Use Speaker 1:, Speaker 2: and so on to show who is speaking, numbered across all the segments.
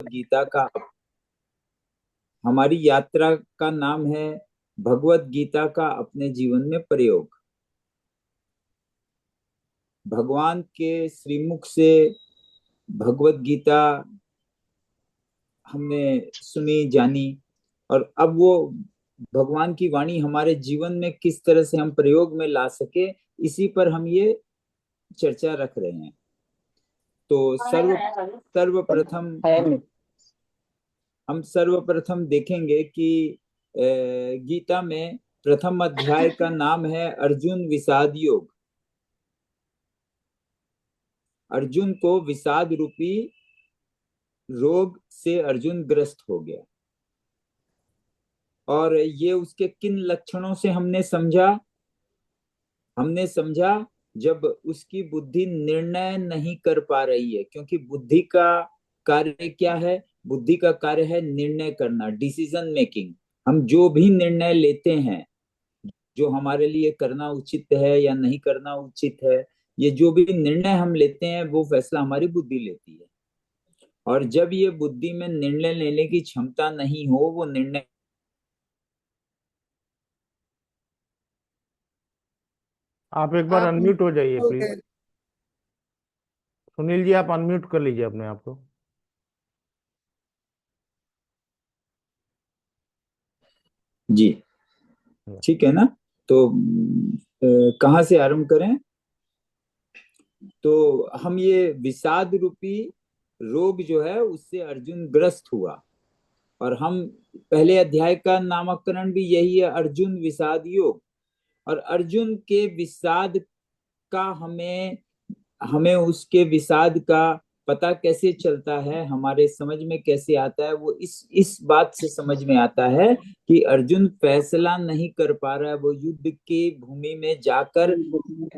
Speaker 1: गीता का, हमारी यात्रा का नाम है भगवत गीता का अपने जीवन में प्रयोग। भगवान के श्रीमुख से भगवत गीता हमने सुनी जानी, और अब वो भगवान की वाणी हमारे जीवन में किस तरह से हम प्रयोग में ला सके, इसी पर हम ये चर्चा रख रहे हैं। तो सर्वप्रथम हम सर्वप्रथम देखेंगे कि गीता में प्रथम अध्याय का नाम है अर्जुन विषाद योग। अर्जुन को विषाद रूपी रोग से अर्जुन ग्रस्त हो गया, और ये उसके किन लक्षणों से हमने समझा जब उसकी बुद्धि निर्णय नहीं कर पा रही है, क्योंकि बुद्धि का कार्य क्या है? बुद्धि का कार्य है निर्णय करना, डिसीजन मेकिंग। हम जो भी निर्णय लेते हैं, जो हमारे लिए करना उचित है या नहीं करना उचित है, ये जो भी निर्णय हम लेते हैं वो फैसला हमारी बुद्धि लेती है। और जब ये बुद्धि में निर्णय लेने की क्षमता नहीं हो, वो निर्णय
Speaker 2: आप एक बार अनम्यूट हो जाइए प्लीज। सुनील जी, आप अनम्यूट कर लीजिए अपने आप को।
Speaker 1: जी ठीक है ना। तो कहाँ से आरंभ करें? तो हम ये विषाद रूपी रोग जो है उससे अर्जुन ग्रस्त हुआ, और हम पहले अध्याय का नामकरण भी यही है, अर्जुन विषाद योग। और अर्जुन के विषाद का हमें हमें उसके विषाद का पता कैसे चलता है, हमारे समझ में कैसे आता है, वो इस बात से समझ में आता है कि अर्जुन फैसला नहीं कर पा रहा है। वो युद्ध की भूमि में जाकर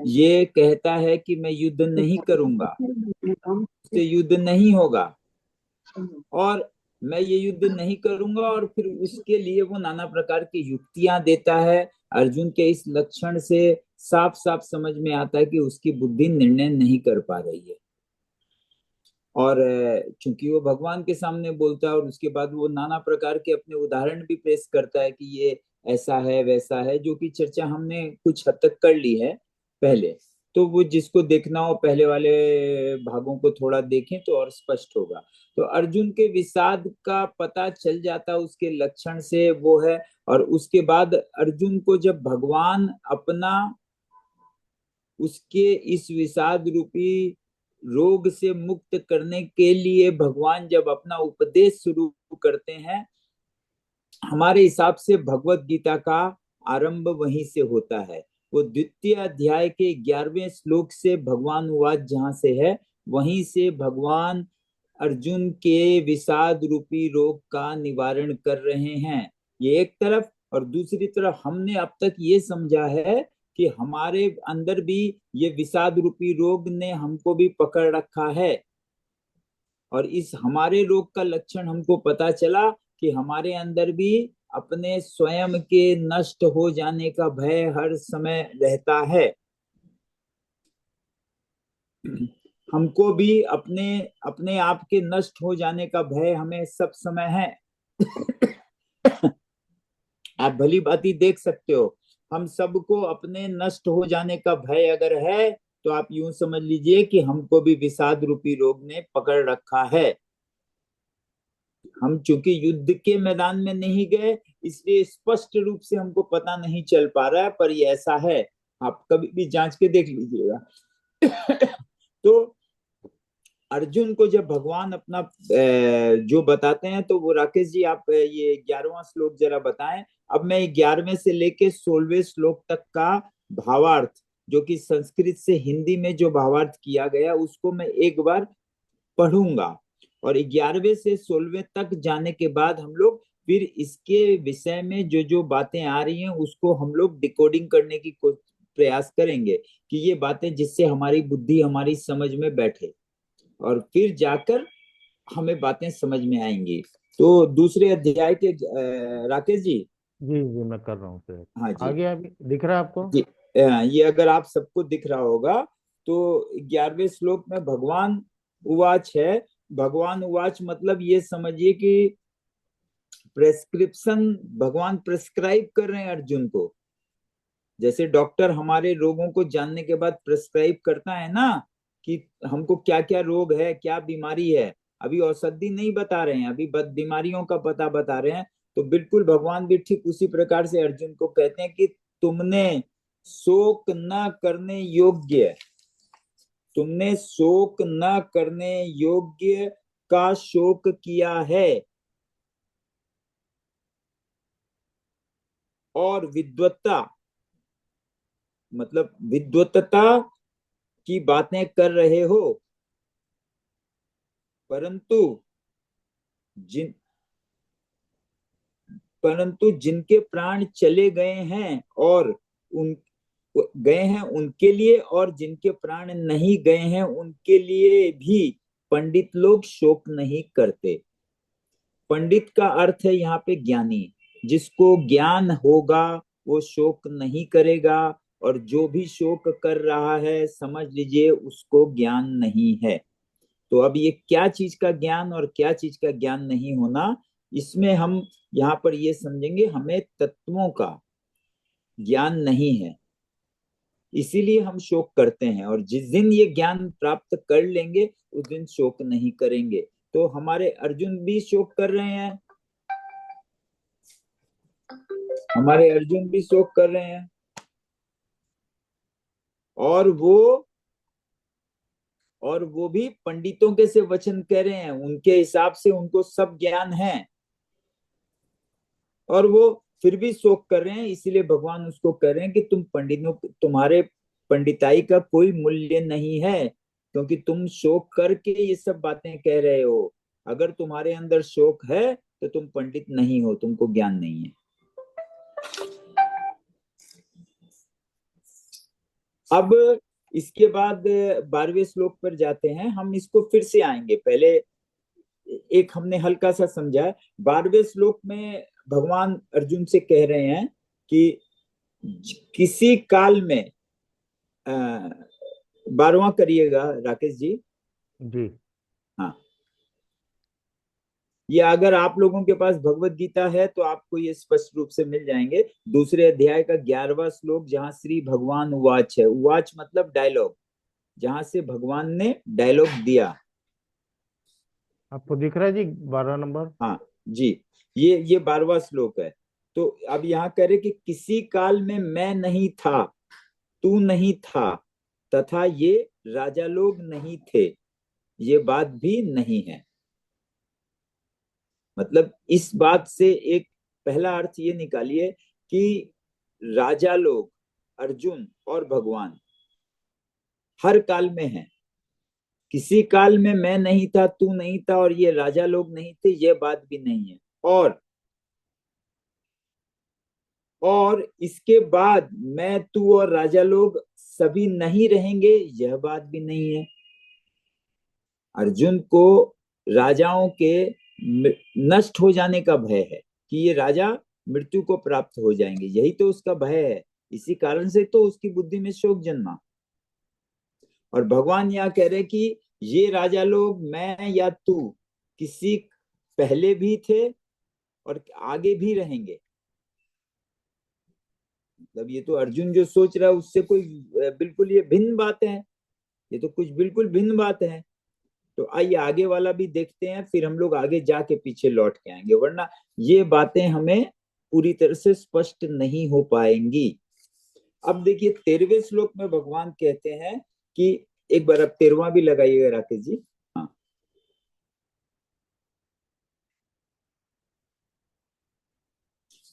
Speaker 1: ये कहता है कि मैं युद्ध नहीं करूंगा, उससे युद्ध नहीं होगा, और मैं ये युद्ध नहीं करूंगा, और फिर उसके लिए वो नाना प्रकार की युक्तियां देता है। अर्जुन के इस लक्षण से साफ साफ समझ में आता है कि उसकी बुद्धि निर्णय नहीं कर पा रही है। और चूंकि वो भगवान के सामने बोलता है, और उसके बाद वो नाना प्रकार के अपने उदाहरण भी पेश करता है कि ये ऐसा है वैसा है, जो कि चर्चा हमने कुछ हद तक कर ली है पहले। तो वो जिसको देखना हो पहले वाले भागों को थोड़ा देखें तो और स्पष्ट होगा। तो अर्जुन के विषाद का पता चल जाता उसके लक्षण से, वो है। और उसके बाद अर्जुन को जब भगवान अपना उसके इस विषाद रूपी रोग से मुक्त करने के लिए भगवान जब अपना उपदेश शुरू करते हैं, हमारे हिसाब से भगवत गीता का आरंभ वहीं से होता है। वो द्वितीय अध्याय के 11वें श्लोक से भगवान वाच जहां से है, वहीं से भगवान अर्जुन के विषाद रूपी रोग का निवारण कर रहे हैं। ये एक तरफ, और दूसरी तरफ हमने अब तक ये समझा है कि हमारे अंदर भी ये विषाद रूपी रोग ने हमको भी पकड़ रखा है, और इस हमारे रोग का लक्षण हमको पता चला कि हमारे अंदर भी अपने स्वयं के नष्ट हो जाने का भय हर समय रहता है। हमको भी अपने अपने आप के नष्ट हो जाने का भय हमें सब समय है। आप भली भांति देख सकते हो, हम सबको अपने नष्ट हो जाने का भय अगर है, तो आप यूं समझ लीजिए कि हमको भी विषाद रूपी रोग ने पकड़ रखा है। हम चूंकि युद्ध के मैदान में नहीं गए, इसलिए स्पष्ट रूप से हमको पता नहीं चल पा रहा है, पर ये ऐसा है। आप कभी भी जांच के देख लीजिएगा। तो अर्जुन को जब भगवान अपना जो बताते हैं, तो वो राकेश जी आप ये 11वां श्लोक जरा बताएं। अब मैं 11वें से लेके 16वें श्लोक तक का भावार्थ, जो कि संस्कृत से हिंदी में जो भावार्थ किया गया, उसको मैं एक बार पढ़ूंगा, और 11वें से 16वें तक जाने के बाद हम लोग फिर इसके विषय में जो जो बातें आ रही हैं उसको हम लोग डिकोडिंग करने की प्रयास करेंगे, कि ये बातें जिससे हमारी बुद्धि हमारी समझ में बैठे, और फिर जाकर हमें बातें समझ में आएंगी। तो दूसरे अध्याय के राकेश जी।
Speaker 2: जी जी, मैं कर रहा हूँ सर।
Speaker 1: हाँ जी।
Speaker 2: आगे अभी दिख रहा है आपको?
Speaker 1: जी ये अगर आप सबको दिख रहा होगा, तो 11वें श्लोक में भगवान उवाच है, भगवान उवाच मतलब ये समझिए कि प्रेस्क्रिप्शन भगवान प्रेस्क्राइब कर रहे हैं अर्जुन को। जैसे डॉक्टर हमारे रोगों को जानने के बाद प्रेस्क्राइब करता है ना कि हमको क्या क्या रोग है, क्या बीमारी है। अभी औषधि नहीं बता रहे हैं, अभी बीमारियों का पता बता रहे हैं। तो बिल्कुल भगवान भी ठीक उसी प्रकार से अर्जुन को कहते हैं कि तुमने शोक न करने योग्य, तुमने शोक न करने योग्य का शोक किया है, और विद्वत्ता मतलब विद्वत्ता की बातें कर रहे हो, परंतु जिन परंतु जिनके प्राण चले गए हैं और उन गए हैं उनके लिए, और जिनके प्राण नहीं गए हैं उनके लिए भी पंडित लोग शोक नहीं करते। पंडित का अर्थ है यहाँ पे ज्ञानी। जिसको ज्ञान होगा वो शोक नहीं करेगा, और जो भी शोक कर रहा है समझ लीजिए उसको ज्ञान नहीं है। तो अब ये क्या चीज का ज्ञान और क्या चीज का ज्ञान नहीं होना, इसमें हम यहाँ पर ये समझेंगे हमें तत्वों का ज्ञान नहीं है, इसीलिए हम शोक करते हैं। और जिस दिन ये ज्ञान प्राप्त कर लेंगे उस दिन शोक नहीं करेंगे। तो हमारे अर्जुन भी शोक कर रहे हैं, हमारे अर्जुन भी शोक कर रहे हैं। और वो और वो भी पंडितों के से वचन कह रहे हैं, उनके हिसाब से उनको सब ज्ञान है, और वो फिर भी शोक कर रहे हैं। इसीलिए भगवान उसको कह रहे हैं कि तुम पंडितों, तुम्हारे पंडिताई का कोई मूल्य नहीं है, क्योंकि तुम शोक करके ये सब बातें कह रहे हो। अगर तुम्हारे अंदर शोक है तो तुम पंडित नहीं हो, तुमको ज्ञान नहीं है। अब इसके बाद 12वें श्लोक पर जाते हैं। हम इसको फिर से आएंगे, पहले एक हमने हल्का सा समझा है। 12वें श्लोक में भगवान अर्जुन से कह रहे हैं कि किसी काल में 12वां करिएगा राकेश जी।
Speaker 2: जी।
Speaker 1: हाँ, ये अगर आप लोगों के पास भगवत गीता है तो आपको ये स्पष्ट रूप से मिल जाएंगे। दूसरे अध्याय का 11वां श्लोक, जहां श्री भगवान उवाच है। उवाच मतलब डायलॉग, जहां से भगवान ने डायलॉग दिया।
Speaker 2: आपको दिख रहा है जी 12 नंबर?
Speaker 1: हाँ जी, ये 12वां श्लोक है। तो अब यहाँ कह रहे कि किसी काल में मैं नहीं था, तू नहीं था, तथा ये राजा लोग नहीं थे, ये बात भी नहीं है। मतलब इस बात से एक पहला अर्थ ये निकालिए कि राजा लोग, अर्जुन और भगवान हर काल में है। किसी काल में मैं नहीं था, तू नहीं था, और ये राजा लोग नहीं थे, ये बात भी नहीं है। और इसके बाद मैं, तू और राजा लोग सभी नहीं रहेंगे, यह बात भी नहीं है। अर्जुन को राजाओं के नष्ट हो जाने का भय है, कि ये राजा मृत्यु को प्राप्त हो जाएंगे, यही तो उसका भय है। इसी कारण से तो उसकी बुद्धि में शोक जन्मा। और भगवान यहाँ कह रहे कि ये राजा लोग, मैं या तू, किसी पहले भी थे और आगे भी रहेंगे। मतलब ये तो अर्जुन जो सोच रहा है उससे कोई बिल्कुल ये भिन्न बात है, ये तो कुछ बिल्कुल भिन्न बात है। तो आइए आगे वाला भी देखते हैं, फिर हम लोग आगे जाके पीछे लौट के आएंगे, वरना ये बातें हमें पूरी तरह से स्पष्ट नहीं हो पाएंगी। अब देखिए 13वें श्लोक में भगवान कहते हैं कि, एक बार अब 13वां भी लगाइएगा राकेश जी। हाँ,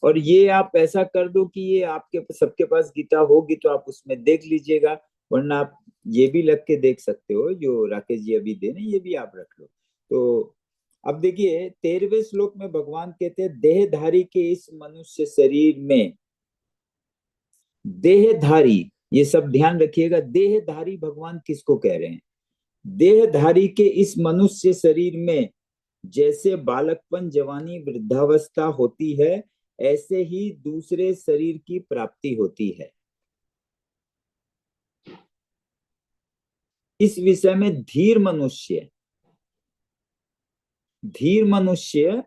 Speaker 1: और ये आप ऐसा कर दो कि ये आपके सबके पास गीता होगी तो आप उसमें देख लीजिएगा, वरना आप ये भी लग के देख सकते हो, जो राकेश जी अभी दे रहे हैं ये भी आप रख लो। तो अब देखिए 13वें श्लोक में भगवान कहते हैं, देहधारी के इस मनुष्य शरीर में, देहधारी, ये सब ध्यान रखिएगा, देहधारी भगवान किसको कह रहे हैं? देहधारी के इस मनुष्य शरीर में जैसे बालकपन, जवानी, वृद्धावस्था होती है, ऐसे ही दूसरे शरीर की प्राप्ति होती है। इस विषय में धीर मनुष्य धीर मनुष्य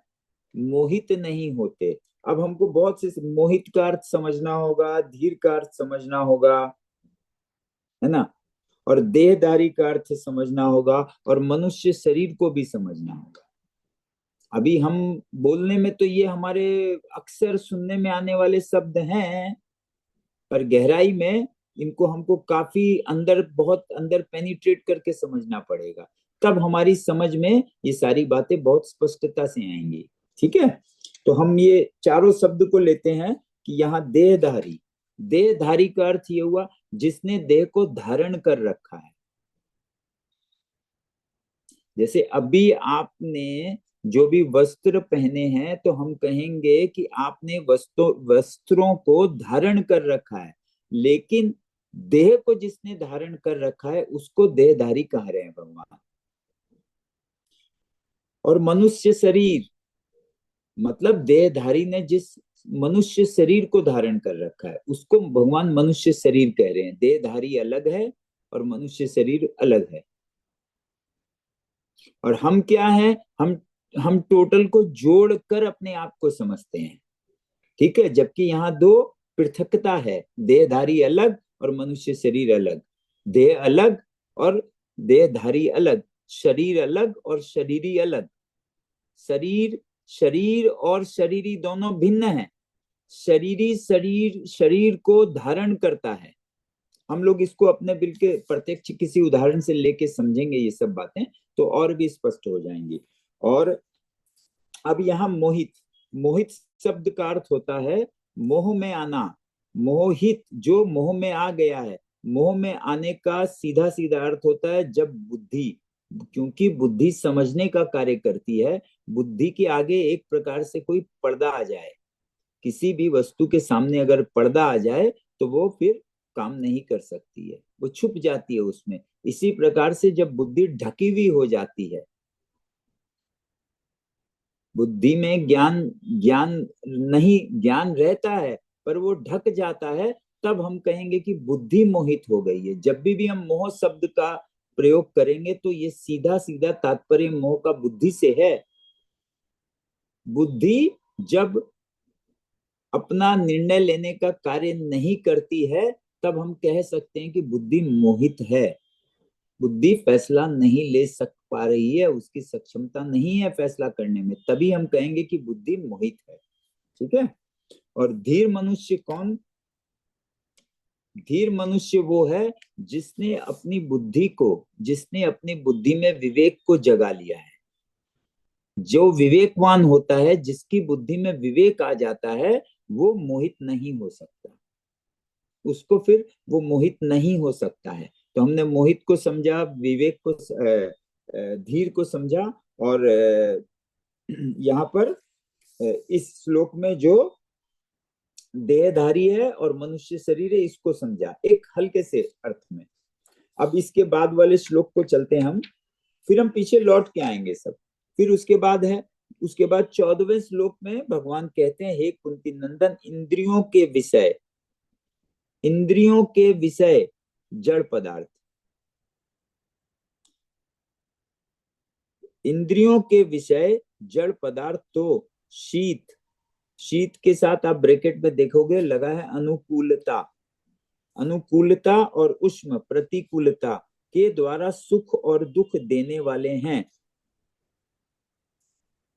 Speaker 1: मोहित नहीं होते। अब हमको बहुत से मोहित का अर्थ समझना होगा, धीर का अर्थ समझना होगा, है ना, और देहधारी का अर्थ समझना होगा, और मनुष्य शरीर को भी समझना होगा। अभी हम बोलने में तो ये हमारे अक्सर सुनने में आने वाले शब्द हैं, पर गहराई में इनको हमको काफी अंदर, बहुत अंदर पेनिट्रेट करके समझना पड़ेगा, तब हमारी समझ में ये सारी बातें बहुत स्पष्टता से आएंगी। ठीक है, तो हम ये चारों शब्द को लेते हैं कि यहाँ देहधारी, देहधारी का अर्थ ये हुआ जिसने देह को धारण कर रखा है। जैसे अभी आपने जो भी वस्त्र पहने हैं तो हम कहेंगे कि आपने वस्त्रों को धारण कर रखा है, लेकिन देह को जिसने धारण कर रखा है उसको देहधारी कह रहे हैं भगवान। और मनुष्य शरीर मतलब देहधारी ने जिस मनुष्य शरीर को धारण कर रखा है उसको भगवान मनुष्य शरीर कह रहे हैं। देहधारी अलग है और मनुष्य शरीर अलग है। और हम क्या है, हम टोटल को जोड़कर अपने आप को समझते हैं। ठीक है, जबकि यहाँ दो पृथकता है, देहधारी अलग और मनुष्य शरीर अलग, देह अलग और देहधारी अलग, शरीर अलग और शरीरी अलग। शरीर शरीर और शरीरी दोनों भिन्न हैं। शरीरी शरीर शरीर को धारण करता है। हम लोग इसको अपने बिल के प्रत्यक्ष किसी उदाहरण से लेके समझेंगे ये सब बातें तो और भी स्पष्ट हो जाएंगी। और अब यहाँ मोहित, मोहित शब्द का अर्थ होता है मोह में आना। मोहित जो मोह में आ गया है, मोह में आने का सीधा सीधा अर्थ होता है जब बुद्धि, क्योंकि बुद्धि समझने का कार्य करती है, बुद्धि के आगे एक प्रकार से कोई पर्दा आ जाए, किसी भी वस्तु के सामने अगर पर्दा आ जाए तो वो फिर काम नहीं कर सकती है, वो छुप जाती है उसमें। इसी प्रकार से जब बुद्धि ढकी हुई हो जाती है, बुद्धि में ज्ञान ज्ञान नहीं, ज्ञान रहता है पर वो ढक जाता है, तब हम कहेंगे कि बुद्धि मोहित हो गई है। जब भी हम मोह शब्द का प्रयोग करेंगे तो ये सीधा सीधा तात्पर्य मोह का बुद्धि से है। बुद्धि जब अपना निर्णय लेने का कार्य नहीं करती है तब हम कह सकते हैं कि बुद्धि मोहित है। बुद्धि फैसला नहीं ले सक पा रही है, उसकी सक्षमता नहीं है फैसला करने में, तभी हम कहेंगे कि बुद्धि मोहित है। ठीक है, और धीर मनुष्य कौन? धीर मनुष्य वो है जिसने अपनी बुद्धि को, जिसने अपनी बुद्धि में विवेक को जगा लिया है। जो विवेकवान होता है, जिसकी बुद्धि में विवेक आ जाता है, वो मोहित नहीं हो सकता, उसको फिर वो मोहित नहीं हो सकता है। तो हमने मोहित को समझा, विवेक को, धीर को समझा, और यहाँ पर इस श्लोक में जो देहधारी है और मनुष्य शरीर है इसको समझा एक हल्के से अर्थ में। अब इसके बाद वाले श्लोक को चलते हैं हम, फिर हम पीछे लौट के आएंगे सब। फिर उसके बाद है, उसके बाद 14वें श्लोक में भगवान कहते हैं, हे कुंती नंदन, इंद्रियों के विषय, इंद्रियों के विषय जड़ पदार्थ, इंद्रियों के विषय जड़ पदार्थ तो शीत, शीत के साथ आप ब्रैकेट में देखोगे लगा है अनुकूलता, अनुकूलता और उष्ण प्रतिकूलता के द्वारा सुख और दुख देने वाले हैं,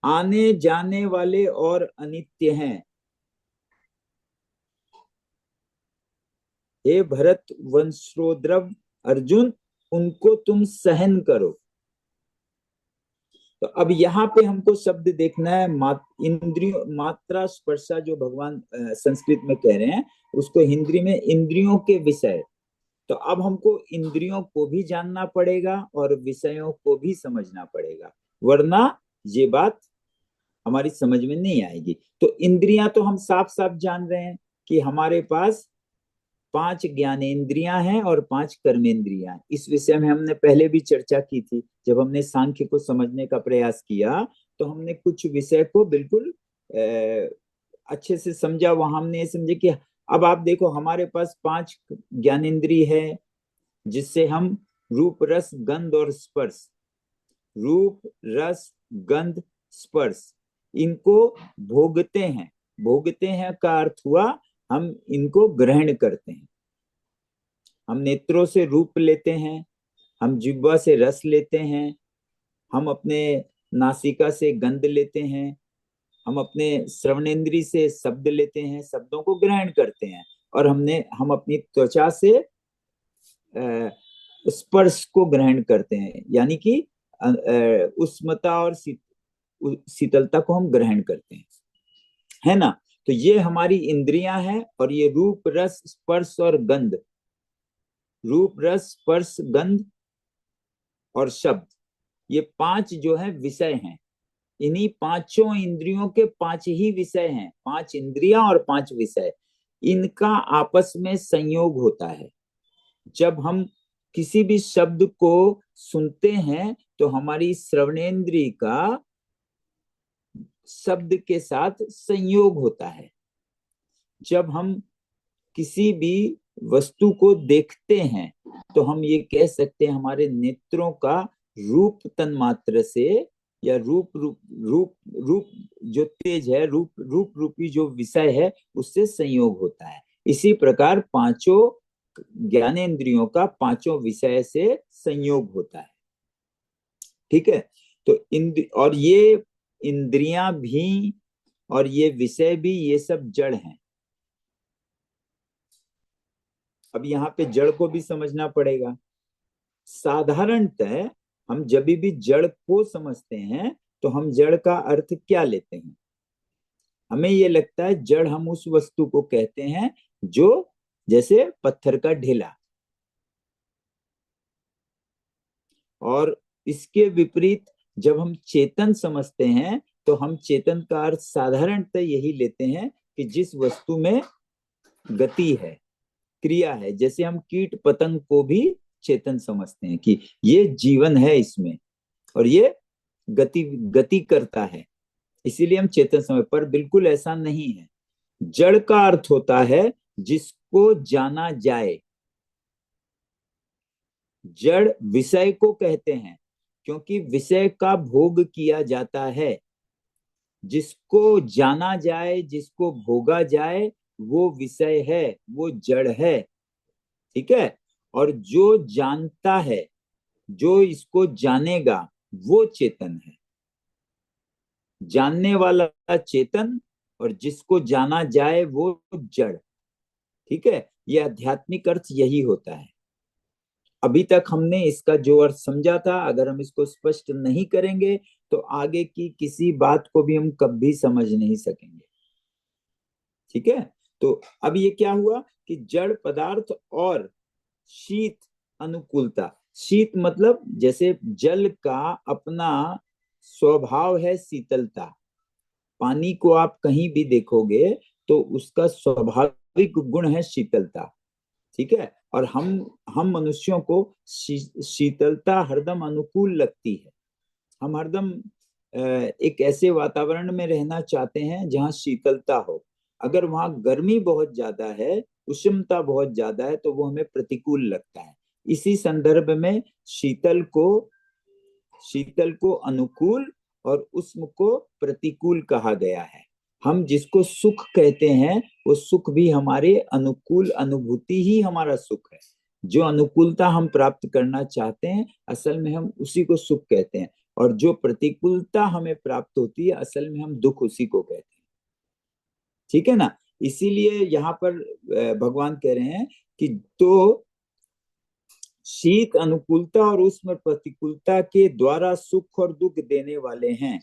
Speaker 1: आने जाने वाले और अनित्य हैं। हे भरत वंशोद्रव अर्जुन, उनको तुम सहन करो। तो अब यहाँ पे हमको शब्द देखना है, इंद्रियों, मात्रा स्पर्शा जो भगवान संस्कृत में कह रहे हैं उसको हिंदी में इंद्रियों के विषय। तो अब हमको इंद्रियों को भी जानना पड़ेगा और विषयों को भी समझना पड़ेगा, वरना ये बात हमारी समझ में नहीं आएगी। तो इंद्रियां तो हम साफ साफ जान रहे हैं कि हमारे पास 5 ज्ञानेंद्रियां हैं और 5 कर्मेंद्रियां। इस विषय में हमने पहले भी चर्चा की थी, जब हमने सांख्य को समझने का प्रयास किया तो हमने कुछ विषय को बिल्कुल अच्छे से समझा। वहां हमने ये समझे कि अब आप देखो हमारे पास 5 ज्ञानेंद्रिय है जिससे हम रूप रस गंध और स्पर्श, रूप रस गंध स्पर्श, इनको भोगते हैं। भोगते हैं का अर्थ हुआ हम इनको ग्रहण करते हैं। हम नेत्रों से रूप लेते हैं, हम जिह्वा से रस लेते हैं, हम अपने नासिका से गंध लेते हैं, हम अपने श्रवणेंद्री से शब्द लेते हैं, शब्दों को ग्रहण करते हैं, और हम अपनी त्वचा से स्पर्श को ग्रहण करते हैं, यानी कि उष्णता और शीतलता को हम ग्रहण करते हैं, है ना। तो ये हमारी इंद्रियां हैं, और ये रूप रस स्पर्श और गंध, रूप रस स्पर्श गंध और शब्द, ये पांच जो है विषय हैं। इन्हीं पांचों इंद्रियों के पांच ही विषय हैं, पांच इंद्रियां और पांच विषय, इनका आपस में संयोग होता है। जब हम किसी भी शब्द को सुनते हैं तो हमारी श्रवणेंद्रिय का शब्द के साथ संयोग होता है। जब हम किसी भी वस्तु को देखते हैं तो हम ये कह सकते हैं हमारे नेत्रों का रूप तन्मात्र से, या रूप रूप रूप रूप जो तेज है, रूप रूप रूपी जो विषय है, उससे संयोग होता है। इसी प्रकार पांचों ज्ञानेंद्रियों का पांचों विषय से संयोग होता है। ठीक है। तो और ये इंद्रियां भी और ये विषय भी, ये सब जड़ हैं। अब यहाँ पे जड़ को भी समझना पड़ेगा। साधारणतः हम जब भी जड़ को समझते हैं तो हम जड़ का अर्थ क्या लेते हैं? हमें ये लगता है जड़ हम उस वस्तु को कहते हैं जो, जैसे पत्थर का ढेला, और इसके विपरीत जब हम चेतन समझते हैं तो हम चेतन का अर्थ साधारणतः यही लेते हैं कि जिस वस्तु में गति है, क्रिया है। जैसे हम कीट पतंग को भी चेतन समझते हैं कि ये जीवन है इसमें, और ये गति गति करता है, इसीलिए हम चेतन समझ। पर बिल्कुल ऐसा नहीं है। जड़ का अर्थ होता है जिसको जाना जाए। जड़ विषय को कहते हैं क्योंकि विषय का भोग किया जाता है। जिसको जाना जाए, जिसको भोगा जाए, वो विषय है, वो जड़ है। ठीक है। और जो जानता है, जो इसको जानेगा, वो चेतन है। जानने वाला चेतन, और जिसको जाना जाए वो जड़। ठीक है। ये आध्यात्मिक अर्थ यही होता है। अभी तक हमने इसका जो अर्थ समझा था, अगर हम इसको स्पष्ट नहीं करेंगे तो आगे की किसी बात को भी हम कभी समझ नहीं सकेंगे। ठीक है। तो अब ये क्या हुआ कि जड़ पदार्थ और शीत अनुकूलता। शीत मतलब जैसे जल का अपना स्वभाव है शीतलता। पानी को आप कहीं भी देखोगे तो उसका स्वाभाविक गुण है शीतलता। ठीक है। और हम मनुष्यों को शीतलता हरदम अनुकूल लगती है। हम हरदम एक ऐसे वातावरण में रहना चाहते हैं जहां शीतलता हो। अगर वहां गर्मी बहुत ज्यादा है, उष्णता बहुत ज्यादा है, तो वो हमें प्रतिकूल लगता है। इसी संदर्भ में शीतल को अनुकूल और उष्ण को प्रतिकूल कहा गया है। हम जिसको सुख कहते हैं, वो सुख भी हमारे अनुकूल अनुभूति ही हमारा सुख है। जो अनुकूलता हम प्राप्त करना चाहते हैं, असल में हम उसी को सुख कहते हैं। और जो प्रतिकूलता हमें प्राप्त होती है, असल में हम दुख उसी को कहते हैं। ठीक है ना। इसीलिए यहाँ पर भगवान कह रहे हैं कि तो शीत अनुकूलता और उष्ण प्रतिकूलता के द्वारा सुख और दुख देने वाले हैं।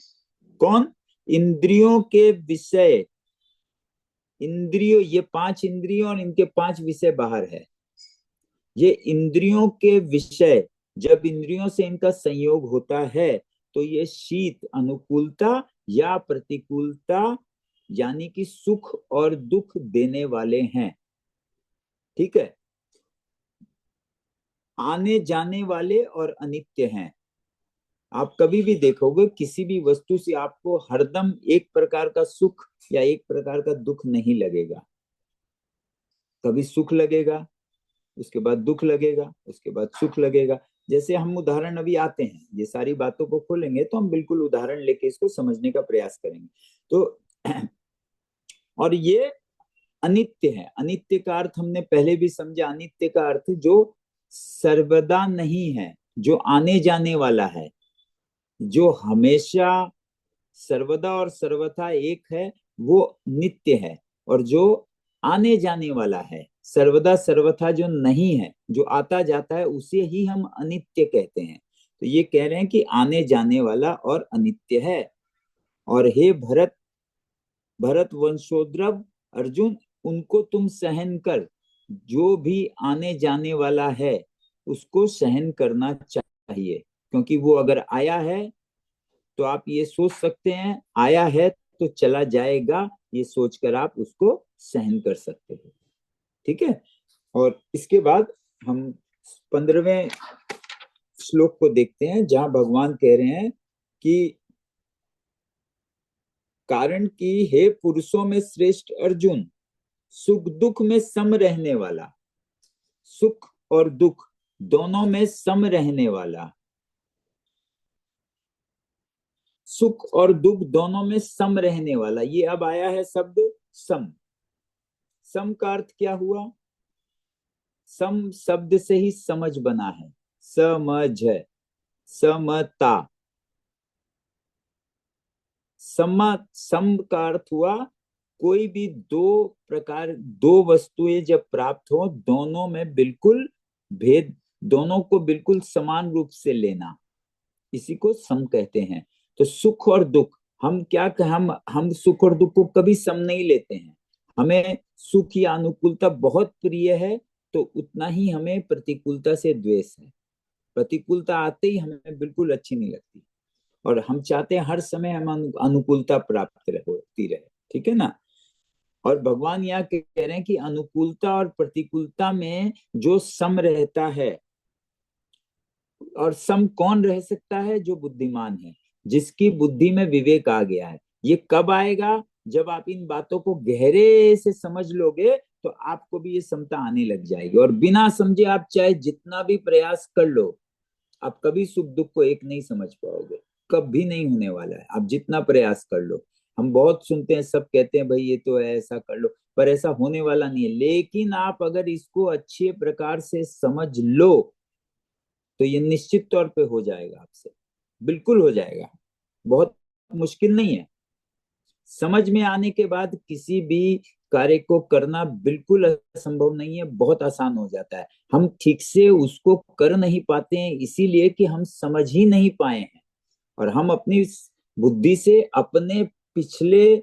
Speaker 1: कौन? इंद्रियों के विषय। इंद्रियों, ये पांच इंद्रियों और इनके पांच विषय बाहर है। ये इंद्रियों के विषय, जब इंद्रियों से इनका संयोग होता है तो ये शीत अनुकूलता या प्रतिकूलता, यानी कि सुख और दुख देने वाले हैं। ठीक है। आने जाने वाले और अनित्य हैं। आप कभी भी देखोगे किसी भी वस्तु से आपको हरदम एक प्रकार का सुख या एक प्रकार का दुख नहीं लगेगा। कभी सुख लगेगा, उसके बाद दुख लगेगा, उसके बाद सुख लगेगा। जैसे हम उदाहरण अभी आते हैं, ये सारी बातों को खोलेंगे तो हम बिल्कुल उदाहरण लेके इसको समझने का प्रयास करेंगे। तो और ये अनित्य है। अनित्य का अर्थ हमने पहले भी समझा। अनित्य का अर्थ जो सर्वदा नहीं है, जो आने जाने वाला है, जो हमेशा सर्वदा और सर्वथा एक है, वो नित्य है। और जो आने जाने वाला है, सर्वदा सर्वथा जो नहीं है, जो आता जाता है, उसे ही हम अनित्य कहते हैं। तो ये कह रहे हैं कि आने जाने वाला और अनित्य है। और हे भरत, भरत वंशोद्भव अर्जुन, उनको तुम सहन कर। जो भी आने जाने वाला है उसको सहन करना चाहिए, क्योंकि वो अगर आया है तो आप ये सोच सकते हैं, आया है तो चला जाएगा, ये सोचकर आप उसको सहन कर सकते हो। ठीक है। और इसके बाद हम 15वें श्लोक को देखते हैं, जहां भगवान कह रहे हैं कि कारण कि हे पुरुषों में श्रेष्ठ अर्जुन, सुख दुख में सम रहने वाला, सुख और दुख दोनों में सम रहने वाला, सुख और दुख दोनों में सम रहने वाला, ये अब आया है शब्द सम। सम का अर्थ क्या हुआ? सम शब्द से ही समझ बना है, समझ, समता। सम का अर्थ हुआ कोई भी दो वस्तुएं जब प्राप्त हो, दोनों में बिल्कुल भेद, दोनों को बिल्कुल समान रूप से लेना, इसी को सम कहते हैं। तो सुख और दुख, हम क्या कहें, हम सुख और दुख को कभी सम नहीं लेते हैं। हमें सुख या अनुकूलता बहुत प्रिय है, तो उतना ही हमें प्रतिकूलता से द्वेष है। प्रतिकूलता आते ही हमें बिल्कुल अच्छी नहीं लगती, और हम चाहते हैं हर समय हम अनुकूलता प्राप्त होती रहे। ठीक है ना। और भगवान यहाँ कह रहे हैं कि अनुकूलता और प्रतिकूलता में जो सम रहता है, और सम कौन रह सकता है? जो बुद्धिमान है, जिसकी बुद्धि में विवेक आ गया है। ये कब आएगा? जब आप इन बातों को गहरे से समझ लोगे तो आपको भी ये समता आने लग जाएगी। और बिना समझे आप चाहे जितना भी प्रयास कर लो, आप कभी सुख दुख को एक नहीं समझ पाओगे, कभी नहीं होने वाला है, आप जितना प्रयास कर लो। हम बहुत सुनते हैं, सब कहते हैं भाई ये तो है, ऐसा कर लो, पर ऐसा होने वाला नहीं है। लेकिन आप अगर इसको अच्छे प्रकार से समझ लो तो ये निश्चित तौर पे हो जाएगा आपसे, बिल्कुल हो जाएगा। बहुत मुश्किल नहीं है। समझ में आने के बाद किसी भी कार्य को करना बिल्कुल असंभव नहीं है, बहुत आसान हो जाता है। हम ठीक से उसको कर नहीं पाते हैं, इसीलिए कि हम समझ ही नहीं पाए हैं। और हम अपनी बुद्धि से अपने पिछले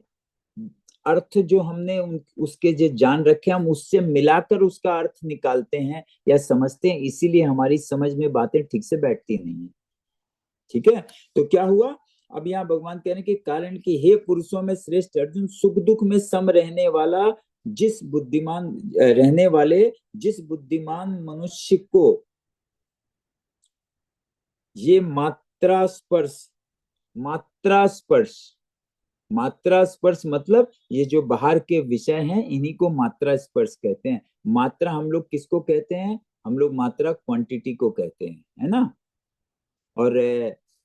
Speaker 1: अर्थ जो हमने उसके जो जान रखे, हम उससे मिलाकर उसका अर्थ निकालते हैं या समझते हैं, इसीलिए हमारी समझ में बातें ठीक से बैठती नहीं है। ठीक है। तो क्या हुआ? अब यहाँ भगवान कह रहे हैं कि कारण कि हे पुरुषों में श्रेष्ठ अर्जुन, सुख दुख में सम रहने वाला, जिस बुद्धिमान रहने वाले, जिस बुद्धिमान मनुष्य को ये मात्रा स्पर्श, मात्रा स्पर्श, मात्रा स्पर्श मतलब ये जो बाहर के विषय हैं, इन्हीं को मात्रा स्पर्श कहते हैं। मात्रा हम लोग किसको कहते हैं? हम लोग मात्रा क्वांटिटी को कहते हैं, है ना। और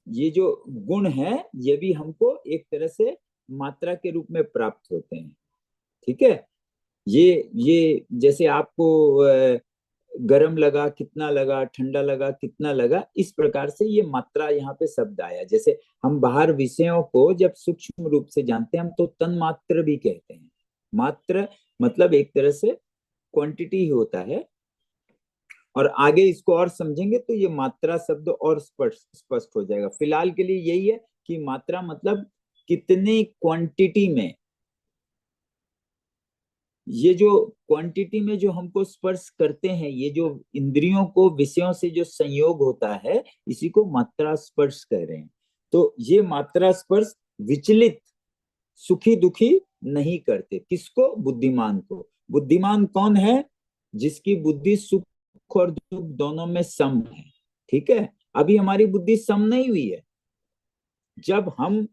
Speaker 1: ये जो गुण है, ये भी हमको एक तरह से मात्रा के रूप में प्राप्त होते हैं। ठीक है। ये जैसे आपको गरम लगा कितना लगा, ठंडा लगा कितना लगा, इस प्रकार से ये मात्रा यहाँ पे शब्द आया। जैसे हम बाहर विषयों को जब सूक्ष्म रूप से जानते हैं, हम तो तन मात्र भी कहते हैं। मात्र मतलब एक तरह से क्वांटिटी ही होता है। और आगे इसको और समझेंगे तो ये मात्रा शब्द और स्पष्ट हो जाएगा। फिलहाल के लिए यही है कि मात्रा मतलब कितने क्वांटिटी में, ये जो क्वांटिटी में जो हमको स्पर्श करते हैं, ये जो इंद्रियों को विषयों से जो संयोग होता है, इसी को मात्रा स्पर्श कह रहे हैं। तो ये मात्रा स्पर्श विचलित, सुखी दुखी नहीं करते। किसको? बुद्धिमान को। बुद्धिमान कौन है? जिसकी बुद्धि सुख और दुख दोनों में सम है। ठीक है। अभी हमारी बुद्धि सम नहीं हुई है। जब हम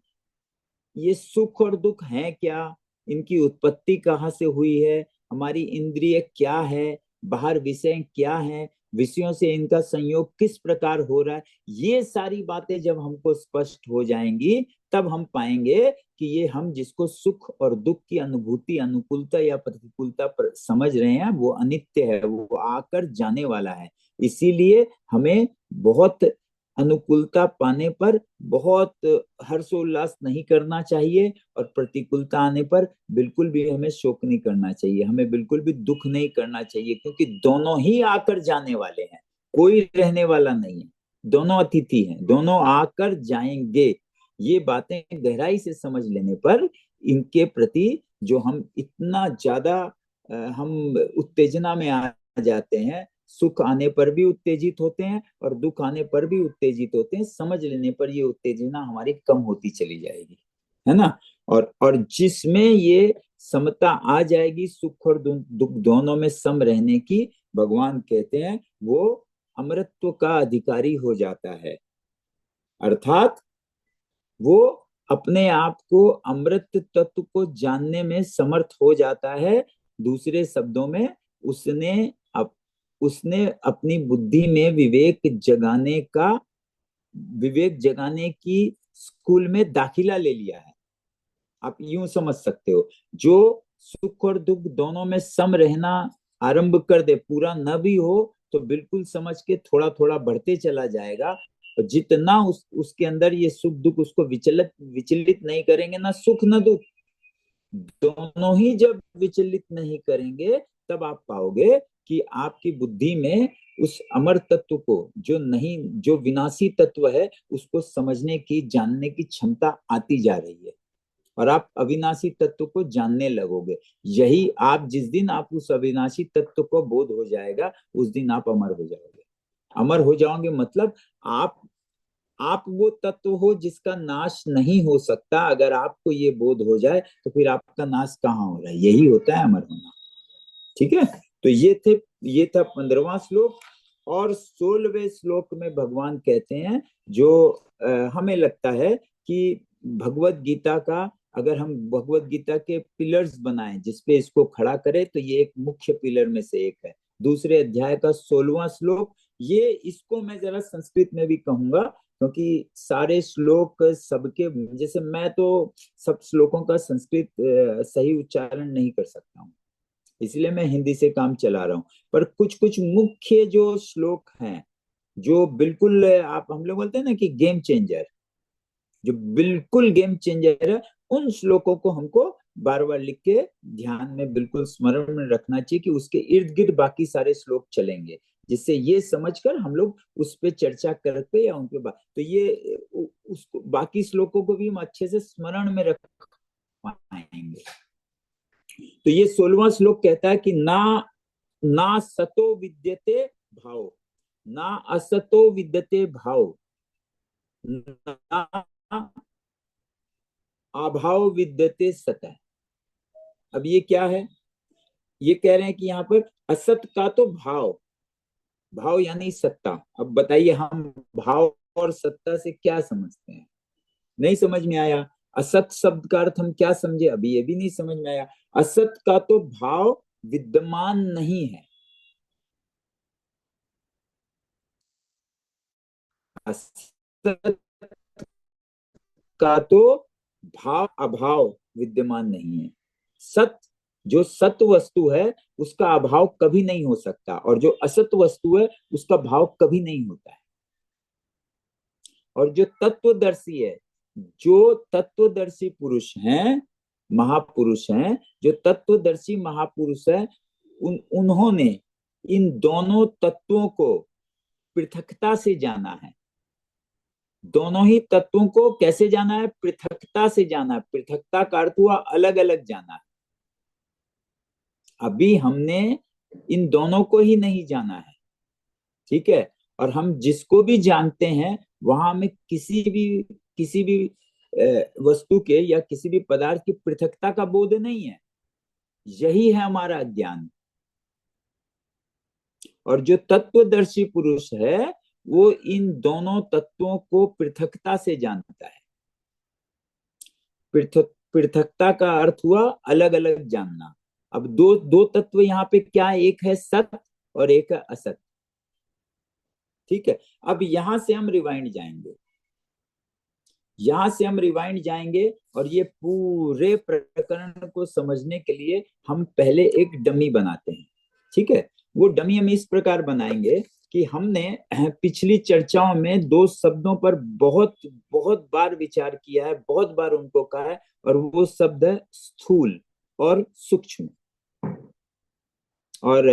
Speaker 1: ये सुख और दुख हैं क्या, इनकी उत्पत्ति कहाँ से हुई है, हमारी इंद्रिय क्या है, बाहर विषय क्या है, विषयों से इनका संयोग किस प्रकार हो रहा है, ये सारी बातें जब हमको स्पष्ट हो जाएंगी तब हम पाएंगे कि ये हम जिसको सुख और दुख की अनुभूति, अनुकूलता या प्रतिकूलता पर समझ रहे हैं वो अनित्य है, वो आकर जाने वाला है। इसीलिए हमें बहुत अनुकूलता पाने पर बहुत हर्षोल्लास नहीं करना चाहिए, और प्रतिकूलता आने पर बिल्कुल भी हमें शोक नहीं करना चाहिए, हमें बिल्कुल भी दुख नहीं करना चाहिए, क्योंकि दोनों ही आकर जाने वाले हैं, कोई रहने वाला नहीं है, दोनों अतिथि हैं, दोनों आकर जाएंगे। ये बातें गहराई से समझ लेने पर इनके प्रति जो हम इतना ज्यादा हम उत्तेजना में आ जाते हैं, सुख आने पर भी उत्तेजित होते हैं और दुख आने पर भी उत्तेजित होते हैं, समझ लेने पर ये उत्तेजना हमारी कम होती चली जाएगी, है ना। और जिसमें ये समता आ जाएगी, सुख और दुख दोनों में सम रहने की, भगवान कहते हैं वो अमरत्व का अधिकारी हो जाता है। अर्थात वो अपने आप को अमृत तत्व को जानने में समर्थ हो जाता है। दूसरे शब्दों में उसने उसने अपनी बुद्धि में विवेक जगाने की स्कूल में दाखिला ले लिया है। आप यूं समझ सकते हो, जो सुख और दुख दोनों में सम रहना आरंभ कर दे, पूरा न भी हो तो बिल्कुल समझ के थोड़ा थोड़ा बढ़ते चला जाएगा, और जितना उसके अंदर ये सुख दुख उसको विचलित नहीं करेंगे, ना सुख न दुख, दोनों ही जब विचलित नहीं करेंगे, तब आप पाओगे कि आपकी बुद्धि में उस अमर तत्व को, जो विनाशी तत्व है, उसको समझने की, जानने की क्षमता आती जा रही है, और आप अविनाशी तत्व को जानने लगोगे। यही आप जिस दिन आप उस अविनाशी तत्व को बोध हो जाएगा, उस दिन आप अमर हो जाओगे। अमर हो जाओगे मतलब आप वो तत्व हो जिसका नाश नहीं हो सकता। अगर आपको ये बोध हो जाए तो फिर आपका नाश कहाँ हो रहा है, यही होता है अमर होना। ठीक है, तो ये था 15वां श्लोक। और 16वें श्लोक में भगवान कहते हैं, जो हमें लगता है कि भगवत गीता का, अगर हम भगवत गीता के पिलर्स बनाएं जिसपे इसको खड़ा करें, तो ये एक मुख्य पिलर में से एक है। दूसरे अध्याय का 16वां श्लोक, ये इसको मैं जरा संस्कृत में भी कहूंगा, क्योंकि सारे श्लोक सबके, जैसे मैं तो सब श्लोकों का संस्कृत सही उच्चारण नहीं कर सकता हूँ, इसलिए मैं हिंदी से काम चला रहा हूँ। पर कुछ कुछ मुख्य जो श्लोक हैं, जो बिल्कुल आप, हम लोग बोलते हैं ना कि गेम चेंजर, जो बिल्कुल गेम चेंजर है, उन श्लोकों को हमको बार बार लिख के ध्यान में बिल्कुल स्मरण में रखना चाहिए कि उसके इर्द गिर्द बाकी सारे श्लोक चलेंगे, जिससे ये समझकर हम लोग उस पर चर्चा करते या उनके बाद, तो ये उसको बाकी श्लोकों को भी हम अच्छे से स्मरण में रख पाएंगे। तो ये 16वां श्लोक कहता है कि ना सतो विद्यते भाव, ना असतो विद्यते भाव, ना अभाव विद्यते सतः। अब ये क्या है, ये कह रहे हैं कि यहाँ पर असत का तो भाव यानी सत्ता। अब बताइए हम भाव और सत्ता से क्या समझते हैं, नहीं समझ में आया। असत शब्द का अर्थ हम क्या समझे, अभी ये भी नहीं समझ में आया। असत का तो भाव विद्यमान नहीं है, असत का तो भाव अभाव विद्यमान नहीं है। सत, जो सत्य वस्तु है उसका अभाव कभी नहीं हो सकता, और जो असत वस्तु है उसका भाव कभी नहीं होता है। और जो तत्वदर्शी है, जो तत्वदर्शी पुरुष हैं, महापुरुष हैं, जो तत्वदर्शी महापुरुष है, उन्होंने इन दोनों तत्वों को पृथकता से जाना है। दोनों ही तत्वों को कैसे जाना है, पृथकता से जाना है। पृथकता का अर्थ हुआ अलग अलग जाना है। अभी हमने इन दोनों को ही नहीं जाना है, ठीक है। और हम जिसको भी जानते हैं, वहां में किसी भी वस्तु के या किसी भी पदार्थ की पृथकता का बोध नहीं है। यही है हमारा ज्ञान। और जो तत्वदर्शी पुरुष है, वो इन दोनों तत्वों को पृथकता से जानता है। पृथकता का अर्थ हुआ अलग अलग जानना। अब दो दो तत्व यहाँ पे क्या है, एक है सत और एक है असत। ठीक है, अब यहां से हम रिवाइंड जाएंगे, यहां से हम रिवाइंड जाएंगे और ये पूरे प्रकरण को समझने के लिए हम पहले एक डमी बनाते हैं। ठीक है, वो डमी हम इस प्रकार बनाएंगे कि हमने पिछली चर्चाओं में दो शब्दों पर बहुत बहुत बार विचार किया है, बहुत बार उनको कहा है, और वो शब्द है स्थूल और सूक्ष्म। और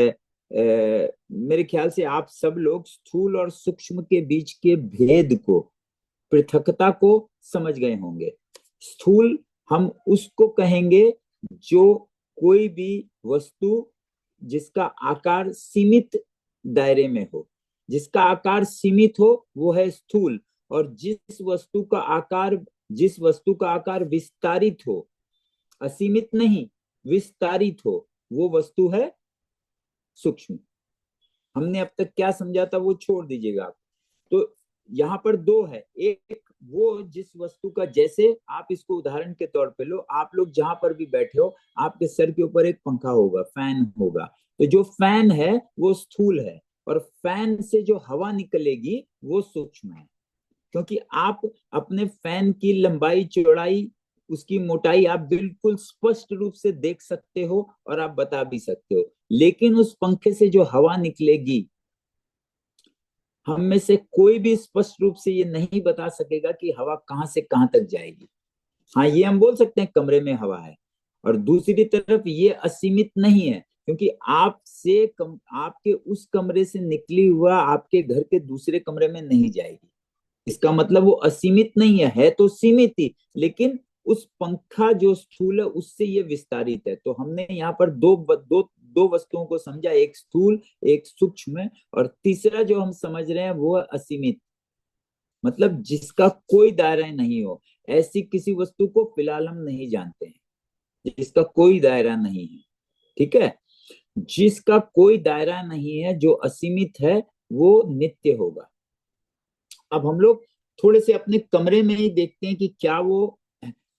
Speaker 1: मेरे ख्याल से आप सब लोग स्थूल और सूक्ष्म के बीच के भेद को, पृथकता को समझ गए होंगे। स्थूल हम उसको कहेंगे जो कोई भी वस्तु जिसका आकार सीमित दायरे में हो, जिसका आकार सीमित हो वो है स्थूल, और जिस वस्तु का आकार विस्तारित हो, असीमित नहीं विस्तारित हो, वो वस्तु है सूक्ष्म। हमने अब तक क्या समझा था वो छोड़ दीजिएगा। तो यहाँ पर दो है, एक वो जिस वस्तु का, जैसे आप इसको उदाहरण के तौर पे लो, आप लोग जहां पर भी बैठे हो आपके सर के ऊपर एक पंखा होगा, फैन होगा, तो जो फैन है वो स्थूल है, और फैन से जो हवा निकलेगी वो सूक्ष्म है, क्योंकि आप अपने फैन की लंबाई चौड़ाई, उसकी मोटाई आप बिल्कुल स्पष्ट रूप से देख सकते हो और आप बता भी सकते हो, लेकिन उस पंखे से जो हवा निकलेगी, हम में से कोई भी स्पष्ट रूप से ये नहीं बता सकेगा कि हवा कहां से कहां तक जाएगी। हाँ, ये हम बोल सकते हैं कमरे में हवा है, और दूसरी तरफ ये असीमित नहीं है, क्योंकि आपके उस कमरे से निकली हुआ आपके घर के दूसरे कमरे में नहीं जाएगी। इसका मतलब वो असीमित नहीं है तो सीमित ही, लेकिन उस पंखा जो स्थूल है उससे ये विस्तारित है। तो हमने यहाँ पर दो वस्तुओं को समझा, एक स्थूल एक सूक्ष्म, और तीसरा जो हम समझ रहे हैं वो है असीमित, मतलब जिसका कोई दायरा नहीं हो। ऐसी किसी वस्तु को फिलहाल हम नहीं जानते हैं जिसका कोई दायरा नहीं है। ठीक है, जिसका कोई दायरा नहीं है, जो असीमित है, वो नित्य होगा। अब हम लोग थोड़े से अपने कमरे में ही देखते हैं कि क्या वो,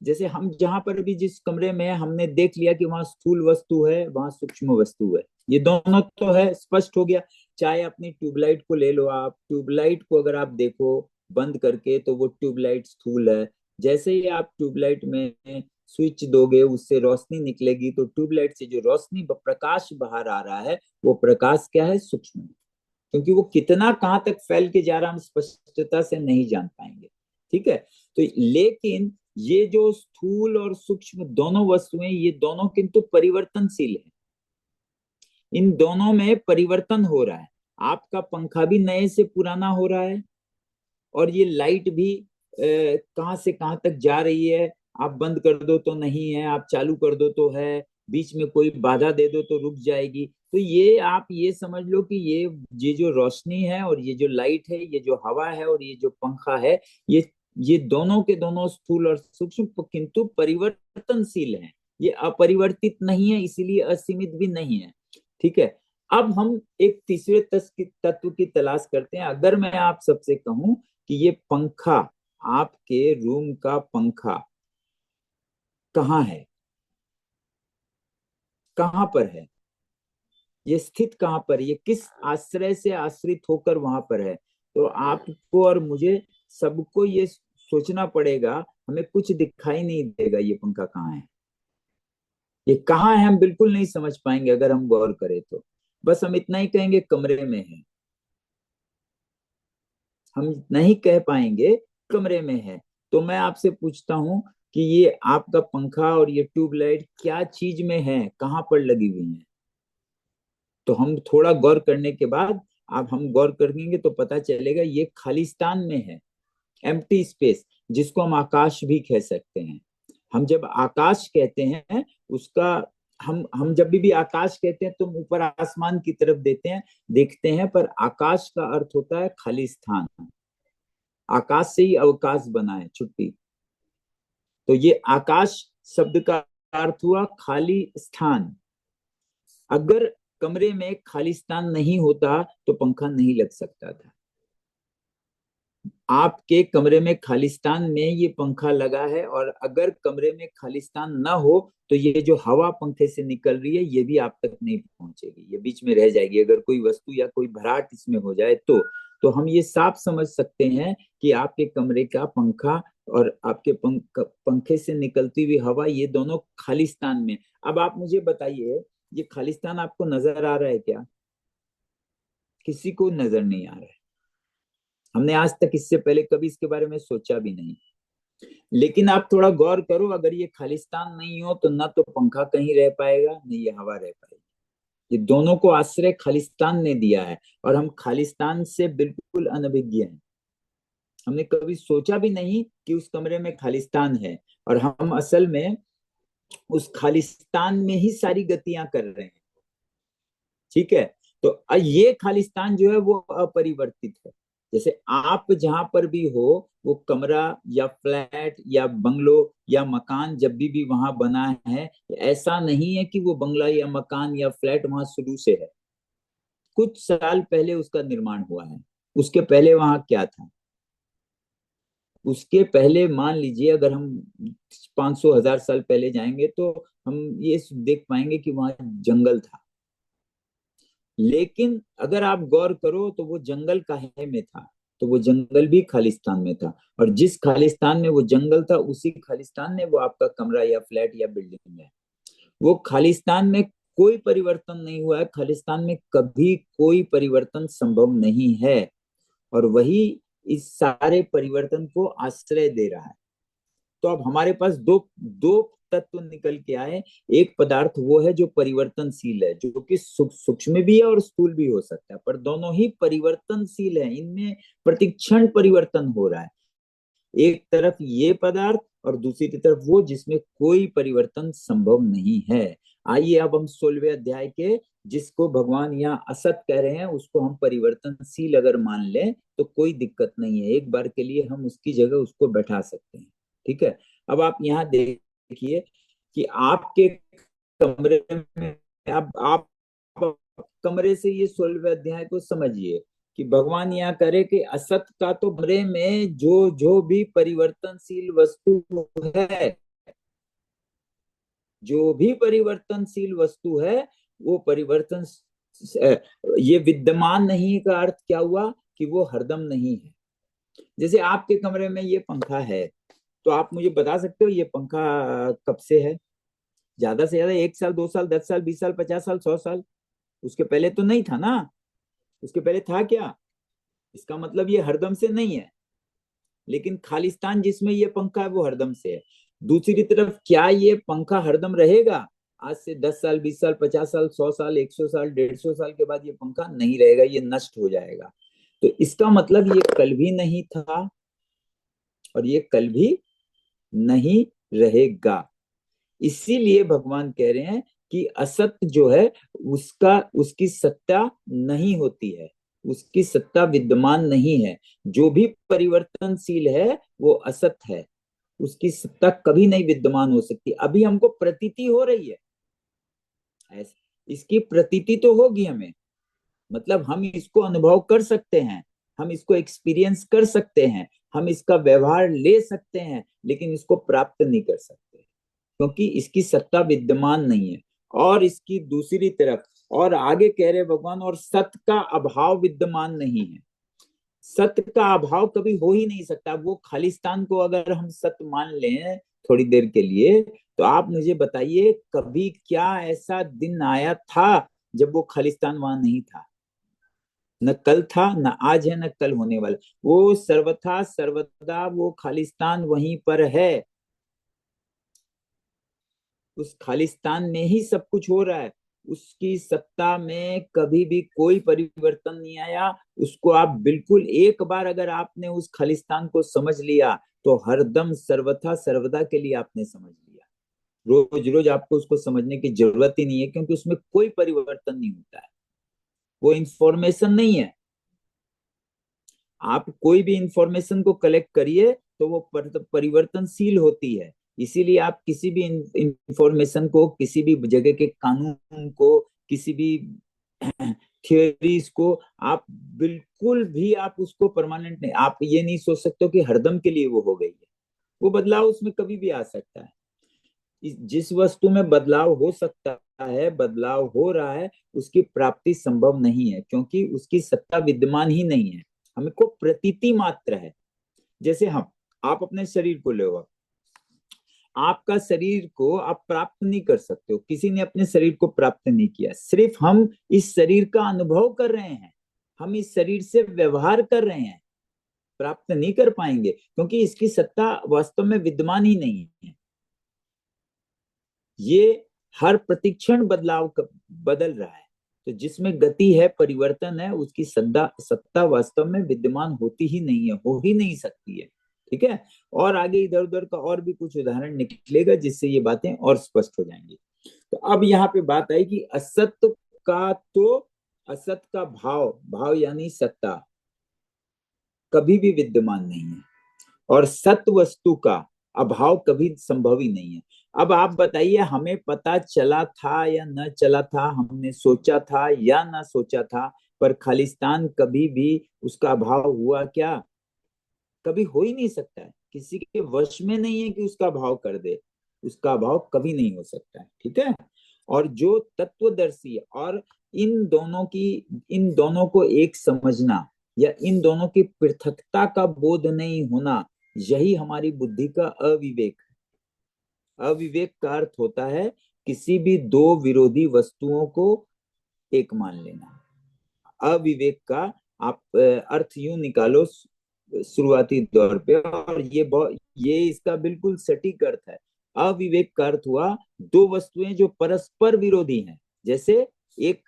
Speaker 1: जैसे हम जहां पर भी जिस कमरे में है, हमने देख लिया कि वहां स्थूल वस्तु है, वहां सूक्ष्म वस्तु है, ये दोनों तो है, स्पष्ट हो गया। चाहे अपनी ट्यूबलाइट को ले लो, आप ट्यूबलाइट को अगर आप देखो बंद करके तो वो ट्यूबलाइट स्थूल है। जैसे ही आप ट्यूबलाइट में स्विच दोगे उससे रोशनी निकलेगी, तो ट्यूबलाइट से जो रोशनी प्रकाश बाहर आ रहा है वो प्रकाश क्या है, सूक्ष्म है, क्योंकि वो कितना कहां तक फैल के जा रहा है हम स्पष्टता से नहीं जान पाएंगे। ठीक है, तो लेकिन ये जो स्थूल और सूक्ष्म दोनों वस्तुएं, ये दोनों किंतु परिवर्तनशील है, इन दोनों में परिवर्तन हो रहा है। आपका पंखा भी नए से पुराना हो रहा है, और ये लाइट भी कहां से कहां तक जा रही है, आप बंद कर दो तो नहीं है, आप चालू कर दो तो है, बीच में कोई बाधा दे दो तो रुक जाएगी। तो ये आप ये समझ लो कि ये जो रोशनी है और ये जो लाइट है, ये जो हवा है और ये जो पंखा है, ये दोनों के दोनों स्थूल और सूक्ष्म किंतु परिवर्तनशील हैं। ये अपरिवर्तित नहीं है, इसीलिए असीमित भी नहीं है। ठीक है, अब हम एक तीसरे तत्व की तलाश करते हैं। अगर मैं आप सबसे कहूं कि ये पंखा, आपके रूम का पंखा कहाँ है, कहाँ पर है, ये स्थित कहाँ पर, ये किस आश्रय से आश्रित होकर वहां पर है, तो आपको और मुझे सबको ये सोचना पड़ेगा। हमें कुछ दिखाई नहीं देगा ये पंखा कहाँ है, ये कहाँ है हम बिल्कुल नहीं समझ पाएंगे अगर हम गौर करें तो। बस हम इतना ही कहेंगे कमरे में है, हम नहीं कह पाएंगे कमरे में है। तो मैं आपसे पूछता हूं कि ये आपका पंखा और ये ट्यूबलाइट क्या चीज में है, कहाँ पर लगी हुई है। तो हम थोड़ा गौर करने के बाद, अब हम गौर करेंगे तो पता चलेगा ये खालिस्तान में है, एम्प्टी स्पेस, जिसको हम आकाश भी कह सकते हैं। हम जब आकाश कहते हैं उसका, हम जब भी आकाश कहते हैं तो हम ऊपर आसमान की तरफ देते हैं, देखते हैं, पर आकाश का अर्थ होता है खाली स्थान। आकाश से ही अवकाश बना है, छुट्टी। तो ये आकाश शब्द का अर्थ हुआ खाली स्थान। अगर कमरे में खालिस्तान नहीं होता तो पंखा नहीं लग सकता था। आपके कमरे में खालिस्तान में ये पंखा लगा है, और अगर कमरे में खालिस्तान ना हो तो ये जो हवा पंखे से निकल रही है ये भी आप तक नहीं पहुंचेगी, ये बीच में रह जाएगी। अगर कोई वस्तु या कोई भराट इसमें हो जाए तो तो हम ये साफ समझ सकते हैं कि आपके कमरे का पंखा और आपके पंखे से निकलती हुई हवा, ये दोनों खालिस्तान में। अब आप मुझे बताइए, ये खालिस्तान आपको नजर आ रहा है क्या? किसी को नजर नहीं आ रहा है। हमने आज तक इससे पहले कभी इसके बारे में सोचा भी नहीं। लेकिन आप थोड़ा गौर करो, अगर ये खालिस्तान नहीं हो तो ना तो पंखा कहीं रह पाएगा, नहीं ये हवा रह पाएगी। ये दोनों को आश्रय खालिस्तान ने दिया है, और हम खालिस्तान से बिल्कुल अनभिज्ञ हैं। हमने कभी सोचा भी नहीं कि उस कमरे में खालिस्तान है, और हम असल में उस खालिस्तान में ही सारी गतियां कर रहे हैं। ठीक है, तो ये खालिस्तान जो है वो अपरिवर्तित है। जैसे आप जहां पर भी हो, वो कमरा या फ्लैट या बंगलो या मकान जब भी वहां बना है, ऐसा नहीं है कि वो बंगला या मकान या फ्लैट वहां शुरू से है। कुछ साल पहले उसका निर्माण हुआ है। उसके पहले वहां क्या था? उसके पहले मान लीजिए, अगर हम 500 1000 साल पहले जाएंगे तो हम ये देख पाएंगे कि वहां जंगल था। लेकिन अगर आप गौर करो तो वो जंगल काहे में था? तो वो जंगल भी खालिस्तान में था, और जिस खालिस्तान में वो जंगल था, उसी खालिस्तान में वो आपका कमरा या फ्लैट या बिल्डिंग है। वो खालिस्तान में कोई परिवर्तन नहीं हुआ है। खालिस्तान में कभी कोई परिवर्तन संभव नहीं है, और वही इस सारे परिवर्तन को आश्रय दे रहा है। तो अब हमारे पास दो दो तत्व निकल के आए। एक पदार्थ वो है जो परिवर्तनशील है, जो कि सूक्ष्म भी है और स्थूल भी हो सकता है, पर दोनों ही परिवर्तनशील है। इनमें प्रतिक्षण परिवर्तन हो रहा है। एक तरफ ये पदार्थ और दूसरी तरफ वो, जिसमें कोई परिवर्तन संभव नहीं है। आइए अब हम 16वें अध्याय के, जिसको भगवान यहाँ असत कह रहे हैं, उसको हम परिवर्तनशील अगर मान लें तो कोई दिक्कत नहीं है। एक बार के लिए हम उसकी जगह उसको बैठा सकते हैं। ठीक है, अब आप यहाँ देखिए कि आपके कमरे में, अब आप कमरे से ये 16वें अध्याय को समझिए कि भगवान यहाँ करे कि असत का तो कमरे में जो जो भी परिवर्तनशील वस्तु है, जो भी परिवर्तनशील वस्तु है, वो परिवर्तन, ये विद्यमान नहीं का अर्थ क्या हुआ कि वो हरदम नहीं है। जैसे आपके कमरे में ये पंखा है, तो आप मुझे बता सकते हो ये पंखा कब से है? ज्यादा से ज्यादा 1 साल, 2 साल, 10 साल, 20 साल, 50 साल, 100 साल। उसके पहले तो नहीं था ना। उसके पहले था क्या? इसका मतलब ये हरदम से नहीं है। लेकिन खालिस्तान जिसमें ये पंखा है वो हरदम से है। दूसरी तरफ क्या ये पंखा हरदम रहेगा? आज से 10 साल, 20 साल, 50 साल, 100 साल, 100 साल, 150 साल के बाद ये पंखा नहीं रहेगा, ये नष्ट हो जाएगा। तो इसका मतलब ये कल भी नहीं था और ये कल भी नहीं रहेगा। इसीलिए भगवान कह रहे हैं कि असत जो है, उसका उसकी सत्ता नहीं होती है, उसकी सत्ता विद्यमान नहीं है। जो भी परिवर्तनशील है वो असत है, उसकी सत्ता कभी नहीं विद्यमान हो सकती। अभी हमको प्रतीति हो रही है ऐसे, इसकी प्रतीति तो होगी हमें, मतलब हम इसको अनुभव कर सकते हैं, हम इसको एक्सपीरियंस कर सकते हैं, हम इसका व्यवहार ले सकते हैं, लेकिन इसको प्राप्त नहीं कर सकते, क्योंकि इसकी सत्ता विद्यमान नहीं है। और इसकी दूसरी तरफ और आगे कह रहे भगवान, और सत्य का अभाव विद्यमान नहीं है। सत्य का अभाव कभी हो ही नहीं सकता। वो खालिस्तान को अगर हम सत्य मान लें थोड़ी देर के लिए, तो आप मुझे बताइए कभी क्या ऐसा दिन आया था जब वो खालिस्तान वहां नहीं था? न कल था, न आज है, न कल होने वाला। वो सर्वथा सर्वदा वो खालिस्तान वहीं पर है। उस खालिस्तान में ही सब कुछ हो रहा है। उसकी सत्ता में कभी भी कोई परिवर्तन नहीं आया। उसको आप बिल्कुल एक बार अगर आपने उस खालिस्तान को समझ लिया, तो हरदम सर्वथा सर्वदा के लिए आपने समझ लिया। रोज रोज आपको उसको समझने की जरूरत ही नहीं है, क्योंकि उसमें कोई परिवर्तन नहीं होता है। वो इंफॉर्मेशन नहीं है। आप कोई भी इंफॉर्मेशन को कलेक्ट करिए तो वो परिवर्तनशील होती है। इसीलिए आप किसी भी इंफॉर्मेशन को, किसी भी जगह के कानून को, किसी भी थियोरीज को, आप बिल्कुल भी आप उसको परमानेंट नहीं, आप ये नहीं सोच सकते कि हरदम के लिए वो हो गई है। वो बदलाव उसमें कभी भी आ सकता है। जिस वस्तु में बदलाव हो सकता है, बदलाव हो रहा है, उसकी प्राप्ति संभव नहीं है, क्योंकि उसकी सत्ता विद्यमान ही नहीं है। हमको प्रतीति मात्र है। जैसे आप अपने शरीर को लो, आपका शरीर को आप प्राप्त नहीं कर सकते हो, किसी ने अपने शरीर को प्राप्त नहीं किया, सिर्फ हम इस शरीर का अनुभव कर रहे हैं, हम इस शरीर से व्यवहार कर रहे हैं, प्राप्त नहीं कर पाएंगे क्योंकि इसकी सत्ता वास्तव में विद्यमान ही नहीं है। ये हर प्रतिक्षण बदल रहा है, तो जिसमें गति है, परिवर्तन है, उसकी सत्ता वास्तव में विद्यमान होती ही नहीं है, हो ही नहीं सकती है। ठीक है, और आगे इधर उधर का और भी कुछ उदाहरण निकलेगा जिससे ये बातें और स्पष्ट हो जाएंगी। तो अब यहाँ पे बात आई कि असत्य का, तो असत का भाव यानी सत्ता कभी भी विद्यमान नहीं है, और सत्य वस्तु का अभाव कभी संभव ही नहीं है। अब आप बताइए, हमें पता चला था या न चला था, हमने सोचा था या ना सोचा था, पर खालिस्तान कभी भी उसका अभाव हुआ क्या? कभी हो ही नहीं सकता है, किसी के वश में नहीं है कि उसका भाव कर दे, उसका अभाव कभी नहीं हो सकता है। ठीक है, और जो तत्वदर्शी और इन दोनों को एक समझना या इन दोनों की पृथकता का बोध नहीं होना, यही हमारी बुद्धि का अविवेक है। अविवेक का अर्थ होता है किसी भी दो विरोधी वस्तुओं को एक मान लेना। अविवेक का आप अर्थ यूं निकालो शुरुआती दौर पे, और ये इसका बिल्कुल सटीक अर्थ है। अविवेक का अर्थ हुआ दो वस्तुएं जो परस्पर विरोधी हैं, जैसे एक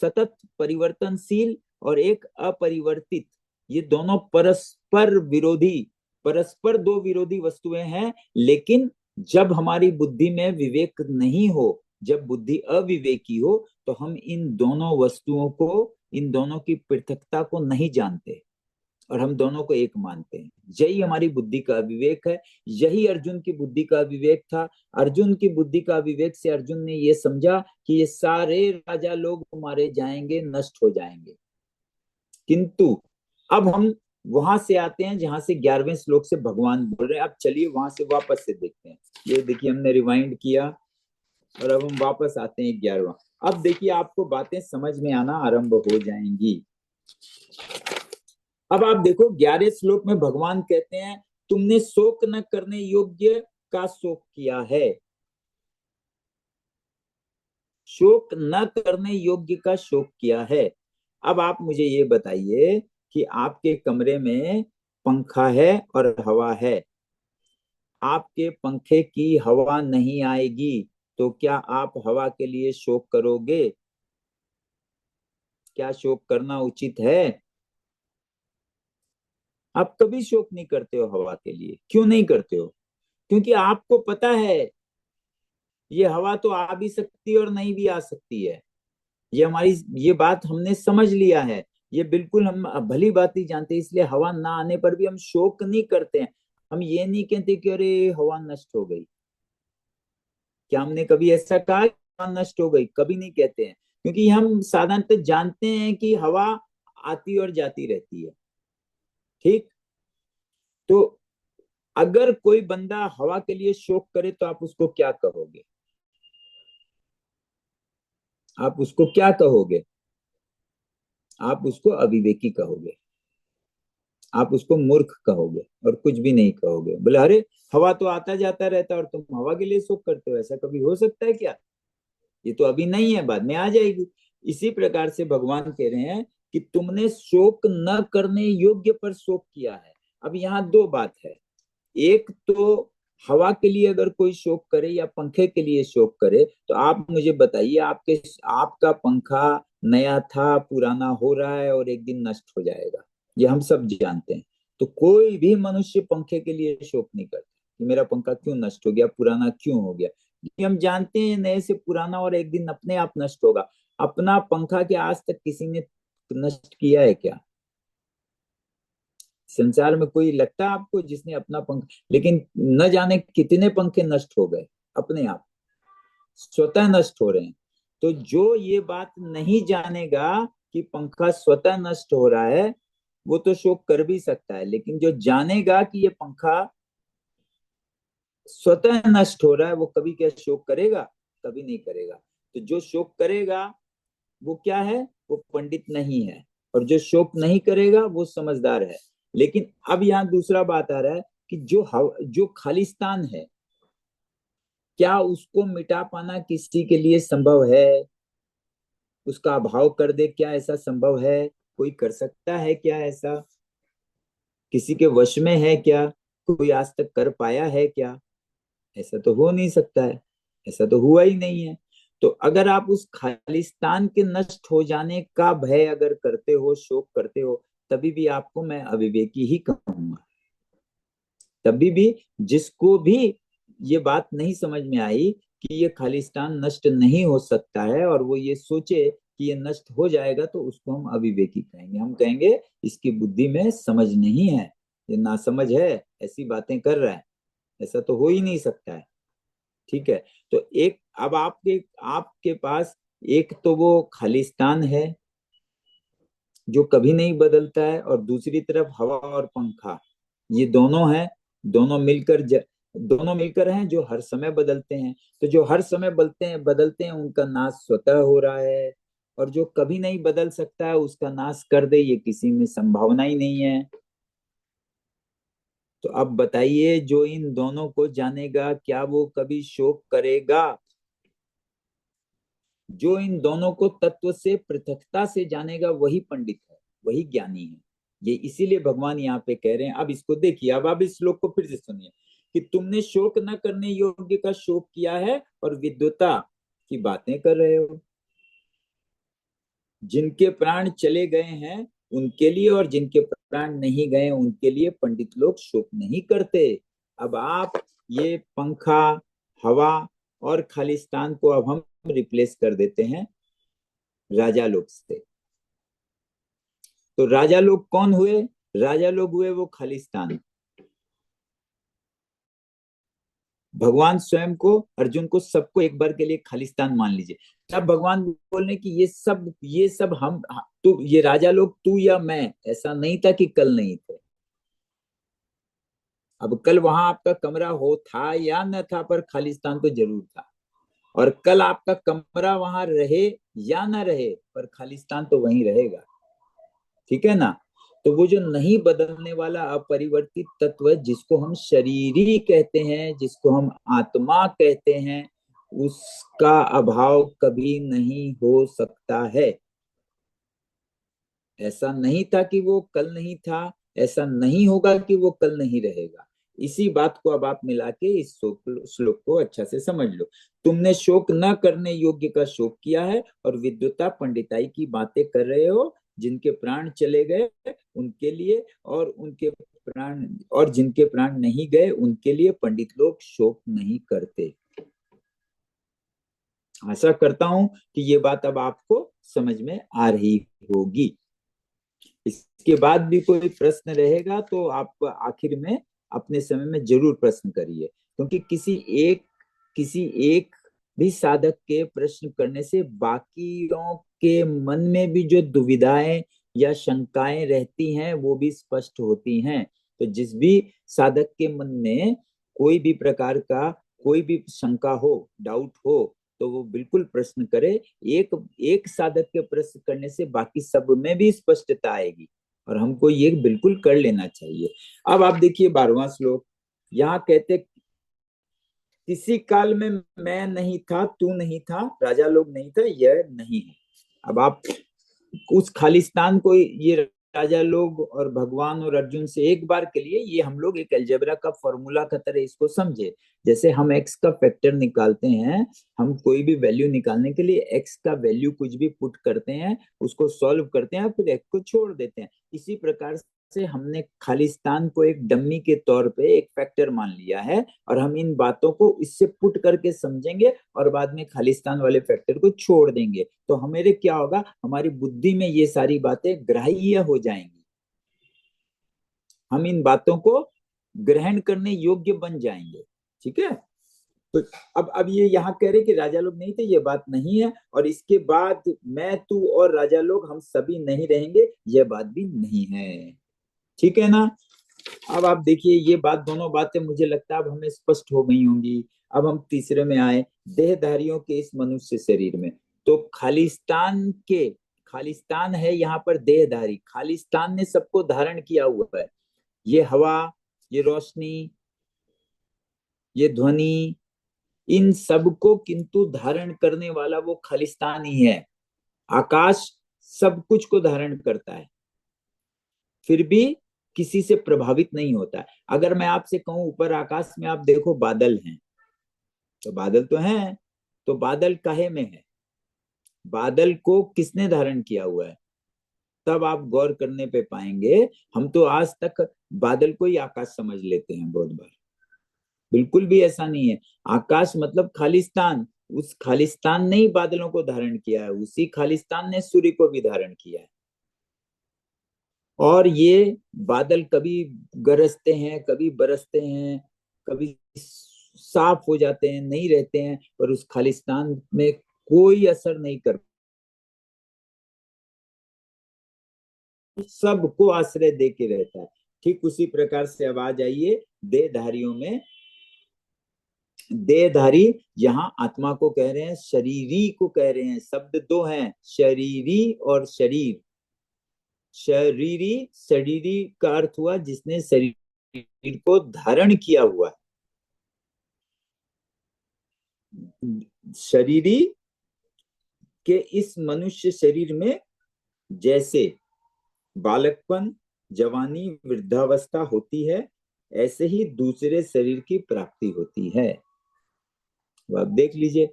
Speaker 1: सतत परिवर्तनशील और एक अपरिवर्तित, ये दोनों परस्पर दो विरोधी वस्तुएं हैं। लेकिन जब हमारी बुद्धि में विवेक नहीं हो, जब बुद्धि अविवेकी हो, तो हम इन दोनों वस्तुओं को, इन दोनों की पृथकता को नहीं जानते और हम दोनों को एक मानते हैं। यही हमारी बुद्धि का विवेक है, यही अर्जुन की बुद्धि का विवेक था। अर्जुन की बुद्धि का विवेक से अर्जुन ने ये समझा कि ये सारे राजा लोग मारे जाएंगे, नष्ट हो जाएंगे। किंतु अब हम वहां से आते हैं जहां से 11वें श्लोक से भगवान बोल रहे हैं। अब चलिए वहां से वापस से देखते हैं। ये देखिए, हमने रिवाइंड किया और अब हम वापस आते हैं 11वां। अब देखिए, आपको बातें समझ में आना आरंभ हो जाएंगी। अब आप देखो, 11वें श्लोक में भगवान कहते हैं, तुमने शोक न करने योग्य का शोक किया है। शोक न करने योग्य का शोक किया है। अब आप मुझे ये बताइए कि आपके कमरे में पंखा है और हवा है, आपके पंखे की हवा नहीं आएगी तो क्या आप हवा के लिए शोक करोगे? क्या शोक करना उचित है? आप कभी शोक नहीं करते हो हवा के लिए। क्यों नहीं करते हो? क्योंकि आपको पता है ये हवा तो आ भी सकती है और नहीं भी आ सकती है। ये बात हमने समझ लिया है, ये बिल्कुल हम भली बात ही जानते हैं। इसलिए हवा ना आने पर भी हम शोक नहीं करते हैं। हम ये नहीं कहते कि अरे हवा नष्ट हो गई। क्या हमने कभी ऐसा कहा कि हवा नष्ट हो गई? कभी नहीं कहते हैं, क्योंकि हम साधारणतः जानते हैं कि हवा आती और जाती रहती है। ठीक, तो अगर कोई बंदा हवा के लिए शोक करे तो आप उसको क्या कहोगे? आप उसको क्या कहोगे? आप उसको अविवेकी कहोगे, आप उसको मूर्ख कहोगे और कुछ भी नहीं कहोगे। बोले अरे हवा तो आता जाता रहता है और तुम हवा के लिए शोक करते हो, ऐसा कभी हो सकता है क्या? ये तो अभी नहीं है, बाद में आ जाएगी। इसी प्रकार से भगवान कह रहे हैं कि तुमने शोक न करने योग्य पर शोक किया है। अब यहाँ दो बात है। एक तो हवा के लिए अगर कोई शोक करे या पंखे के लिए शोक करे, तो आप मुझे बताइए, आपका पंखा नया था, पुराना हो रहा है और एक दिन नष्ट हो जाएगा, ये हम सब जानते हैं। तो कोई भी मनुष्य पंखे के लिए शोक नहीं करता कि मेरा पंखा क्यों नष्ट हो गया, पुराना क्यों हो गया। ये हम जानते हैं नए से पुराना और एक दिन अपने आप नष्ट होगा। अपना पंखा क्या आज तक किसी ने नष्ट किया है क्या? संसार में कोई लगता है आपको जिसने अपना पंख, लेकिन न जाने कितने पंखे नष्ट हो गए, अपने आप स्वतः नष्ट हो रहे हैं। तो जो ये बात नहीं जानेगा कि पंखा स्वतः नष्ट हो रहा है, वो तो शोक कर भी सकता है, लेकिन जो जानेगा कि ये पंखा स्वतः नष्ट हो रहा है, वो कभी क्या शोक करेगा? कभी नहीं करेगा। तो जो शोक करेगा वो क्या है? वो पंडित नहीं है। और जो शोक नहीं करेगा वो समझदार है। लेकिन अब यहाँ दूसरा बात आ रहा है कि जो खालिस्तान है, क्या उसको मिटा पाना किसी के लिए संभव है? उसका अभाव कर दे, क्या ऐसा संभव है? कोई कर सकता है क्या ऐसा? किसी के वश में है क्या? कोई आज तक कर पाया है क्या? ऐसा तो हो नहीं सकता है, ऐसा तो हुआ ही नहीं है। तो अगर आप उस खालिस्तान के नष्ट हो जाने का भय अगर करते हो, शोक करते हो, तभी भी आपको मैं अविवेकी ही कहूंगा। तभी भी जिसको भी ये बात नहीं समझ में आई कि ये खालिस्तान नष्ट नहीं हो सकता है, और वो ये सोचे कि ये नष्ट हो जाएगा, तो उसको हम अविवेकी कहेंगे। हम कहेंगे इसकी बुद्धि में समझ नहीं है, ये नासमझ है, ऐसी बातें कर रहा है, ऐसा तो हो ही नहीं सकता है। ठीक है। तो एक अब आपके आपके पास एक तो वो खालिस्तान है जो कभी नहीं बदलता है, और दूसरी तरफ हवा और पंखा, ये दोनों हैं। दोनों मिलकर दोनों मिलकर हैं जो हर समय बदलते हैं। तो जो हर समय बदलते हैं उनका नाश स्वतः हो रहा है, और जो कभी नहीं बदल सकता है उसका नाश कर दे, ये किसी में संभावना ही नहीं है। तो अब बताइए, जो इन दोनों को जानेगा क्या वो कभी शोक करेगा? जो इन दोनों को तत्व से पृथकता से जानेगा वही पंडित है, वही ज्ञानी है। ये इसीलिए भगवान यहाँ पे कह रहे हैं। अब इसको देखिए, अब आप इस श्लोक को फिर से सुनिए कि तुमने शोक न करने योग्य का शोक किया है और विद्वता की बातें कर रहे हो। जिनके प्राण चले गए हैं उनके लिए, और जिनके प्राण नहीं गए उनके लिए पंडित लोग शोक नहीं करते। अब आप ये पंखा, हवा और खालिस्तान को अब हम रिप्लेस कर देते हैं राजा लोग से। तो राजा लोग कौन हुए? राजा लोग हुए वो खालिस्तान। भगवान स्वयं को, अर्जुन को, सबको एक बार के लिए खालिस्तान मान लीजिए। तब भगवान बोल रहे कि ये सब हम, तू, ये राजा लोग तू या मैं, ऐसा नहीं था कि कल नहीं थे। अब कल वहां आपका कमरा हो था या न था, पर खालिस्तान तो जरूर था। और कल आपका कमरा वहां रहे या ना रहे, पर खालिस्तान तो वहीं रहेगा। ठीक है ना? तो वो जो नहीं बदलने वाला अपरिवर्तित तत्व, जिसको हम शरीरी कहते हैं, जिसको हम आत्मा कहते हैं, उसका अभाव कभी नहीं हो सकता है। ऐसा नहीं था कि वो कल नहीं था, ऐसा नहीं होगा कि वो कल नहीं रहेगा। इसी बात को अब आप मिला के इस श्लोक को अच्छा से समझ लो। तुमने शोक न करने योग्य का शोक किया है और विद्वता पंडिताई की बातें कर रहे हो। जिनके प्राण चले गए उनके लिए, और जिनके प्राण नहीं गए उनके लिए पंडित लोग शोक नहीं करते। आशा करता हूं कि ये बात अब आपको समझ में आ रही होगी। इसके बाद भी कोई प्रश्न रहेगा तो आप आखिर में अपने समय में जरूर प्रश्न करिए, क्योंकि किसी एक भी साधक के प्रश्न करने से बाकियों के मन में भी जो दुविधाएं या शंकाएं रहती हैं वो भी स्पष्ट होती हैं। तो जिस भी साधक के मन में कोई भी प्रकार का कोई भी शंका हो, डाउट हो, तो वो बिल्कुल प्रश्न करे। एक एक साधक के प्रश्न करने से बाकी सब में भी स्पष्टता आएगी, और हमको ये बिल्कुल कर लेना चाहिए। अब आप देखिए 12वां श्लोक। यहाँ कहते किसी काल में मैं नहीं था, तू नहीं था, राजा लोग नहीं था, यह नहीं है। अब आप उस खालिस्तान को, ये राजा लोग और भगवान और अर्जुन से एक बार के लिए, ये हम लोग एक अलजेब्रा का फॉर्मूला का तरह इसको समझे। जैसे हम एक्स का फैक्टर निकालते हैं, हम कोई भी वैल्यू निकालने के लिए एक्स का वैल्यू कुछ भी पुट करते हैं, उसको सॉल्व करते हैं, फिर एक्स को छोड़ देते हैं। इसी प्रकार से हमने खालिस्तान को एक डम्मी के तौर पे एक फैक्टर मान लिया है, और हम इन बातों को इससे पुट करके समझेंगे और बाद में खालिस्तान वाले फैक्टर को छोड़ देंगे। तो हमारे क्या होगा, हमारी बुद्धि में ये सारी बातें ग्राह्य हो जाएंगी, हम इन बातों को ग्रहण करने योग्य बन जाएंगे। ठीक है। तो अब ये यहाँ कह रहे कि राजा लोग नहीं थे, ये बात नहीं है। और इसके बाद मैं, तू और राजा लोग हम सभी नहीं रहेंगे, यह बात भी नहीं है। ठीक है ना? अब आप देखिए, ये बात, दोनों बातें मुझे लगता है अब हमें स्पष्ट हो गई होंगी। अब हम तीसरे में आए, देहधारियों के इस मनुष्य शरीर में। तो खालिस्तान है यहाँ पर देहधारी, खालिस्तान ने सबको धारण किया हुआ है। ये हवा, ये रोशनी, ये ध्वनि, इन सबको किंतु धारण करने वाला वो खालिस्तान ही है। आकाश सब कुछ को धारण करता है, फिर भी किसी से प्रभावित नहीं होता है। अगर मैं आपसे कहूं ऊपर आकाश में आप देखो बादल हैं, तो बादल तो हैं, तो बादल काहे में है? बादल को किसने धारण किया हुआ है? तब आप गौर करने पे पाएंगे। हम तो आज तक बादल को ही आकाश समझ लेते हैं बहुत बार, बिल्कुल भी ऐसा नहीं है। आकाश मतलब खालिस्तान, उस खालिस्तान ने ही बादलों को धारण किया है, उसी खालिस्तान ने सूर्य को भी धारण किया है। और ये बादल कभी गरजते हैं, कभी बरसते हैं, कभी साफ हो जाते हैं, नहीं रहते हैं, पर उस खालिस्तान में कोई असर नहीं कर, सबको आश्रय दे के रहता है। ठीक उसी प्रकार से अब आ जाइए देहधारियों में। देहधारी यहाँ आत्मा को कह रहे हैं, शरीरी को कह रहे हैं। शब्द दो हैं, शरीरी और शरीर। शरीरी, शरीरी का अर्थ हुआ जिसने शरीर को धारण किया हुआ है। शरीरी के इस मनुष्य शरीर में जैसे बालकपन, जवानी, वृद्धावस्था होती है, ऐसे ही दूसरे शरीर की प्राप्ति होती है। आप देख लीजिए,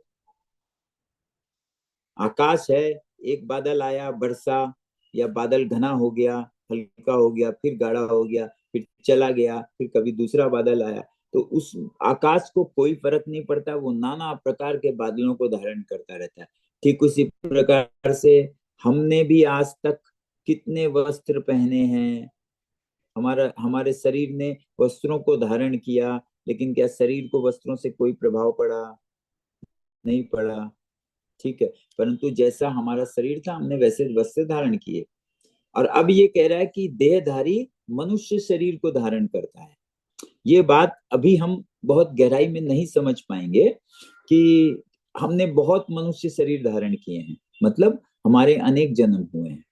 Speaker 1: आकाश है, एक बादल आया, वर्षा या बादल घना हो गया, हल्का हो गया, फिर गाढ़ा हो गया, फिर चला गया, फिर कभी दूसरा बादल आया, तो उस आकाश को कोई फर्क नहीं पड़ता, वो नाना प्रकार के बादलों को धारण करता रहता है। ठीक उसी प्रकार से हमने भी आज तक कितने वस्त्र पहने हैं, हमारे शरीर ने वस्त्रों को धारण किया, लेकिन क्या शरीर को वस्त्रों से कोई प्रभाव पड़ा? नहीं पड़ा। ठीक है, परंतु जैसा हमारा शरीर था हमने वैसे वस्त्र धारण किए। और अब ये कह रहा है कि देहधारी मनुष्य शरीर को धारण करता है। ये बात अभी हम बहुत गहराई में नहीं समझ पाएंगे कि हमने बहुत मनुष्य शरीर धारण किए हैं, मतलब हमारे अनेक जन्म हुए हैं।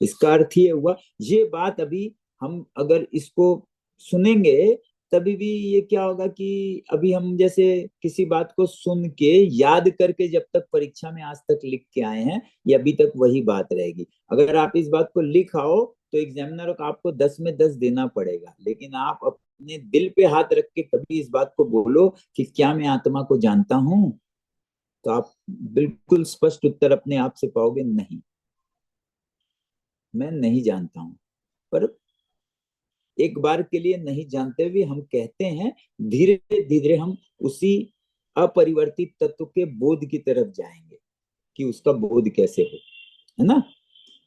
Speaker 1: इसका अर्थ ये हुआ, ये बात अभी हम अगर इसको सुनेंगे तभी भी ये क्या होगा कि अभी हम जैसे किसी बात को सुन के याद करके जब तक परीक्षा में आज तक लिख के आए हैं, ये अभी तक वही बात रहेगी। अगर आप इस बात को लिख आओ तो एग्जामिनर को आपको 10 में 10 देना पड़ेगा, लेकिन आप अपने दिल पे हाथ रख के कभी इस बात को बोलो कि क्या मैं आत्मा को जानता हूं, तो आप बिल्कुल स्पष्ट उत्तर अपने आप से पाओगे, नहीं, मैं नहीं जानता हूं। पर एक बार के लिए नहीं जानते हुए हम कहते हैं, धीरे धीरे हम उसी अपरिवर्तित तत्व के बोध की तरफ जाएंगे कि उसका बोध कैसे हो, है ना।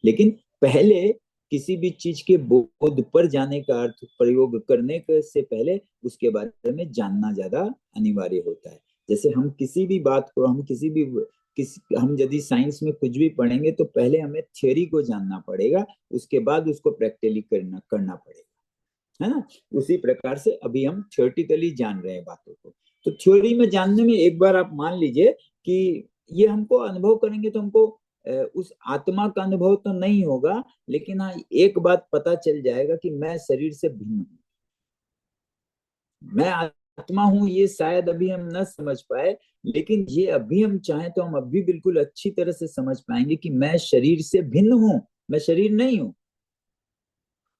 Speaker 1: लेकिन पहले किसी भी चीज के बोध पर जाने का अर्थ प्रयोग करने से पहले उसके बारे में जानना ज्यादा अनिवार्य होता है। जैसे हम किसी भी बात को, हम यदि साइंस में कुछ भी पढ़ेंगे तो पहले हमें थ्योरी को जानना पड़ेगा, उसके बाद उसको प्रैक्टिकली करना पड़ेगा, है ना। उसी प्रकार से अभी हम थ्योरेटिकली जान रहे हैं बातों को। तो थ्योरी में जानने में एक बार आप मान लीजिए कि ये हमको अनुभव करेंगे तो हमको उस आत्मा का अनुभव तो नहीं होगा, लेकिन हाँ एक बात पता चल जाएगा कि मैं शरीर से भिन्न हूं, मैं आत्मा हूं। ये शायद अभी हम न समझ पाए, लेकिन ये अभी हम चाहें तो हम अभी बिल्कुल अच्छी तरह से समझ पाएंगे कि मैं शरीर से भिन्न हूं, मैं शरीर नहीं हूं।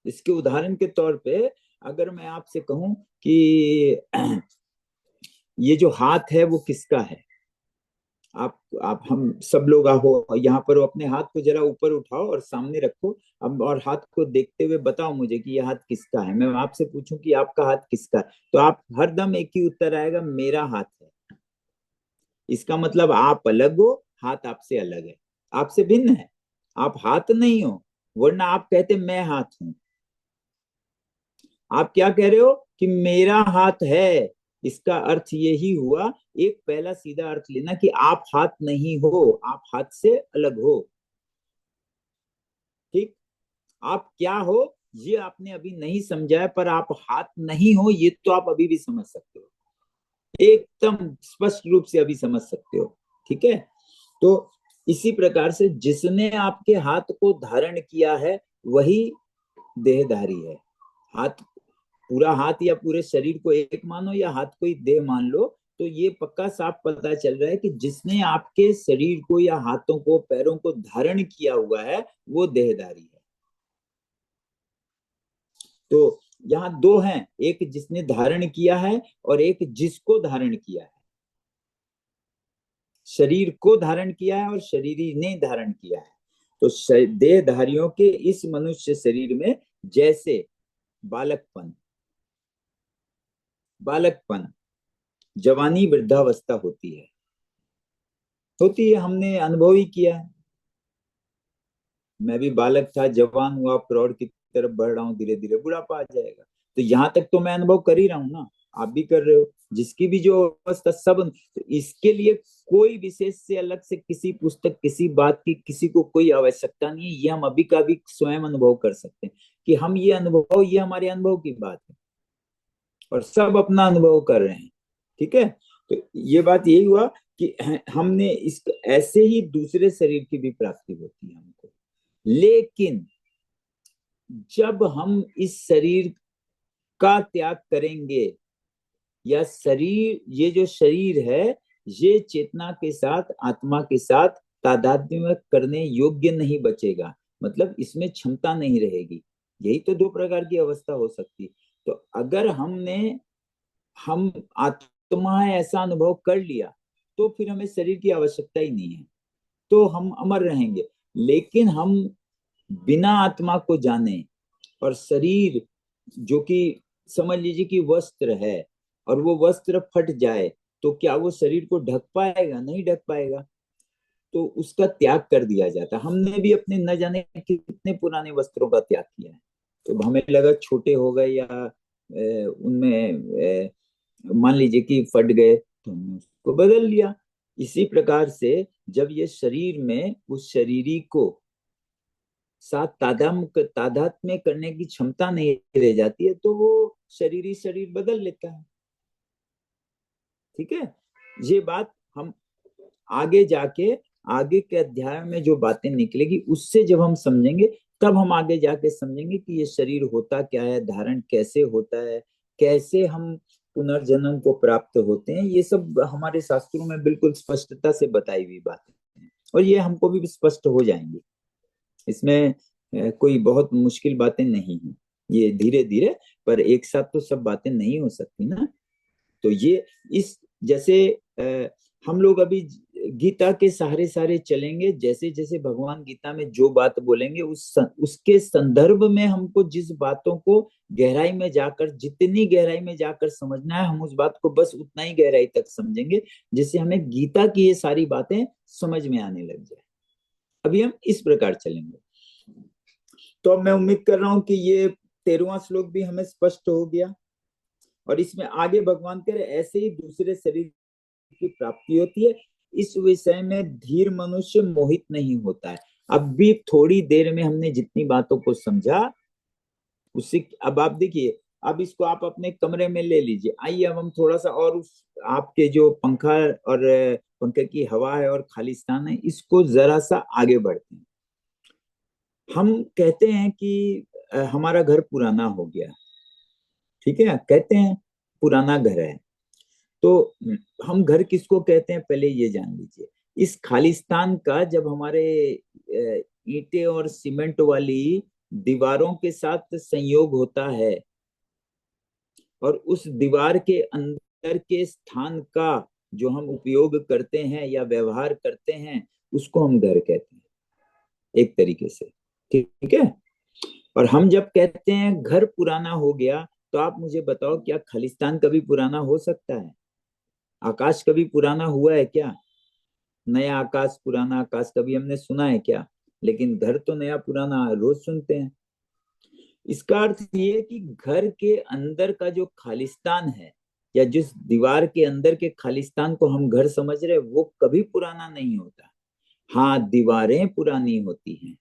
Speaker 1: इसके उदाहरण के तौर पे अगर मैं आपसे कहूं कि ये जो हाथ है वो किसका है, आप हम सब लोग हो यहाँ पर, अपने हाथ को जरा ऊपर उठाओ और सामने रखो अब, और हाथ को देखते हुए बताओ मुझे कि ये हाथ किसका है। मैं आपसे पूछूं कि आपका हाथ किसका है, तो आप हरदम एक ही उत्तर आएगा, मेरा हाथ है। इसका मतलब आप अलग हो, हाथ आपसे अलग है, आपसे भिन्न है, आप हाथ नहीं हो, वरना आप कहते मैं हाथ हूं। आप क्या कह रहे हो कि मेरा हाथ है, इसका अर्थ यही हुआ, एक पहला सीधा अर्थ लेना कि आप हाथ नहीं हो, आप हाथ से अलग हो। ठीक, आप क्या हो ये आपने अभी नहीं समझा है, पर आप हाथ नहीं हो ये तो आप अभी भी समझ सकते हो, एकदम स्पष्ट रूप से अभी समझ सकते हो। ठीक है, तो इसी प्रकार से जिसने आपके हाथ को धारण किया है वही देहधारी है। हाथ, पूरा हाथ या पूरे शरीर को एक मानो या हाथ को ही देह मान लो, तो ये पक्का साफ पता चल रहा है कि जिसने आपके शरीर को या हाथों को पैरों को धारण किया हुआ है वो देहधारी है। तो यहाँ दो हैं, एक जिसने धारण किया है और एक जिसको धारण किया है। शरीर को धारण किया है और शरीरी ने धारण किया है। तो देहधारियों के इस मनुष्य शरीर में जैसे बालकपन, बालकपन, जवानी, वृद्धावस्था होती है, हमने अनुभव ही किया है। मैं भी बालक था, जवान हुआ, प्रौढ़ की तरफ बढ़ रहा हूँ, धीरे धीरे बुढ़ापा आ जाएगा। तो यहाँ तक तो मैं अनुभव कर ही रहा हूँ ना, आप भी कर रहे हो, जिसकी भी जो अवस्था सब। तो इसके लिए कोई विशेष से अलग से किसी पुस्तक, किसी बात की किसी को कोई आवश्यकता नहीं है। ये हम अभी का भी स्वयं अनुभव कर सकते हैं कि हम ये अनुभव, ये हमारे अनुभव की बात है और सब अपना अनुभव कर रहे हैं। ठीक है, तो ये बात यही हुआ कि हमने इस ऐसे ही दूसरे शरीर की भी प्राप्ति होती है हमको। लेकिन जब हम इस शरीर का त्याग करेंगे, या शरीर, ये जो शरीर है ये चेतना के साथ, आत्मा के साथ तादात्म्य करने योग्य नहीं बचेगा, मतलब इसमें क्षमता नहीं रहेगी। यही तो दो प्रकार की अवस्था हो सकती। तो अगर हम आत्मा है ऐसा अनुभव कर लिया तो फिर हमें शरीर की आवश्यकता ही नहीं है, तो हम अमर रहेंगे। लेकिन हम बिना आत्मा को जाने और शरीर जो कि समझ लीजिए कि वस्त्र है और वो वस्त्र फट जाए तो क्या वो शरीर को ढक पाएगा? नहीं ढक पाएगा। तो उसका त्याग कर दिया जाता। हमने भी अपने न जाने कितने पुराने वस्त्रों का त्याग किया है। तो हमें लगा छोटे हो गए या उनमें मान लीजिए कि फट गए तो हमने उसको बदल लिया। इसी प्रकार से जब ये शरीर में उस शरीरी को साथ तादात्म्य करने की क्षमता नहीं रह जाती है तो वो शरीरी शरीर बदल लेता है। ठीक है, ये बात हम आगे जाके, आगे के अध्याय में जो बातें निकलेगी उससे जब हम समझेंगे तब हम आगे जाके समझेंगे कि ये शरीर होता क्या है, धारण कैसे होता है, कैसे हम पुनर्जन्म को प्राप्त होते हैं। ये सब हमारे शास्त्रों में बिल्कुल स्पष्टता से बताई हुई बातें हैं और ये हमको भी स्पष्ट हो जाएंगी। इसमें कोई बहुत मुश्किल बातें नहीं है। ये धीरे धीरे, पर एक साथ तो सब बातें नहीं हो सकती ना। तो ये इस जैसे हम लोग अभी गीता के सहारे सहारे चलेंगे, जैसे जैसे भगवान गीता में जो बात बोलेंगे उसके संदर्भ में हमको जिस बातों को गहराई में जाकर, जितनी गहराई में जाकर समझना है, हम उस बात को बस उतना ही गहराई तक समझेंगे जिससे हमें गीता की ये सारी बातें समझ में आने लग जाए। अभी हम इस प्रकार चलेंगे। तो अब मैं उम्मीद कर रहा हूं कि ये 13वां श्लोक भी हमें स्पष्ट हो गया और इसमें आगे भगवान कह रहे ऐसे ही दूसरे शरीर की प्राप्ति होती है। इस विषय में धीर मनुष्य मोहित नहीं होता है। अब भी थोड़ी देर में हमने जितनी बातों को समझा उससे, अब आप देखिए, अब इसको आप अपने कमरे में ले लीजिए। आइए अब हम थोड़ा सा और उस आपके जो पंखा और पंखे की हवा है और खालिस्तान है इसको जरा सा आगे बढ़ते हैं। हम कहते हैं कि हमारा घर पुराना हो गया, ठीक है, कहते हैं पुराना घर है। तो हम घर किसको कहते हैं पहले ये जान लीजिए। इस खालिस्तान का जब हमारे ईंटें और सीमेंट वाली दीवारों के साथ संयोग होता है और उस दीवार के अंदर के स्थान का जो हम उपयोग करते हैं या व्यवहार करते हैं उसको हम घर कहते हैं एक तरीके से। ठीक है, और हम जब कहते हैं घर पुराना हो गया तो आप मुझे बताओ क्या खालिस्तान कभी पुराना हो सकता है? आकाश कभी पुराना हुआ है क्या? नया आकाश, पुराना आकाश कभी हमने सुना है क्या? लेकिन घर तो नया पुराना रोज सुनते हैं। इसका अर्थ ये कि घर के अंदर का जो खालिस्तान है या जिस दीवार के अंदर के खालिस्तान को हम घर समझ रहे वो कभी पुराना नहीं होता। हाँ, दीवारें पुरानी होती हैं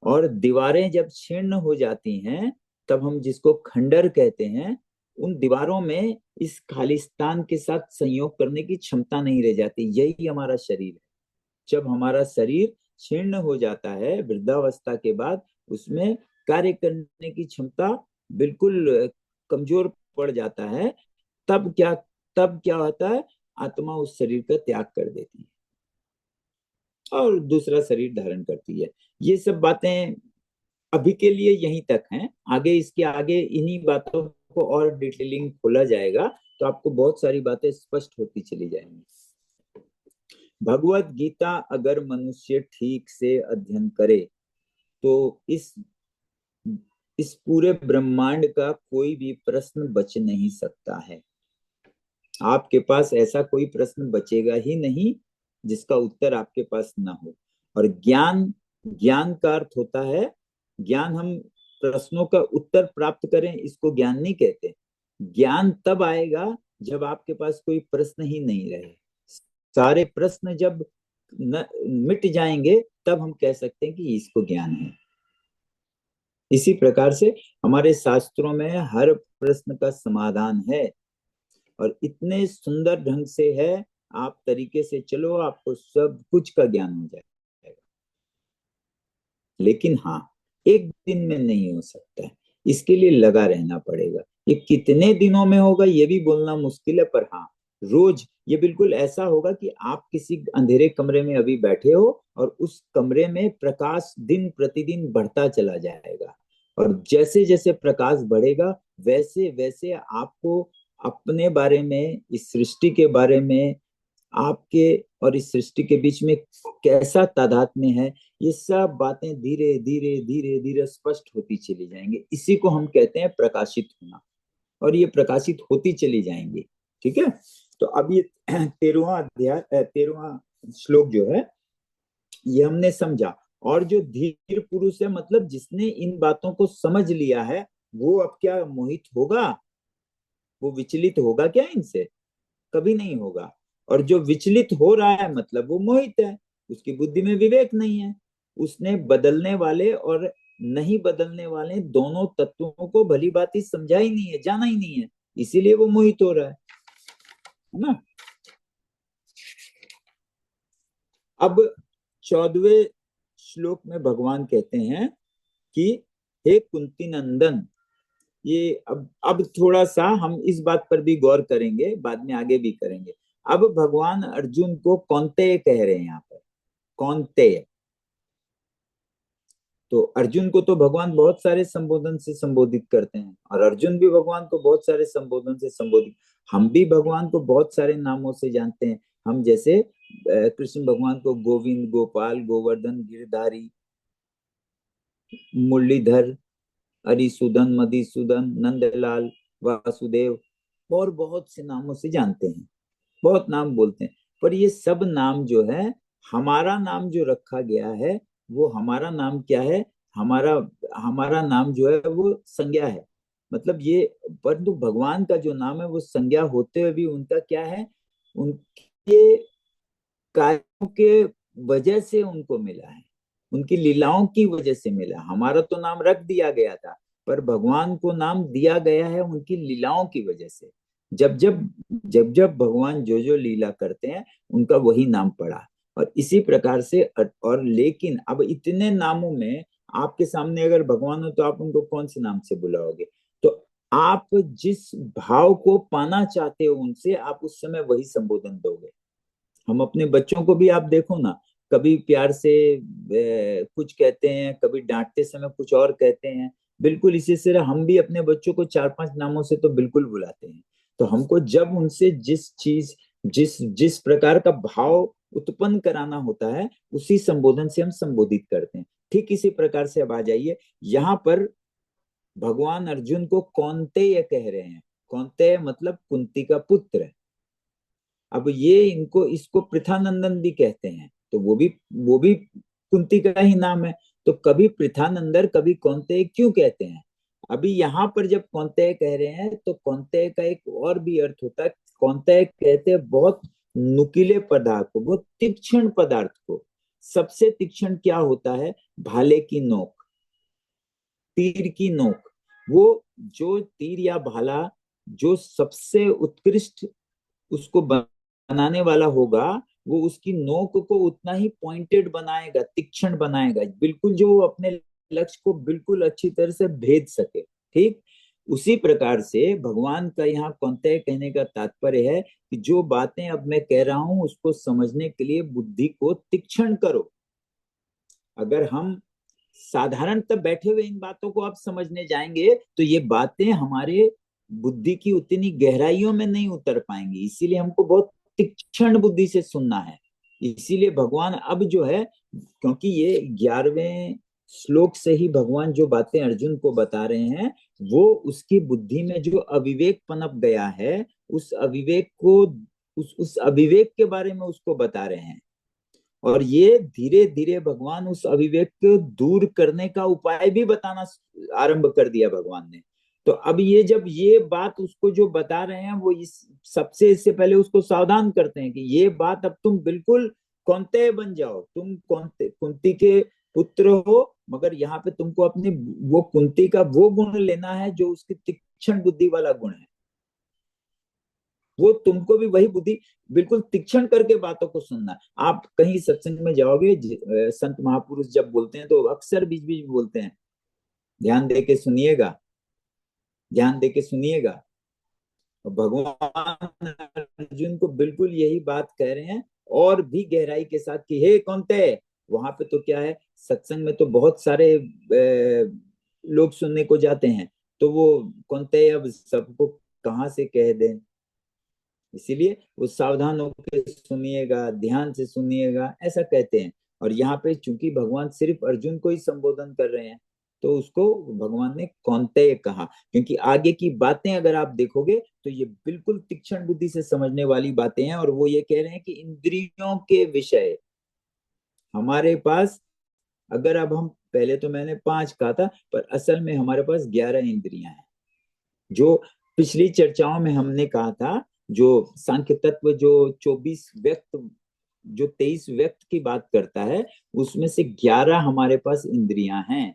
Speaker 1: और दीवारें जब क्षीण हो जाती हैं तब हम जिसको खंडर कहते हैं, उन दीवारों में इस खालिस्तान के साथ संयोग करने की क्षमता नहीं रह जाती। यही हमारा शरीर है। जब हमारा शरीर क्षीर्ण हो जाता है वृद्धावस्था के बाद, उसमें कार्य करने की क्षमता बिल्कुल कमजोर पड़ जाता है, तब क्या होता है, आत्मा उस शरीर का त्याग कर देती है और दूसरा शरीर धारण करती है। ये सब बातें अभी के लिए यहीं तक हैं। आगे इसके आगे इन्हीं बातों को और डिटेलिंग खोला जाएगा तो आपको बहुत सारी बातें स्पष्ट होती चली जाएंगी। भगवत गीता अगर मनुष्य ठीक से अध्ययन करे तो इस पूरे ब्रह्मांड का कोई भी प्रश्न बच नहीं सकता है। आपके पास ऐसा कोई प्रश्न बचेगा ही नहीं जिसका उत्तर आपके पास ना हो। और ज्ञान, ज्ञान का अर्थ होता है, ज्ञान हम प्रश्नों का उत्तर प्राप्त करें, इसको ज्ञान नहीं कहते। ज्ञान तब आएगा जब आपके पास कोई प्रश्न ही नहीं रहे। सारे प्रश्न जब मिट जाएंगे तब हम कह सकते हैं कि इसको ज्ञान है। इसी प्रकार से हमारे शास्त्रों में हर प्रश्न का समाधान है और इतने सुंदर ढंग से है, आप तरीके से चलो आपको सब कुछ का ज्ञान हो जाएगा। लेकिन हाँ, एक दिन में नहीं हो सकता है, इसके लिए लगा रहना पड़ेगा। ये कितने दिनों में होगा ये भी बोलना मुश्किल है, पर हाँ, रोज ये बिल्कुल ऐसा होगा कि आप किसी अंधेरे कमरे में अभी बैठे हो और उस कमरे में प्रकाश दिन प्रतिदिन बढ़ता चला जाएगा और जैसे जैसे प्रकाश बढ़ेगा वैसे वैसे आपको अपने बारे में, इस सृष्टि के बारे में, आपके और इस सृष्टि के बीच में कैसा तादात्म्य है, ये सब बातें धीरे धीरे धीरे धीरे स्पष्ट होती चली जाएंगी। इसी को हम कहते हैं प्रकाशित होना, और ये प्रकाशित होती चली जाएंगी। ठीक है, तो अब ये 13वां श्लोक जो है ये हमने समझा। और जो धीर पुरुष है, मतलब जिसने इन बातों को समझ लिया है, वो अब क्या मोहित होगा, वो विचलित होगा क्या इनसे? कभी नहीं होगा। और जो विचलित हो रहा है मतलब वो मोहित है, उसकी बुद्धि में विवेक नहीं है, उसने बदलने वाले और नहीं बदलने वाले दोनों तत्वों को भली भांति समझा ही नहीं है, जाना ही नहीं है, इसीलिए वो मोहित हो रहा है ना। अब 14वें श्लोक में भगवान कहते हैं कि हे कुंती नंदन, ये अब थोड़ा सा हम इस बात पर भी गौर करेंगे, बाद में आगे भी करेंगे। अब भगवान अर्जुन को कौन्तेय कह रहे हैं यहाँ पर, कौन्तेय। तो अर्जुन को तो भगवान बहुत सारे संबोधन से संबोधित करते हैं और अर्जुन भी भगवान को बहुत सारे संबोधन से संबोधित, हम भी भगवान को बहुत सारे नामों से जानते हैं। हम जैसे कृष्ण भगवान को गोविंद, गोपाल, गोवर्धन, गिरधारी, मुरलीधर, हरिसूदन, मधुसूदन, नंदलाल, वासुदेव और बहुत से नामों से जानते हैं, बहुत नाम बोलते हैं। पर ये सब नाम जो है, हमारा नाम जो रखा गया है, वो हमारा नाम क्या है, हमारा हमारा नाम जो है वो संज्ञा है। मतलब ये, परंतु भगवान का जो नाम है वो संज्ञा होते हुए भी उनका क्या है, उनके कार्यों के वजह से उनको मिला है, उनकी लीलाओं की वजह से मिला। हमारा तो नाम रख दिया गया था, पर भगवान को नाम दिया गया है उनकी लीलाओं की वजह से। जब जब भगवान जो जो लीला करते हैं उनका वही नाम पड़ा। और इसी प्रकार से और लेकिन अब इतने नामों में आपके सामने अगर भगवान हो तो आप उनको कौन से नाम से बुलाओगे? तो आप जिस भाव को पाना चाहते हो उनसे, आप उस समय वही संबोधन दोगे। हम अपने बच्चों को भी आप देखो ना, कभी प्यार से कुछ कहते हैं, कभी डांटते समय कुछ और कहते हैं। बिल्कुल इसी तरह हम भी अपने बच्चों को 4-5 नामों से तो बिल्कुल बुलाते हैं। तो हमको जब उनसे जिस चीज, जिस जिस प्रकार का भाव उत्पन्न कराना होता है, उसी संबोधन से हम संबोधित करते हैं। ठीक इसी प्रकार से अब आ जाइए, यहाँ पर भगवान अर्जुन को कौन्तेय कह रहे हैं। कौन्तेय मतलब कुंती का पुत्र। अब ये इनको, इसको पृथानंदन भी कहते हैं, तो वो भी कुंती का ही नाम है। तो कभी पृथानंदन, कभी कौन्तेय क्यों कहते हैं? अभी यहाँ पर जब कौन्तेय कह रहे हैं तो कौन्तेय का एक और भी अर्थ होता है। कौन्तेय कहते हैं बहुत नुकीले पदार्थ को, बहुत तीक्ष्ण पदार्थ को। सबसे तीक्ष्ण क्या होता है? भाले की नोक, तीर की नोक। वो जो तीर या भाला जो सबसे उत्कृष्ट उसको बनाने वाला होगा, वो उसकी नोक को उतना ही पॉइंटेड बनाएगा, तीक्ष्ण बनाएगा, बिल्कुल जो वो अपने लक्ष्य को बिल्कुल अच्छी तरह से भेद सके। ठीक उसी प्रकार से भगवान का यहाँ कौंतेय कहने का तात्पर्य है कि जो बातें अब मैं कह रहा हूं उसको समझने के लिए बुद्धि को तीक्ष्ण करो। अगर हम साधारणतः बैठे हुए इन बातों को आप समझने जाएंगे तो ये बातें हमारे बुद्धि की उतनी गहराइयों में नहीं उतर पाएंगी, इसीलिए हमको बहुत तीक्ष्ण बुद्धि से सुनना है। इसीलिए भगवान अब जो है, क्योंकि ये 11वें श्लोक से ही भगवान जो बातें अर्जुन को बता रहे हैं वो उसकी बुद्धि में जो अविवेक पनप गया है उस अविवेक को, उस अविवेक के बारे में उसको बता रहे हैं। और ये धीरे धीरे भगवान उस अविवेक को दूर करने का उपाय भी बताना आरंभ कर दिया भगवान ने। तो अब ये जब ये बात उसको जो बता रहे हैं वो इस सबसे इससे पहले उसको सावधान करते हैं कि ये बात अब तुम बिल्कुल कौंतेय बन जाओ, तुम कौंते कुंती के पुत्र हो, मगर यहाँ पे तुमको अपनी वो कुंती का वो गुण लेना है जो उसकी तीक्ष्ण बुद्धि वाला गुण है। वो तुमको भी वही बुद्धि बिल्कुल तीक्ष्ण करके बातों को सुनना। आप कहीं सत्संग में जाओगे, संत महापुरुष जब बोलते हैं तो अक्सर बीच बीच बोलते हैं, ध्यान दे के सुनिएगा, ध्यान दे के सुनिएगा। भगवान अर्जुन को बिल्कुल यही बात कह रहे हैं और भी गहराई के साथ कि हे कौंतेय। वहां पे तो क्या है, सत्संग में तो बहुत सारे लोग सुनने को जाते हैं, तो वो कौंतेय अब सबको कहाँ से कह दें, इसीलिए वो सावधान होकर सुनिएगा, ध्यान से सुनिएगा, ऐसा कहते हैं। और यहाँ पे चूंकि भगवान सिर्फ अर्जुन को ही संबोधन कर रहे हैं तो उसको भगवान ने कौंतेय कहा, क्योंकि आगे की बातें अगर आप देखोगे तो ये बिल्कुल तीक्ष्ण बुद्धि से समझने वाली बातें हैं। और वो ये कह रहे हैं कि इंद्रियों के विषय हमारे पास, अगर अब हम पहले तो मैंने 5 कहा था पर असल में हमारे पास 11 इंद्रियां हैं। जो पिछली चर्चाओं में हमने कहा था, जो सांख्य तत्व जो 24 व्यक्त, जो 23 व्यक्त की बात करता है उसमें से 11 हमारे पास इंद्रियां हैं।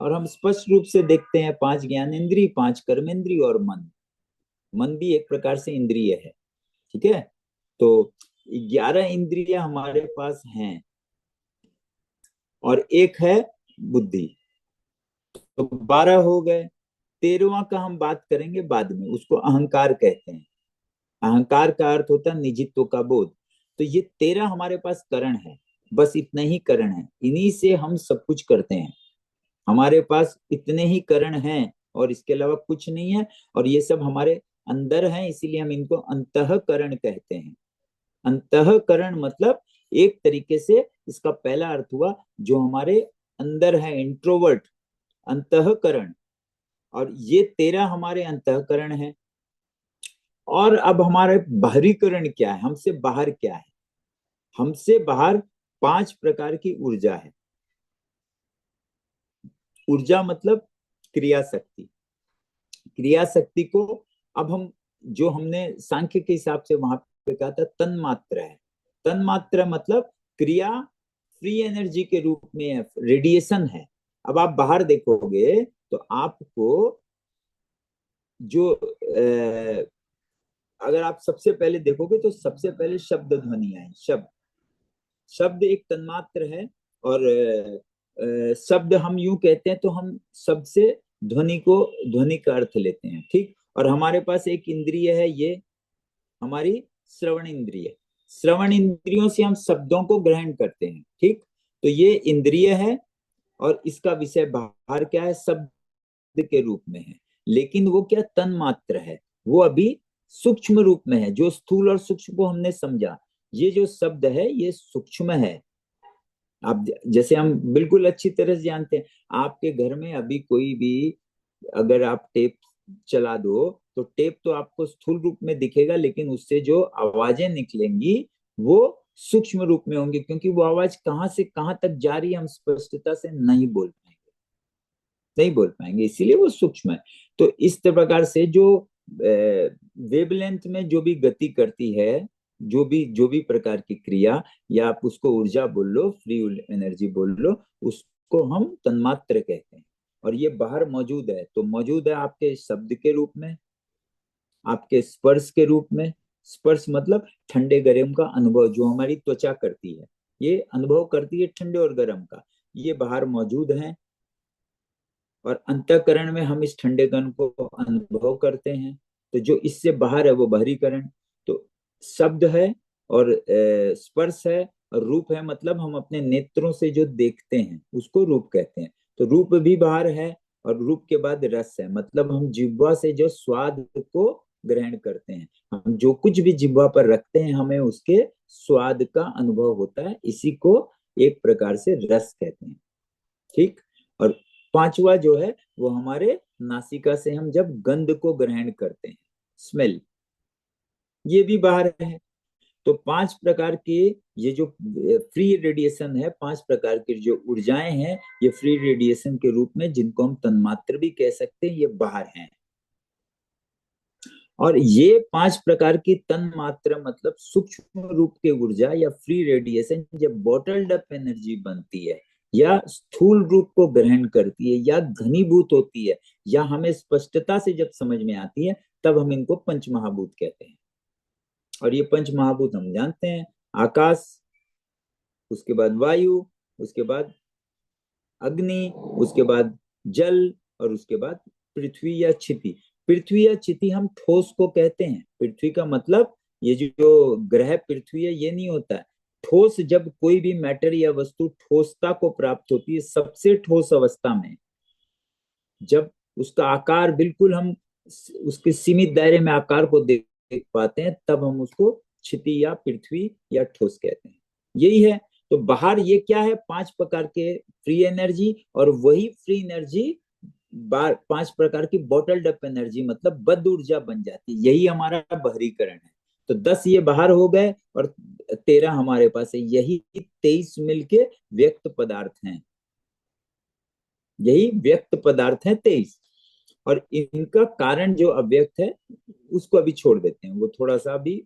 Speaker 1: और हम स्पष्ट रूप से देखते हैं 5 ज्ञानेंद्रिय, 5 कर्मेंद्रिय और मन। मन भी एक प्रकार से इंद्रिय है। ठीक है, तो 11 इंद्रियां हमारे पास हैं और एक है बुद्धि, तो 12 हो गए। 13वां का हम बात करेंगे बाद में, उसको अहंकार कहते हैं। अहंकार का अर्थ होता है निजित्व का बोध। तो ये 13 हमारे पास करण है, बस इतना ही करण है, इन्हीं से हम सब कुछ करते हैं। हमारे पास इतने ही करण हैं और इसके अलावा कुछ नहीं है। और ये सब हमारे अंदर हैं, इसीलिए हम इनको अंतःकरण कहते हैं। अंतःकरण मतलब एक तरीके से इसका पहला अर्थ हुआ जो हमारे अंदर है, इंट्रोवर्ट, अंतःकरण। और ये 13 हमारे अंतःकरण है। और अब हमारे बाहरीकरण क्या है, हमसे बाहर क्या है? हमसे बाहर 5 प्रकार की ऊर्जा है। ऊर्जा मतलब क्रिया शक्ति। क्रिया शक्ति को अब हम, जो हमने सांख्य के हिसाब से वहां पे कहा था तन मात्र है। तन मात्र मतलब क्रिया फ्री एनर्जी के रूप में रेडिएशन है। अब आप बाहर देखोगे तो आपको जो अगर आप सबसे पहले देखोगे तो सबसे पहले शब्द ध्वनि है। शब्द, शब्द एक तन्मात्र है। और शब्द हम यूं कहते हैं तो हम सबसे ध्वनि को, ध्वनि का अर्थ लेते हैं। ठीक, और हमारे पास एक इंद्रिय है, ये हमारी श्रवण इंद्रिय। श्रवण इंद्रियों से हम शब्दों को ग्रहण करते हैं। ठीक, तो ये इंद्रिय है और इसका विषय बाहर क्या है, शब्द के रूप में है। लेकिन वो क्या, तन मात्र है, वो अभी सूक्ष्म रूप में है। जो स्थूल और सूक्ष्म को हमने समझा, ये जो शब्द है ये सूक्ष्म है। आप जैसे हम बिल्कुल अच्छी तरह से जानते हैं, आपके घर में अभी कोई भी अगर आप टेप चला दो तो टेप तो आपको स्थूल रूप में दिखेगा, लेकिन उससे जो आवाजें निकलेंगी वो सूक्ष्म रूप में होंगी, क्योंकि वो आवाज कहाँ से कहाँ तक जा रही है हम स्पष्टता से नहीं बोल पाएंगे, नहीं बोल पाएंगे, इसीलिए वो सूक्ष्म है। तो इस प्रकार से जो वेवलेंथ में जो भी गति करती है, जो भी प्रकार की क्रिया, या आप उसको ऊर्जा बोल लो, फ्री एनर्जी बोल लो, उसको हम तन्मात्र कहते हैं। और ये बाहर मौजूद है, तो मौजूद है आपके शब्द के रूप में, आपके स्पर्श के रूप में, स्पर्श मतलब ठंडे गर्म का अनुभव जो हमारी त्वचा करती है, ये अनुभव करती है ठंडे और गर्म का, ये बाहर मौजूद है। और अंतःकरण में हम इस ठंडे गर्म को अनुभव करते हैं। तो जो इससे बाहर है वो बाहरीकरण। तो शब्द है और स्पर्श है और रूप है, मतलब हम अपने नेत्रों से जो देखते हैं उसको रूप कहते हैं। तो रूप भी बाहर है। और रूप के बाद रस है, मतलब हम जिह्वा से जो स्वाद को ग्रहण करते हैं, हम जो कुछ भी जिह्वा पर रखते हैं हमें उसके स्वाद का अनुभव होता है, इसी को एक प्रकार से रस कहते हैं। ठीक। और पांचवा जो है वो हमारे नासिका से हम जब गंध को ग्रहण करते हैं, स्मेल, ये भी बाहर है। तो पांच प्रकार के ये जो फ्री रेडिएशन है, पांच प्रकार की जो ऊर्जाएं हैं, ये फ्री रेडिएशन के रूप में, जिनको हम तन्मात्र भी कह सकते हैं, ये बाहर हैं। और ये पांच प्रकार की तन्मात्र मतलब सूक्ष्म रूप के ऊर्जा या फ्री रेडिएशन जब बॉटल्ड अप एनर्जी बनती है या स्थूल रूप को ग्रहण करती है या घनीभूत होती है या हमें स्पष्टता से जब समझ में आती है, तब हम इनको पंच महाभूत कहते हैं। और ये पंच महाभूत हम जानते हैं, आकाश, उसके बाद वायु, उसके बाद अग्नि, उसके बाद जल, और उसके बाद पृथ्वी या क्षिति। पृथ्वी या क्षिति हम ठोस को कहते हैं। पृथ्वी का मतलब ये जो ग्रह पृथ्वी है ये नहीं होता है। ठोस, जब कोई भी मैटर या वस्तु ठोसता को प्राप्त होती है, सबसे ठोस अवस्था में, जब उसका आकार बिल्कुल हम उसके सीमित दायरे में आकार को देख पाते हैं, तब हम उसको क्षिति या पृथ्वी या ठोस कहते हैं। यही है। तो बाहर ये क्या है, पांच प्रकार के फ्री एनर्जी, और वही फ्री एनर्जी पांच प्रकार की बॉटल्ड अप एनर्जी मतलब बद्ध ऊर्जा बन जाती है, यही हमारा बाहरीकरण है। तो 10 ये बाहर हो गए और 13 हमारे पास है, यही 23 मिलके व्यक्त पदार्थ हैं। यही व्यक्त पदार्थ है 23। और इनका कारण जो अव्यक्त है उसको अभी छोड़ देते हैं, वो थोड़ा सा अभी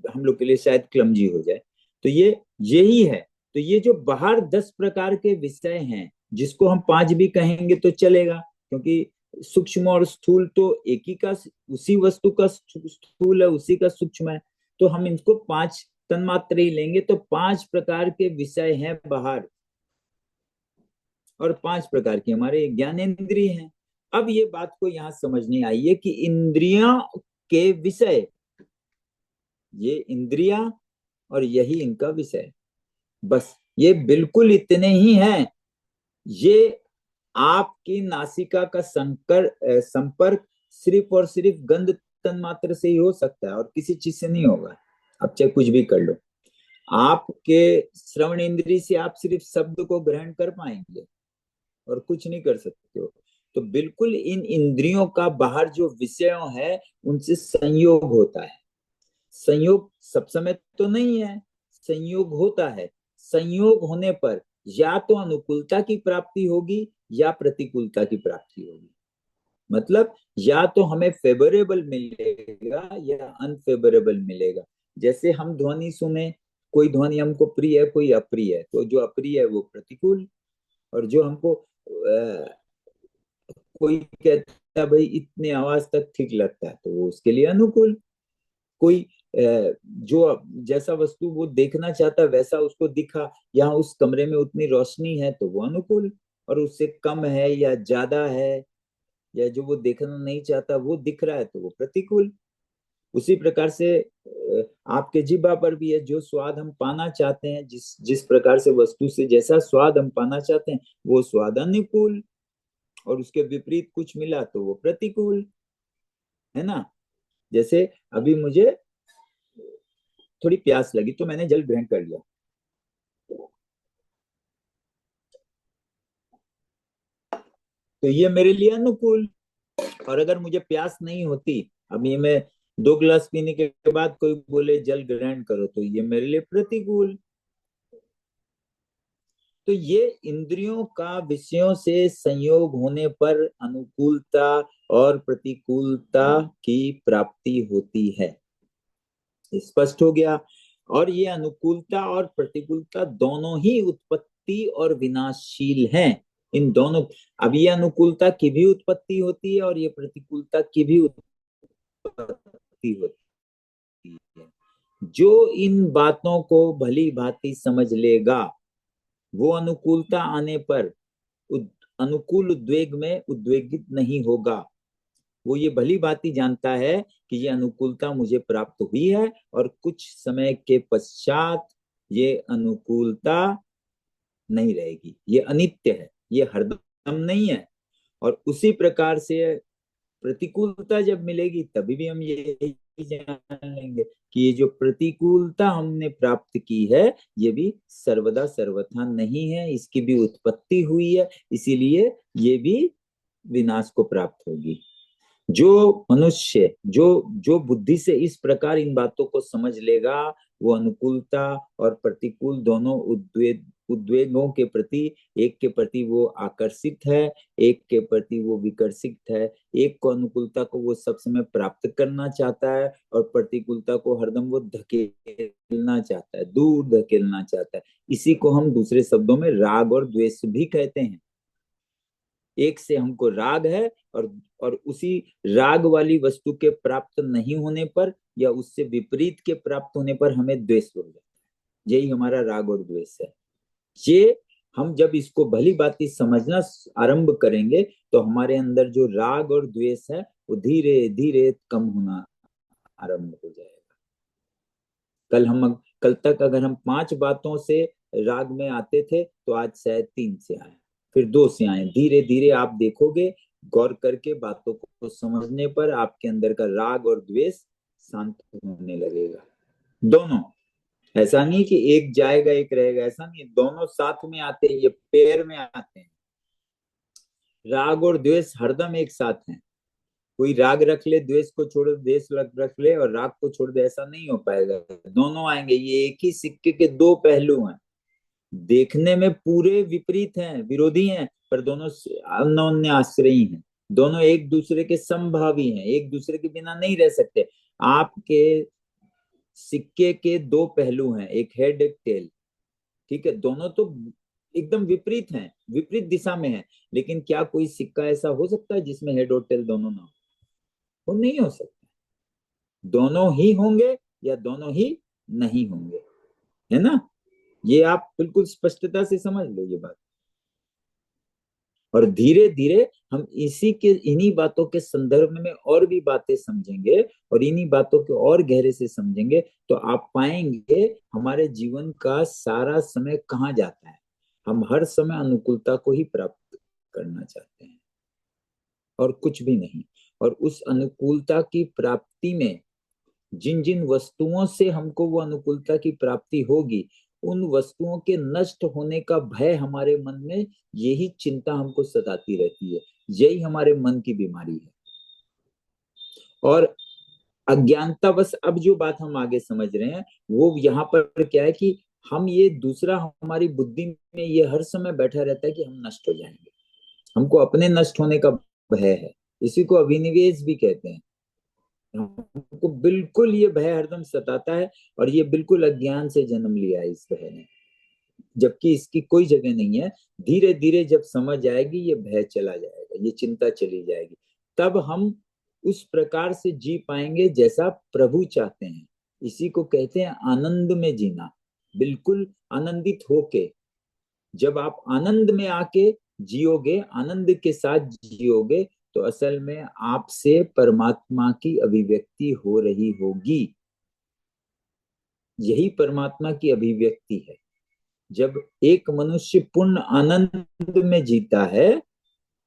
Speaker 1: हम लोग के लिए शायद क्लमजी हो जाए। तो ये यही है। तो ये जो बाहर 10 प्रकार के विषय हैं, जिसको हम पांच भी कहेंगे तो चलेगा, क्योंकि सूक्ष्म और स्थूल तो एक ही का, उसी वस्तु का स्थूल है, उसी का सूक्ष्म है। तो हम इनको पांच तन्मात्र ही लेंगे, तो पांच प्रकार के विषय हैं बाहर, और पांच प्रकार की हमारे ज्ञानेंद्रिय हैं। अब ये बात को यहां समझनी आई है कि इंद्रियां के विषय, ये इंद्रियां और यही इनका विषय, बस ये बिल्कुल इतने ही हैं। ये आपकी नासिका का संपर्क सिर्फ और सिर्फ गंध तन्मात्र से ही हो सकता है और किसी चीज से नहीं होगा। आप चाहे कुछ भी कर लो, आपके श्रवण इंद्रिय से आप सिर्फ शब्द को ग्रहण कर पाएंगे और कुछ नहीं कर सकते हो। तो बिल्कुल इन इंद्रियों का बाहर जो विषयों है उनसे संयोग होता है। संयोग सब समय तो नहीं है, संयोग होता है। संयोग होने पर या तो अनुकूलता की प्राप्ति होगी या प्रतिकूलता की प्राप्ति होगी। मतलब या तो हमें फेवरेबल मिलेगा या अनफेवरेबल मिलेगा। जैसे हम ध्वनि सुने, कोई ध्वनि हमको प्रिय है, कोई अप्रिय है, तो जो अप्रिय है वो प्रतिकूल, और जो हमको कोई कहता है भाई इतने आवाज तक ठीक लगता है, तो वो उसके लिए अनुकूल। कोई जो जैसा वस्तु वो देखना चाहता है वैसा उसको दिखा, या उस कमरे में उतनी रोशनी है तो वो अनुकूल, और उससे कम है या ज्यादा है, या जो वो देखना नहीं चाहता वो दिख रहा है तो वो प्रतिकूल। उसी प्रकार से आपके जीभा पर भी है, जो स्वाद हम पाना चाहते हैं, जिस जिस प्रकार से वस्तु से जैसा स्वाद हम पाना चाहते हैं वो स्वाद अनुकूल, और उसके विपरीत कुछ मिला तो वो प्रतिकूल, है ना। जैसे अभी मुझे थोड़ी प्यास लगी तो मैंने जल ग्रहण कर लिया, तो ये मेरे लिए अनुकूल। और अगर मुझे प्यास नहीं होती, अब ये मैं 2 गिलास पीने के बाद कोई बोले जल ग्रहण करो, तो ये मेरे लिए प्रतिकूल। तो ये इंद्रियों का विषयों से संयोग होने पर अनुकूलता और प्रतिकूलता की प्राप्ति होती है। स्पष्ट हो गया। और ये अनुकूलता और प्रतिकूलता दोनों ही उत्पत्ति और विनाशशील हैं। इन दोनों, अब ये अनुकूलता की भी उत्पत्ति होती है और ये प्रतिकूलता की भी उत्पत्ति होती है। होती है। जो इन बातों को भली भांति समझ लेगा वो अनुकूलता आने पर अनुकूल उद्वेग में उद्वेगित नहीं होगा। वो ये भली भांति जानता है कि ये अनुकूलता मुझे प्राप्त हुई है और कुछ समय के पश्चात ये अनुकूलता नहीं रहेगी, ये अनित्य है, ये हरदम नहीं है। और उसी प्रकार से प्रतिकूलता जब मिलेगी तभी भी हम ये जान लेंगे कि ये जो प्रतिकूलता हमने प्राप्त की है ये भी सर्वदा सर्वथा नहीं है, इसकी भी उत्पत्ति हुई है, इसीलिए ये भी विनाश को प्राप्त होगी। जो मनुष्य जो जो बुद्धि से इस प्रकार इन बातों को समझ लेगा वो अनुकूलता और प्रतिकूल दोनों उद्वेगों के प्रति, एक के प्रति वो आकर्षित है, एक के प्रति वो विकर्षित है। एक को अनुकूलता को वो सब समय प्राप्त करना चाहता है और प्रतिकूलता को हरदम वो धकेलना चाहता है, दूर धकेलना चाहता है। इसी को हम दूसरे शब्दों में राग और द्वेष भी कहते हैं। एक से हमको राग है और उसी राग वाली वस्तु के प्राप्त नहीं होने पर या उससे विपरीत के प्राप्त होने पर हमें द्वेष हो जाता है। यही हमारा राग और द्वेष है। ये हम जब इसको भली भांति समझना आरंभ करेंगे तो हमारे अंदर जो राग और द्वेष है वो धीरे धीरे कम होना आरंभ हो जाएगा। कल तक अगर हम 5 बातों से राग में आते थे तो आज शायद 3 से आए, फिर 2 से आए। धीरे धीरे आप देखोगे, गौर करके बातों को समझने पर आपके अंदर का राग और द्वेष शांत होने लगेगा। दोनों, ऐसा नहीं कि एक जाएगा एक रहेगा, ऐसा नहीं, दोनों साथ में आते हैं, ये पेयर में आते हैं। राग और द्वेष हरदम एक साथ हैं। कोई राग रख ले, द्वेष को छोड़, द्वेष रख ले और राग को छोड़ दे, ऐसा नहीं हो पाएगा। दोनों आएंगे, ये एक ही सिक्के के 2 पहलू हैं। देखने में पूरे विपरीत हैं, विरोधी हैं, पर दोनों अन्योन्य आश्रयी हैं। दोनों एक दूसरे के समभावी हैं, एक दूसरे के बिना नहीं रह सकते। आपके सिक्के के 2 पहलू हैं, एक हेड एक टेल, ठीक है। दोनों तो एकदम विपरीत हैं, विपरीत दिशा में हैं, लेकिन क्या कोई सिक्का ऐसा हो सकता है जिसमें हेड और टेल दोनों ना हो? वो नहीं हो सकता। दोनों ही होंगे या दोनों ही नहीं होंगे, है ना। ये आप बिल्कुल स्पष्टता से समझ लो ये बात। और धीरे धीरे हम इन्हीं बातों के संदर्भ में और भी बातें समझेंगे और इन्हीं बातों को और गहरे से समझेंगे तो आप पाएंगे हमारे जीवन का सारा समय कहाँ जाता है। हम हर समय अनुकूलता को ही प्राप्त करना चाहते हैं और कुछ भी नहीं। और उस अनुकूलता की प्राप्ति में जिन जिन वस्तुओं से हमको वो अनुकूलता की प्राप्ति होगी, उन वस्तुओं के नष्ट होने का भय हमारे मन में, यही चिंता हमको सताती रहती है। यही हमारे मन की बीमारी है। और अज्ञानता बस, अब जो बात हम आगे समझ रहे हैं वो यहाँ पर क्या है कि हम ये दूसरा, हमारी बुद्धि में ये हर समय बैठा रहता है कि हम नष्ट हो जाएंगे, हमको अपने नष्ट होने का भय है। इसी को अभिनिवेश भी कहते हैं। हमको बिल्कुल ये भय हरदम सताता है और ये बिल्कुल अज्ञान से जन्म लिया है इस भय ने, जबकि इसकी कोई जगह नहीं है। धीरे धीरे जब समझ आएगी ये भय चला जाएगा, ये चिंता चली जाएगी, तब हम उस प्रकार से जी पाएंगे जैसा प्रभु चाहते हैं। इसी को कहते हैं आनंद में जीना, बिल्कुल आनंदित होके। जब आप आनंद में आके जियोगे, आनंद के साथ जियोगे, तो असल में आपसे परमात्मा की अभिव्यक्ति हो रही होगी। यही परमात्मा की अभिव्यक्ति है। जब एक मनुष्य पूर्ण आनंद में जीता है,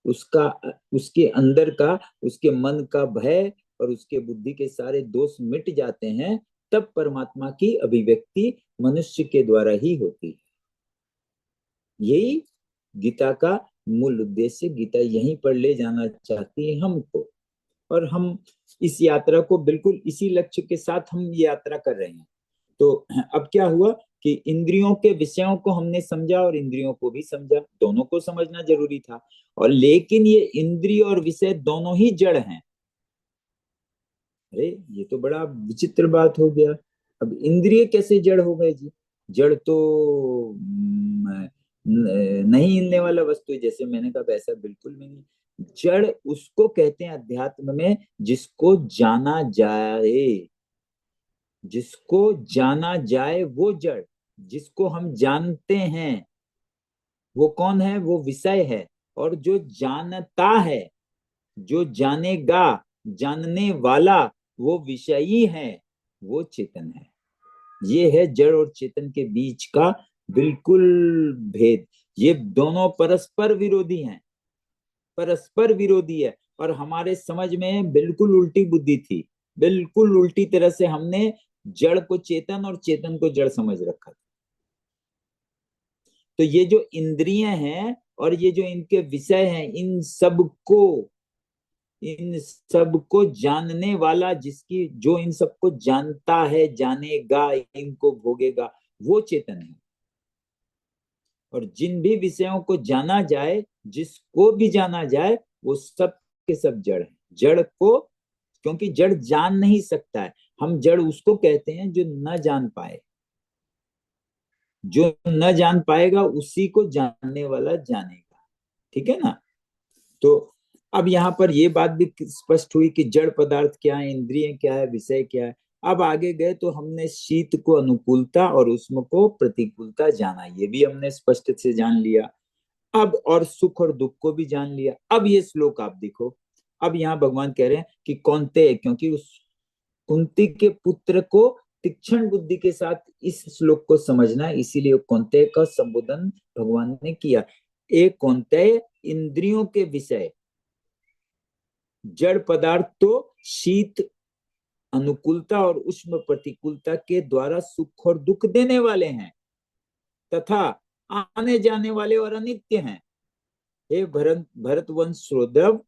Speaker 1: उसके अंदर का, उसके मन का भय और उसके बुद्धि के सारे दोष मिट जाते हैं, तब परमात्मा की अभिव्यक्ति मनुष्य के द्वारा ही होती है। यही गीता का मूल उद्देश्य, गीता यहीं पर ले जाना चाहती है हमको। और हम इस यात्रा को बिल्कुल इसी लक्ष्य के साथ हम ये यात्रा कर रहे हैं। तो अब क्या हुआ कि इंद्रियों के विषयों को हमने समझा और इंद्रियों को भी समझा, दोनों को समझना जरूरी था। और लेकिन ये इंद्रिय और विषय दोनों ही जड़ हैं। अरे ये तो बड़ा विचित्र बात हो गया। अब इंद्रिय कैसे जड़ हो गए जी? जड़ तो नहीं हिलने वाला वस्तु है, जैसे मैंने कहा वैसा बिल्कुल भी नहीं। जड़ उसको कहते हैं अध्यात्म में जिसको जाना जाए। जिसको जाना जाए वो जड़, जिसको हम जानते हैं वो कौन है, वो विषय है। और जो जानता है, जो जानेगा, जानने वाला, वो विषयी है, वो चेतन है। ये है जड़ और चेतन के बीच का बिल्कुल भेद। ये दोनों परस्पर विरोधी हैं, परस्पर विरोधी है। और हमारे समझ में बिल्कुल उल्टी बुद्धि थी, बिल्कुल उल्टी तरह से हमने जड़ को चेतन और चेतन को जड़ समझ रखा था। तो ये जो इंद्रियां हैं और ये जो इनके विषय हैं, इन सबको जानने वाला, जिसकी जो इन सबको जानता है, जानेगा, इनको भोगेगा, वो चेतन है। और जिन भी विषयों को जाना जाए, जिसको भी जाना जाए, वो सब के सब जड़ है। जड़ को, क्योंकि जड़ जान नहीं सकता है, हम जड़ उसको कहते हैं जो न जान पाए। जो न जान पाएगा उसी को जानने वाला जानेगा। ठीक है ना। तो अब यहाँ पर ये बात भी स्पष्ट हुई कि जड़ पदार्थ क्या है, इंद्रिय क्या है, विषय क्या है। अब आगे गए तो हमने शीत को अनुकूलता और उष्म को प्रतिकूलता जाना, ये भी हमने स्पष्ट से जान लिया। अब और सुख और दुख को भी जान लिया। अब ये श्लोक आप देखो, अब यहाँ भगवान कह रहे हैं कि कौन्तेय, क्योंकि उस कुंती के पुत्र को तीक्ष्ण बुद्धि के साथ इस श्लोक को समझना है, इसीलिए कौन्तेय का संबोधन भगवान ने किया। एक कौन्तेय, इंद्रियों के विषय जड़ पदार्थ तो शीत अनुकूलता और उष्ण प्रतिकूलता के द्वारा सुख और दुख देने वाले हैं तथा आने जाने वाले और अनित्य हैं। हे भरतवंश श्रोद्रव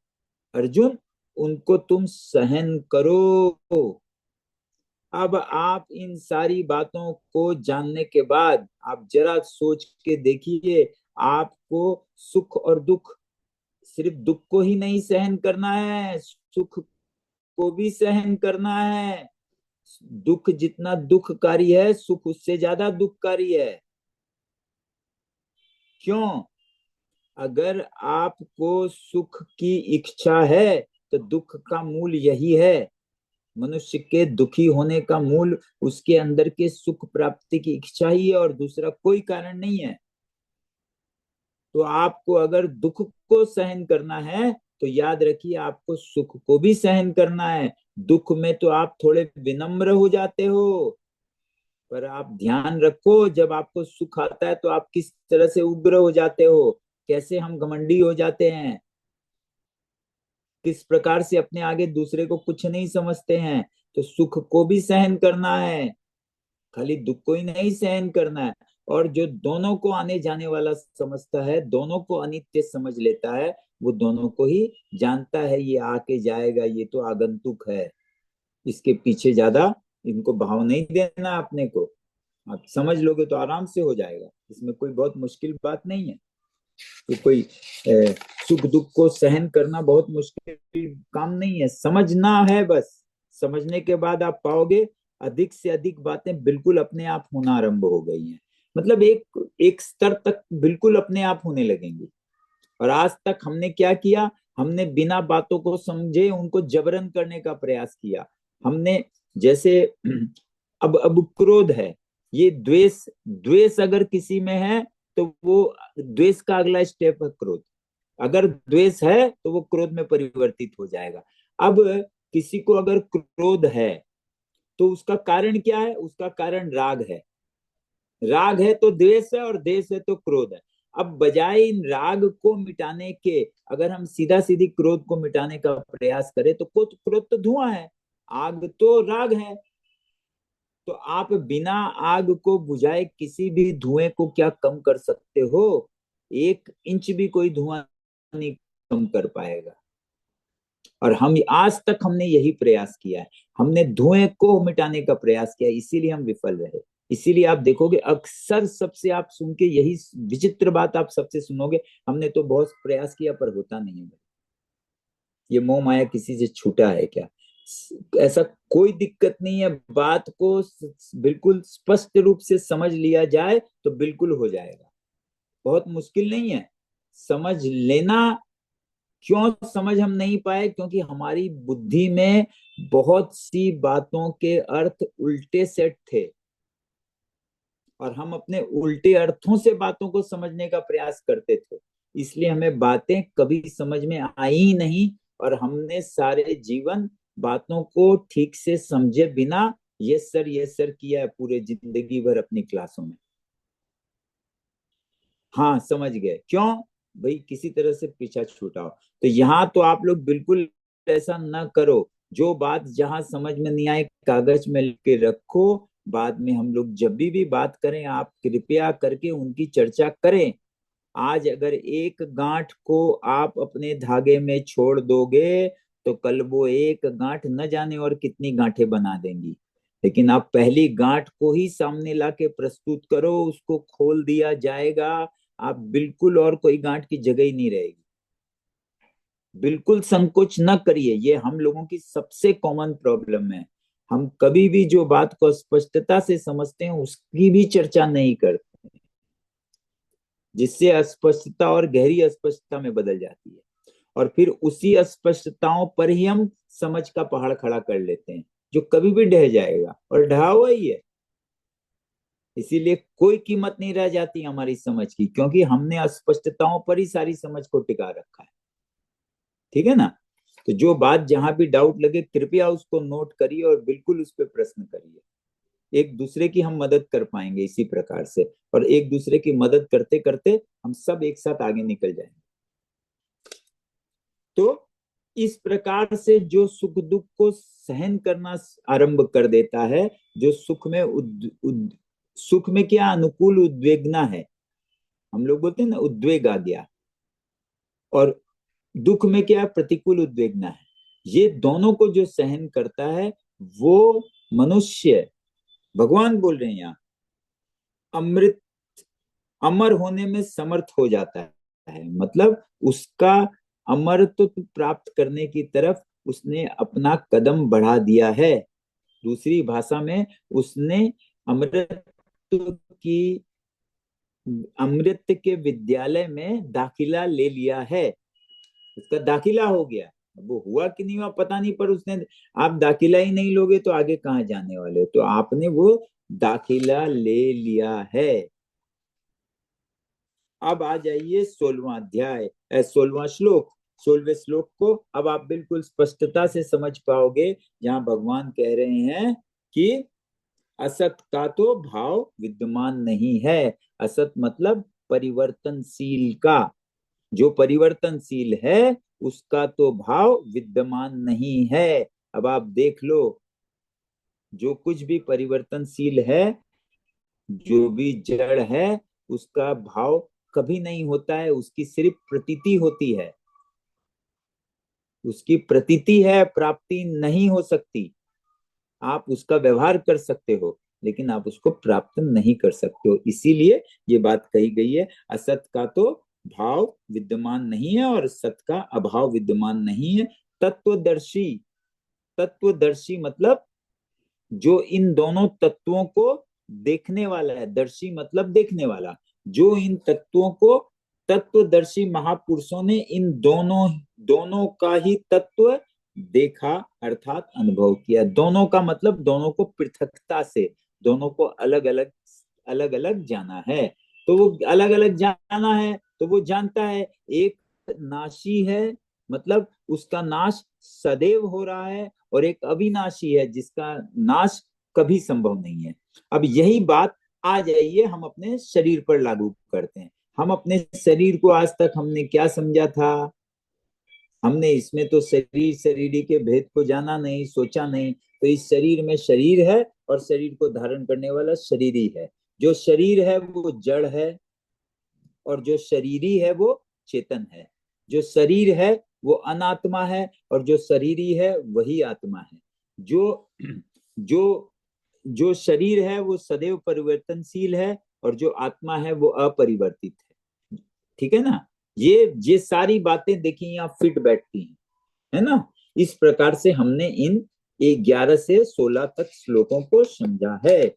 Speaker 1: अर्जुन, उनको तुम सहन करो। अब आप इन सारी बातों को जानने के बाद आप जरा सोच के देखिए, आपको सुख और दुख, सिर्फ दुख को ही नहीं सहन करना है, सुख को भी सहन करना है। दुख जितना दुखकारी है, सुख उससे ज्यादा दुखकारी है। क्यों? अगर आपको सुख की इच्छा है तो दुख का मूल यही है। मनुष्य के दुखी होने का मूल उसके अंदर के सुख प्राप्ति की इच्छा ही है, और दूसरा कोई कारण नहीं है। तो आपको अगर दुख को सहन करना है तो याद रखिए आपको सुख को भी सहन करना है। दुख में तो आप थोड़े विनम्र हो जाते हो, पर आप ध्यान रखो, जब आपको सुख आता है तो आप किस तरह से उग्र हो जाते हो, कैसे हम घमंडी हो जाते हैं, किस प्रकार से अपने आगे दूसरे को कुछ नहीं समझते हैं। तो सुख को भी सहन करना है, खाली दुख को ही नहीं सहन करना है। और जो दोनों को आने जाने वाला समझता है, दोनों को अनित्य समझ लेता है, वो दोनों को ही जानता है ये आके जाएगा, ये तो आगंतुक है, इसके पीछे ज्यादा इनको भाव नहीं देना अपने को। आप समझ लोगे तो आराम से हो जाएगा, इसमें कोई बहुत मुश्किल बात नहीं है। तो कोई सुख दुख को सहन करना बहुत मुश्किल काम नहीं है, समझना है बस। समझने के बाद आप पाओगे अधिक से अधिक बातें बिल्कुल अपने आप होना आरंभ हो गई हैं। मतलब एक एक स्तर तक बिल्कुल अपने आप होने लगेंगी। और आज तक हमने क्या किया, हमने बिना बातों को समझे उनको जबरन करने का प्रयास किया। हमने जैसे अब क्रोध है, ये द्वेष, द्वेष अगर किसी में है तो वो द्वेष का अगला स्टेप है क्रोध। अगर द्वेष है तो वो क्रोध में परिवर्तित हो जाएगा। अब किसी को अगर क्रोध है तो उसका कारण क्या है, उसका कारण राग है। राग है तो द्वेष है, और द्वेष है तो क्रोध है। अब बजाय इन राग को मिटाने के, अगर हम सीधा सीधी क्रोध को मिटाने का प्रयास करें तो क्रोध तो धुआं है, आग तो राग है। तो आप बिना आग को बुझाए किसी भी धुएं को क्या कम कर सकते हो? 1 इंच भी कोई धुआं नहीं कम कर पाएगा। और हम आज तक हमने यही प्रयास किया है, हमने धुएं को मिटाने का प्रयास किया, इसीलिए हम विफल रहे। इसीलिए आप देखोगे अक्सर सबसे आप सुन के यही विचित्र बात आप सबसे सुनोगे, हमने तो बहुत प्रयास किया पर होता नहीं है। ये मोह माया किसी से छूटा है क्या? ऐसा कोई दिक्कत नहीं है, बात को बिल्कुल स्पष्ट रूप से समझ लिया जाए तो बिल्कुल हो जाएगा। बहुत मुश्किल नहीं है, समझ लेना क्यों समझ हम नहीं पाए? क्योंकि हमारी बुद्धि में बहुत सी बातों के अर्थ उल्टे सेट थे, और हम अपने उल्टे अर्थों से बातों को समझने का प्रयास करते थे, इसलिए हमें बातें कभी समझ में आई ही नहीं, और हमने सारे जीवन बातों को ठीक से समझे बिना ये सर किया है पूरे जिंदगी भर अपनी क्लासों में। हाँ समझ गए क्यों? भाई किसी तरह से पीछा छूटा हो। तो यहाँ तो आप लोग बिल्कुल ऐसा न करो, जो बात जहां समझ में नहीं आए कागज में लिख के रखो, बाद में हम लोग जब भी बात करें आप कृपया करके उनकी चर्चा करें। आज अगर एक गांठ को आप अपने धागे में छोड़ दोगे तो कल वो एक गांठ न जाने और कितनी गांठें बना देंगी, लेकिन आप पहली गांठ को ही सामने लाके प्रस्तुत करो, उसको खोल दिया जाएगा, आप बिल्कुल और कोई गांठ की जगह ही नहीं रहेगी। बिल्कुल संकोच न करिए, ये हम लोगों की सबसे कॉमन प्रॉब्लम है। हम कभी भी जो बात को स्पष्टता से समझते हैं उसकी भी चर्चा नहीं करते, जिससे अस्पष्टता और गहरी अस्पष्टता में बदल जाती है, और फिर उसी अस्पष्टताओं पर ही हम समझ का पहाड़ खड़ा कर लेते हैं, जो कभी भी ढह जाएगा, और ढहा हुआ ही है। इसीलिए कोई कीमत नहीं रह जाती हमारी समझ की, क्योंकि हमने अस्पष्टताओं पर ही सारी समझ को टिका रखा है। ठीक है ना? तो जो बात जहां भी डाउट लगे कृपया उसको नोट करिए और बिल्कुल उस पर प्रश्न करिए। एक दूसरे की हम मदद कर पाएंगे इसी प्रकार से, और एक दूसरे की मदद करते करते हम सब एक साथ आगे निकल जाएंगे। तो इस प्रकार से जो सुख दुख को सहन करना आरंभ कर देता है, जो सुख में सुख में क्या अनुकूल उद्वेगना है, हम लोग बोलते हैं ना उद्वेग आ गया, और दुख में क्या प्रतिकूल उद्वेगना है, ये दोनों को जो सहन करता है वो मनुष्य, भगवान बोल रहे हैं यहाँ, अमृत अमर होने में समर्थ हो जाता है। मतलब उसका अमरत्व प्राप्त करने की तरफ उसने अपना कदम बढ़ा दिया है। दूसरी भाषा में उसने अमृत की अमृत के विद्यालय में दाखिला ले लिया है, उसका दाखिला हो गया। अब वो हुआ कि नहीं हुआ पता नहीं, पर उसने, आप दाखिला ही नहीं लोगे तो आगे कहाँ जाने वाले हो? तो आपने वो दाखिला ले लिया है। अब आ जाइए 16वां अध्याय, 16वां श्लोक। 16वें श्लोक को अब आप बिल्कुल स्पष्टता से समझ पाओगे, जहां भगवान कह रहे हैं कि असत का तो भाव विद्यमान नहीं है। असत मतलब परिवर्तनशील का, जो परिवर्तनशील है उसका तो भाव विद्यमान नहीं है। अब आप देख लो, जो कुछ भी परिवर्तनशील है, जो भी जड़ है, उसका भाव कभी नहीं होता है, उसकी सिर्फ प्रतीति होती है। उसकी प्रतीति है, प्राप्ति नहीं हो सकती। आप उसका व्यवहार कर सकते हो लेकिन आप उसको प्राप्त नहीं कर सकते हो, इसीलिए ये बात कही गई है, असत का तो भाव विद्यमान नहीं है और सत का अभाव विद्यमान नहीं है। तत्वदर्शी, तत्वदर्शी मतलब जो इन दोनों तत्वों को देखने वाला है, दर्शी मतलब देखने वाला, जो इन तत्वों को, तत्वदर्शी महापुरुषों ने इन दोनों दोनों का ही तत्व देखा, अर्थात अनुभव किया। दोनों का मतलब दोनों को पृथकता से, दोनों को अलग अलग जाना है। तो वो अलग अलग जाना है तो वो जानता है एक नाशी है, मतलब उसका नाश सदैव हो रहा है, और एक अविनाशी है जिसका नाश कभी संभव नहीं है। अब यही बात आ जाइए हम अपने शरीर पर लागू करते हैं। हम अपने शरीर को आज तक हमने क्या समझा था? हमने इसमें तो शरीर शरीरी के भेद को जाना नहीं, सोचा नहीं। तो इस शरीर में शरीर है और शरीर को धारण करने वाला शरीरी है। जो शरीर है वो जड़ है और जो शरीरी है वो चेतन है। जो शरीर है वो अनात्मा है और जो शरीरी है वही आत्मा है। जो जो जो शरीर है वो सदैव परिवर्तनशील है और जो आत्मा है वो अपरिवर्तित है। ठीक है ना? ये सारी बातें देखिए यहाँ फिट बैठती हैं, है ना? इस प्रकार से हमने इन 11 से 16 तक श्लोकों को समझा है।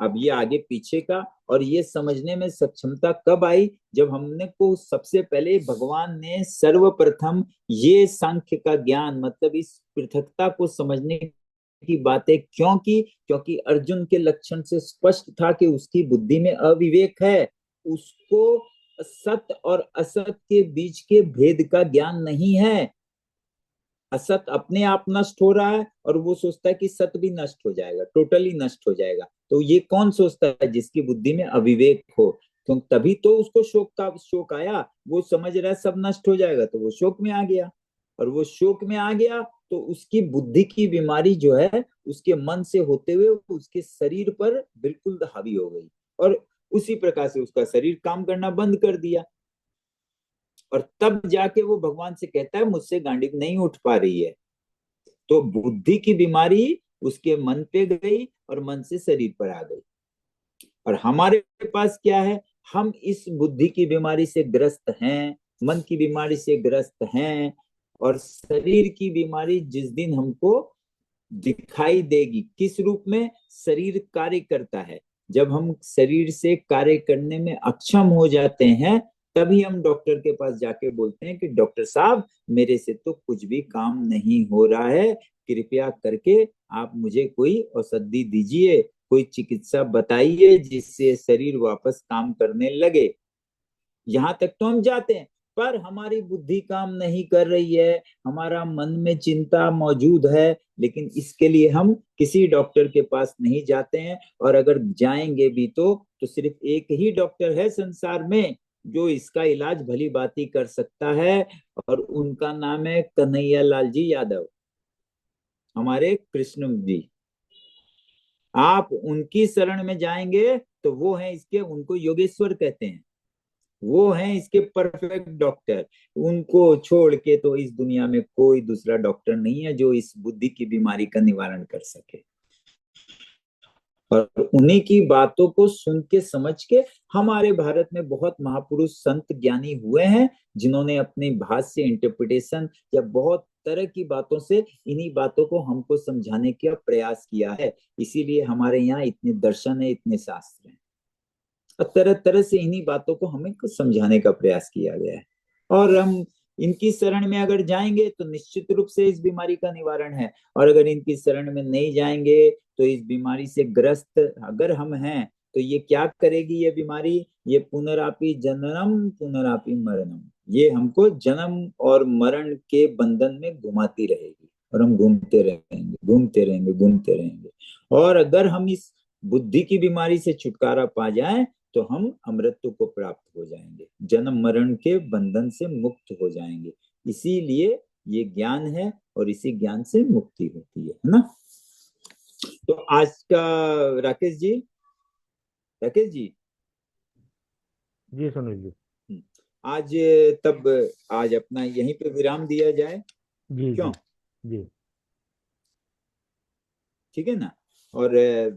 Speaker 1: अब ये आगे पीछे का, और ये समझने में सक्षमता कब आई, जब हमने को सबसे पहले भगवान ने सर्वप्रथम ये सांख्य का ज्ञान, मतलब इस पृथकता को समझने की बातें क्यों की, क्योंकि अर्जुन के लक्षण से स्पष्ट था कि उसकी बुद्धि में अविवेक है, उसको सत्य और असत के बीच के भेद का ज्ञान नहीं है। असत अपने आप नष्ट हो रहा है और वो सोचता है कि सत्य भी नष्ट हो जाएगा, टोटली नष्ट हो जाएगा। तो ये कौन सोचता है? जिसकी बुद्धि में अविवेक हो, क्यों तभी तो उसको शोक आया। वो समझ रहा है सब नष्ट हो जाएगा, तो वो शोक में आ गया, और वो शोक में आ गया तो उसकी बुद्धि की बीमारी जो है उसके मन से होते हुए उसके शरीर पर बिल्कुल हावी हो गई, और उसी प्रकार से उसका शरीर काम करना बंद कर दिया। और तब जाके वो भगवान से कहता है मुझसे गांडीव नहीं उठ पा रही है। तो बुद्धि की बीमारी उसके मन पे गई और मन से शरीर पर आ गई। और हमारे पास क्या है? हम इस बुद्धि की बीमारी से ग्रस्त हैं, मन की बीमारी से ग्रस्त हैं, और शरीर की बीमारी जिस दिन हमको दिखाई देगी, किस रूप में? शरीर कार्य करता है, जब हम शरीर से कार्य करने में अक्षम हो जाते हैं, तभी हम डॉक्टर के पास जाके बोलते हैं कि डॉक्टर साहब मेरे से तो कुछ भी काम नहीं हो रहा है, कृपया करके आप मुझे कोई औषधि दीजिए, कोई चिकित्सा बताइए जिससे शरीर वापस काम करने लगे। यहाँ तक तो हम जाते हैं, पर हमारी बुद्धि काम नहीं कर रही है, हमारा मन में चिंता मौजूद है, लेकिन इसके लिए हम किसी डॉक्टर के पास नहीं जाते हैं। और अगर जाएंगे भी तो सिर्फ एक ही डॉक्टर है संसार में जो इसका इलाज भली भांति कर सकता है, और उनका नाम है कन्हैया लाल जी यादव, हमारे कृष्ण जी। आप उनकी शरण में जाएंगे तो वो है इसके, उनको योगेश्वर कहते हैं, वो हैं इसके परफेक्ट डॉक्टर। उनको छोड़ के तो इस दुनिया में कोई दूसरा डॉक्टर नहीं है जो इस बुद्धि की बीमारी का निवारण कर सके। और उन्हीं की बातों को सुन के समझ के हमारे भारत में बहुत महापुरुष संत ज्ञानी हुए हैं, जिन्होंने अपनी भाष्य इंटरप्रिटेशन या बहुत तरह की बातों से इन्हीं बातों को हमको समझाने का प्रयास किया है। इसीलिए हमारे यहाँ इतने दर्शन है, इतने शास्त्र हैं, और तरह तरह से इन्हीं बातों को हमें कुछ समझाने का प्रयास किया गया है। और हम इनकी शरण में अगर जाएंगे तो निश्चित रूप से इस बीमारी का निवारण है, और अगर इनकी शरण में नहीं जाएंगे तो इस बीमारी से ग्रस्त अगर हम हैं तो ये क्या करेगी ये बीमारी? ये पुनरापि जननम पुनरापि मरणम, ये हमको जन्म और मरण के बंधन में घुमाती रहेगी, और हम घूमते रहेंगे घूमते रहेंगे घूमते रहेंगे। और अगर हम इस बुद्धि की बीमारी से छुटकारा पा जाएं तो हम अमृतत्व को प्राप्त हो जाएंगे, जन्म मरण के बंधन से मुक्त हो जाएंगे। इसीलिए ये ज्ञान है, और इसी ज्ञान से मुक्ति होती है ना। तो आज का राकेश जी, राकेश जी,
Speaker 2: जी सुनील जी।
Speaker 1: आज तब आज अपना यहीं पे विराम दिया जाए,
Speaker 2: जी
Speaker 1: क्यों?
Speaker 2: जी। जी
Speaker 1: ठीक है ना। और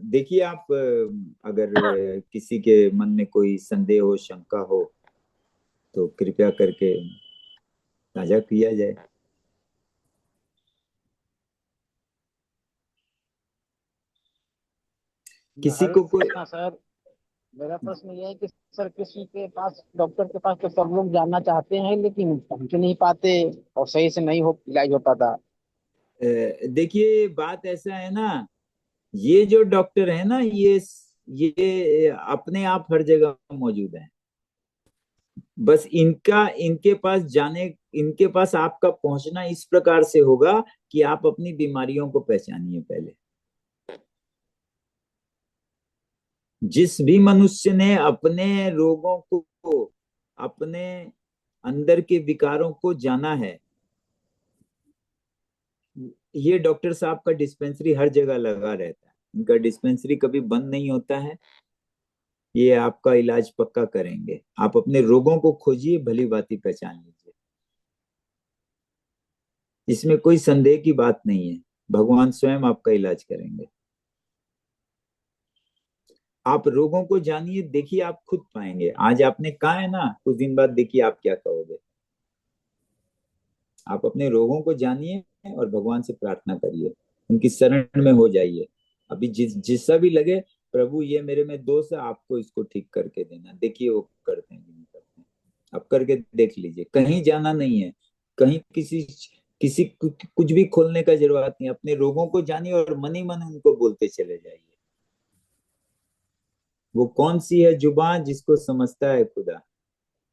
Speaker 1: देखिए आप, अगर किसी के मन में कोई संदेह हो, शंका हो, तो कृपया करके साझा किया जाए। किसी
Speaker 3: हरे
Speaker 1: को कोई
Speaker 3: कृष्णा सर। मेरा प्रश्न ये है कि सर किसी के पास, डॉक्टर के पास तो सब लोग जाना चाहते हैं लेकिन पहुंच नहीं पाते और सही से नहीं हो इलाज हो पाता।
Speaker 1: देखिए बात ऐसा है ना, ये जो डॉक्टर है ना, ये अपने आप हर जगह मौजूद है। बस इनका इनके पास जाने, इनके पास आपका पहुंचना इस प्रकार से होगा कि आप अपनी बीमारियों को पहचानिए पहले। जिस भी मनुष्य ने अपने रोगों को, अपने अंदर के विकारों को जाना है, ये डॉक्टर साहब का डिस्पेंसरी हर जगह लगा रहता है, इनका डिस्पेंसरी कभी बंद नहीं होता है। ये आपका इलाज पक्का करेंगे। आप अपने रोगों को खोजिए, भली भांति पहचान लीजिए, इसमें कोई संदेह की बात नहीं है। भगवान स्वयं आपका इलाज करेंगे। आप रोगों को जानिए, देखिए आप खुद पाएंगे। आज आपने कहा है ना, कुछ दिन बाद देखिए आप क्या कहोगे। आप अपने रोगों को जानिए और भगवान से प्रार्थना करिए, उनकी शरण में हो जाइए। अभी जिस जिससा भी लगे प्रभु ये मेरे में दोष है, आपको इसको ठीक करके देना। देखिए वो करते हैं कि नहीं करते हैं, आप करके देख लीजिए। कहीं जाना नहीं है, कहीं किसी किसी कुछ भी खोलने का जरूरत नहीं। अपने रोगों को जानिए और मन ही मन उनको बोलते चले जाइए। वो कौन सी है जुबान जिसको समझता है खुदा।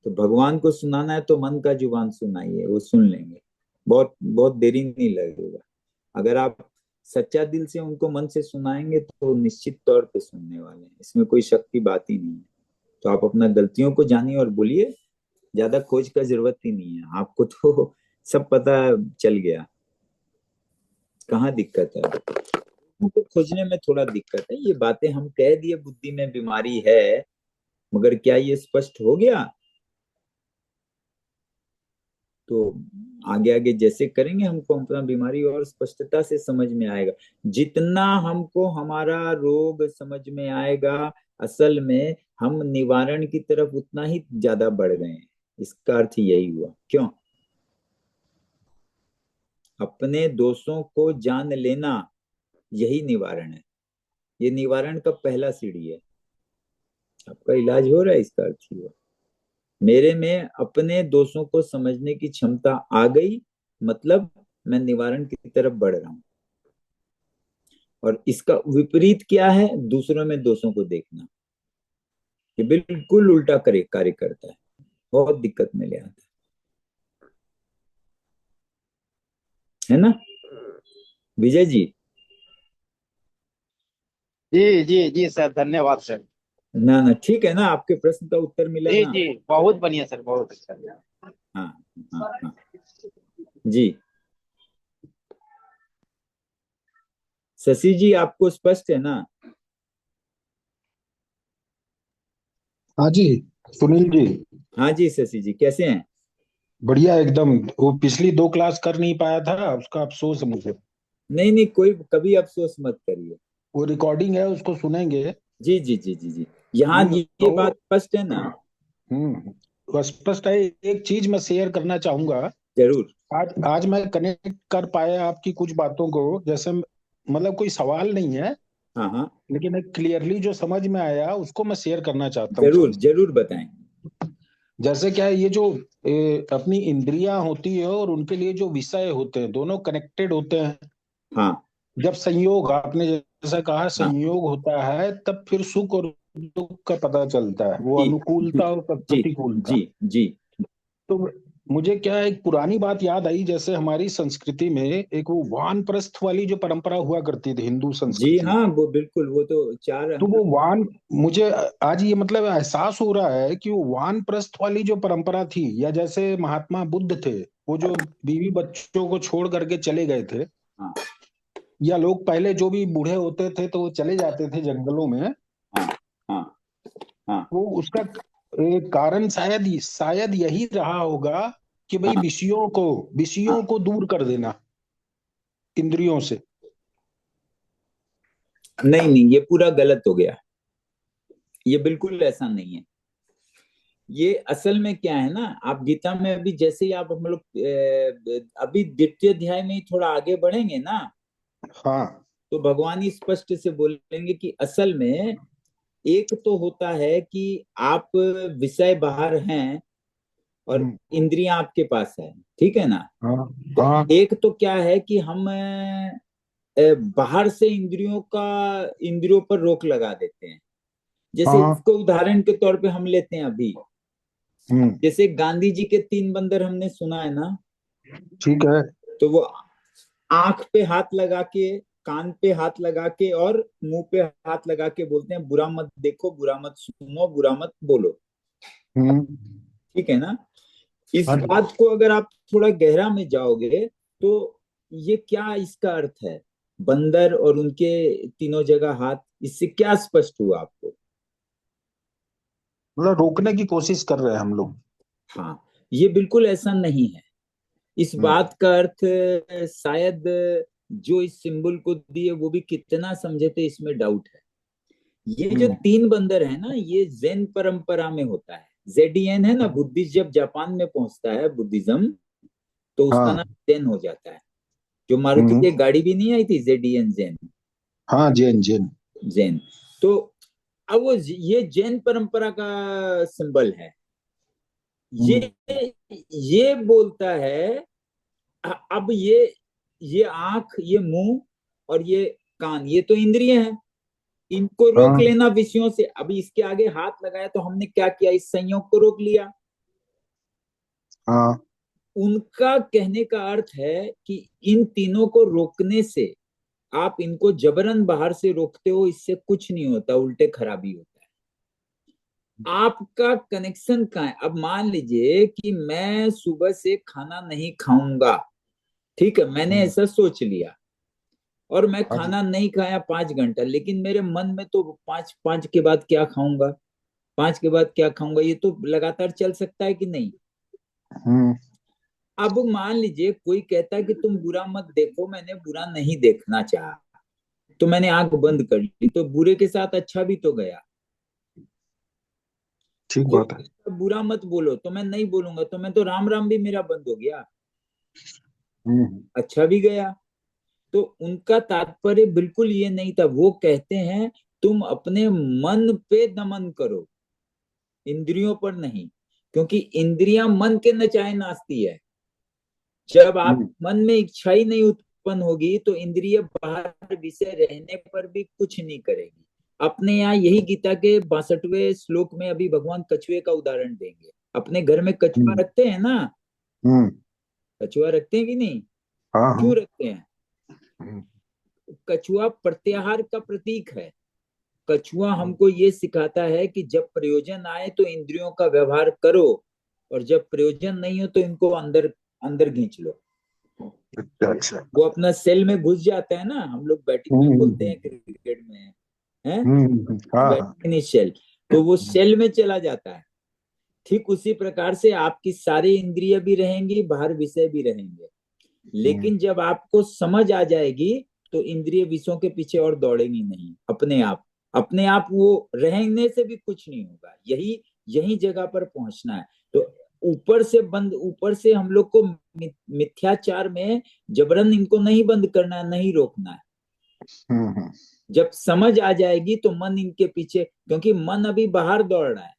Speaker 1: तो भगवान को सुनाना है तो मन का जुबान सुनाइए, वो सुन लेंगे। बहुत बहुत देरी नहीं लगेगा। अगर आप सच्चा दिल से उनको मन से सुनाएंगे तो निश्चित तौर पे सुनने वाले हैं, इसमें कोई शक की बात ही नहीं है। तो आप अपना गलतियों को जानिए और बोलिए, ज्यादा खोज का जरूरत ही नहीं है। आपको तो सब पता चल गया, कहाँ दिक्कत है। उनको खोजने में थोड़ा दिक्कत है। ये बातें हम कह दिए बुद्धि में बीमारी है, मगर क्या ये स्पष्ट हो गया? तो आगे आगे जैसे करेंगे हमको अपना बीमारी और स्पष्टता से समझ में आएगा। जितना हमको हमारा रोग समझ में आएगा, असल में हम निवारण की तरफ उतना ही ज्यादा बढ़ गए हैं। इसका अर्थ यही हुआ। क्यों? अपने दोषों को जान लेना, यही निवारण है। ये निवारण का पहला सीढ़ी है। आपका इलाज हो रहा है, इसका अर्थ ही हुआ मेरे में अपने दोषों को समझने की क्षमता आ गई, मतलब मैं निवारण की तरफ बढ़ रहा हूं। और इसका विपरीत क्या है? दूसरों में दोषों को देखना। ये बिल्कुल उल्टा करे कार्य करता है, बहुत दिक्कत में ले आता है ना विजय जी?
Speaker 3: जी जी जी सर, धन्यवाद सर।
Speaker 1: ना ना, ठीक है ना, आपके प्रश्न का उत्तर मिला
Speaker 3: जी
Speaker 1: ना?
Speaker 3: जी, बहुत बढ़िया सर, बहुत अच्छा।
Speaker 1: हाँ हाँ हाँ जी। शशि जी आपको स्पष्ट है ना?
Speaker 4: हाँ जी, सुनील जी।
Speaker 1: हाँ जी शशि जी, कैसे हैं?
Speaker 4: बढ़िया एकदम। वो पिछली 2 क्लास कर नहीं पाया था, उसका अफसोस है मुझे।
Speaker 1: नहीं नहीं, कोई कभी अफसोस मत करिए।
Speaker 4: वो रिकॉर्डिंग है, उसको सुनेंगे।
Speaker 1: जी जी जी जी जी, यहाँ ये
Speaker 4: तो
Speaker 1: बात स्पष्ट है ना?
Speaker 4: वो स्पष्ट है। एक चीज मैं शेयर करना चाहूंगा।
Speaker 1: जरूर।
Speaker 4: आज आज मैं कनेक्ट कर पाया आपकी कुछ बातों को। जैसे मतलब कोई सवाल नहीं है,
Speaker 1: हाँ हाँ,
Speaker 4: लेकिन एक क्लियरली जो समझ में आया उसको मैं शेयर करना चाहता हूँ
Speaker 1: जरूर
Speaker 4: सबसे।
Speaker 1: जरूर बताएं।
Speaker 4: जैसे क्या है, ये जो अपनी इंद्रियां होती है और उनके लिए जो विषय होते हैं, दोनों कनेक्टेड होते हैं।
Speaker 1: हाँ
Speaker 4: जब संयोग, आपने जैसा कहा,
Speaker 1: हाँ
Speaker 4: संयोग होता है, तब फिर सुख और दुख का पता चलता है, वो
Speaker 1: जी जी
Speaker 4: अनुकूलता और
Speaker 1: जी
Speaker 4: प्रतिकूलता।
Speaker 1: जी जी
Speaker 4: तो मुझे क्या है, एक पुरानी बात याद आई। जैसे हमारी संस्कृति में एक वो वानप्रस्थ वाली जो परंपरा हुआ करती थी हिंदू
Speaker 1: जी
Speaker 4: संस्कृति में।
Speaker 1: हाँ, वो बिल्कुल, वो तो चार
Speaker 4: तो
Speaker 1: हम
Speaker 4: वो
Speaker 1: लोग।
Speaker 4: वान मुझे आज ये मतलब एहसास हो रहा है कि वो वानप्रस्थ वाली जो परंपरा थी, या जैसे महात्मा बुद्ध थे, वो जो बीवी बच्चों को छोड़ करके चले गए थे,
Speaker 1: हाँ
Speaker 4: या लोग पहले जो भी बूढ़े होते थे तो वो चले जाते थे जंगलों में।
Speaker 1: हाँ हाँ हाँ
Speaker 4: वो उसका एक कारण शायद यही रहा होगा कि भाई
Speaker 1: हाँ
Speaker 4: विषयों
Speaker 1: हाँ।
Speaker 4: को दूर कर देना इंद्रियों से।
Speaker 1: नहीं नहीं, ये पूरा गलत हो गया। ये बिल्कुल ऐसा नहीं है। ये असल में क्या है ना, आप गीता में अभी जैसे ही आप हम लोग अभी द्वितीय अध्याय में ही थोड़ा आगे बढ़ेंगे ना,
Speaker 4: हाँ।
Speaker 1: तो भगवान ही स्पष्ट से बोलेंगे कि असल में एक तो होता है कि आप विषय बाहर हैं और
Speaker 4: हम्म,
Speaker 1: इंद्रियां आपके पास है, ठीक है ना?
Speaker 4: हाँ
Speaker 1: तो
Speaker 4: हाँ
Speaker 1: एक तो क्या है कि हम बाहर से इंद्रियों पर रोक लगा देते हैं। जैसे
Speaker 4: हाँ।
Speaker 1: इसको उदाहरण के तौर पे हम लेते हैं अभी,
Speaker 4: हम्म।
Speaker 1: जैसे गांधी जी के 3 बंदर हमने सुना है ना?
Speaker 4: ठीक है।
Speaker 1: तो वो आंख पे हाथ लगा के, कान पे हाथ लगा के और मुंह पे हाथ लगा के बोलते हैं, बुरा मत देखो, बुरा मत सुनो, बुरा मत बोलो।
Speaker 4: हम्म।
Speaker 1: ठीक है ना? इस
Speaker 4: हाँ जी।
Speaker 1: बात को अगर आप थोड़ा गहरा में जाओगे तो ये क्या इसका अर्थ है? बंदर और उनके तीनों जगह हाथ, इससे क्या स्पष्ट हुआ आपको?
Speaker 4: मतलब रोकने की कोशिश कर रहे हैं हम लोग।
Speaker 1: हाँ, ये बिल्कुल ऐसा नहीं है। इस
Speaker 4: हम्म।
Speaker 1: बात का अर्थ शायद जो इस सिंबल को दिए वो भी कितना समझे थे, इसमें डाउट है। ये जो
Speaker 4: हम्म।
Speaker 1: 3 बंदर है ना, ये जैन परंपरा में होता है। जेडीएन है ना, बुद्धिस्ट जब जापान में पहुंचता है बुद्धिज्म, तो उसका नाम
Speaker 4: हाँ।
Speaker 1: जैन हो जाता है। जो मारुति
Speaker 4: हम्म।
Speaker 1: की गाड़ी भी नहीं आई थी, जेडीएन जैन,
Speaker 4: हाँ, जैन जैन।
Speaker 1: जैन। तो अब वो ये जैन परंपरा का सिंबल है। ये बोलता है अब ये आंख, ये मुंह और ये कान, ये तो इंद्रिय हैं, इनको रोक
Speaker 4: हाँ
Speaker 1: लेना विषयों से। अभी इसके आगे हाथ लगाया तो हमने क्या किया, इस संयोग को रोक लिया।
Speaker 4: हाँ
Speaker 1: उनका कहने का अर्थ है कि इन तीनों को रोकने से, आप इनको जबरन बाहर से रोकते हो, इससे कुछ नहीं होता, उल्टे खराबी होता है। आपका कनेक्शन कहाँ है? अब मान लीजिए कि मैं सुबह से खाना नहीं खाऊंगा, ठीक है, मैंने ऐसा सोच लिया, और मैं
Speaker 4: हाँ जी।
Speaker 1: खाना नहीं खाया 5 घंटा, लेकिन मेरे मन में तो पांच पांच के बाद क्या खाऊंगा, 5 के बाद क्या खाऊंगा, ये तो लगातार चल सकता है कि नहीं।
Speaker 4: हम्म
Speaker 1: अब मान लीजिए कोई कहता है कि तुम बुरा मत देखो, मैंने बुरा नहीं देखना चाहा, तो मैंने आंख बंद कर ली, तो बुरे के साथ अच्छा भी तो गया।
Speaker 4: ठीक
Speaker 1: कोई
Speaker 4: बात है।
Speaker 1: कहता है, बुरा मत बोलो, तो मैं नहीं बोलूंगा, तो मैं तो राम राम भी मेरा बंद हो गया,
Speaker 4: हम्म
Speaker 1: अच्छा भी गया। तो उनका तात्पर्य बिल्कुल ये नहीं था। वो कहते हैं तुम अपने मन पे दमन करो, इंद्रियों पर नहीं, क्योंकि इंद्रियां मन के नचाए नाचती है। जब आप
Speaker 4: हम्म
Speaker 1: मन में इच्छा ही नहीं उत्पन्न होगी तो इंद्रिय बाहर विषय रहने पर भी कुछ नहीं करेगी। अपने यहाँ यही गीता के 62वें श्लोक में अभी भगवान कछुए का उदाहरण देंगे। अपने घर में कछुआ
Speaker 4: हम्म
Speaker 1: रखते हैं ना,
Speaker 4: हम्म,
Speaker 1: कछुआ रखते हैं कि नहीं,
Speaker 4: हाँ हाँ।
Speaker 1: क्यों रखते हैं?
Speaker 4: हम्म
Speaker 1: कछुआ प्रत्याहार का प्रतीक है। कछुआ हमको ये सिखाता है कि जब प्रयोजन आए तो इंद्रियों का व्यवहार करो, और जब प्रयोजन नहीं हो तो इनको अंदर अंदर खींच लो।
Speaker 4: अच्छा अच्छा।
Speaker 1: वो अपना सेल में घुस जाता है ना, हम लोग बैटिंग में बोलते हैं,
Speaker 4: हम्म
Speaker 1: क्रिकेट में है
Speaker 4: हाँ हाँ।
Speaker 1: बैटिंग सेल, तो वो सेल में चला जाता है। ठीक उसी प्रकार से आपकी सारी इंद्रिय भी रहेंगी, बाहर विषय भी रहेंगे,
Speaker 4: हम्म,
Speaker 1: लेकिन जब आपको समझ आ जाएगी तो इंद्रिय विषयों के पीछे और दौड़ेंगी नहीं, अपने आप, अपने आप वो रहने से भी कुछ नहीं होगा। यही यही जगह पर पहुंचना है। तो ऊपर से हम लोग को मिथ्याचार में जबरन इनको नहीं बंद करना है, नहीं रोकना है।
Speaker 4: हम्म।
Speaker 1: जब समझ आ जाएगी तो मन इनके पीछे, क्योंकि मन अभी बाहर दौड़ रहा है,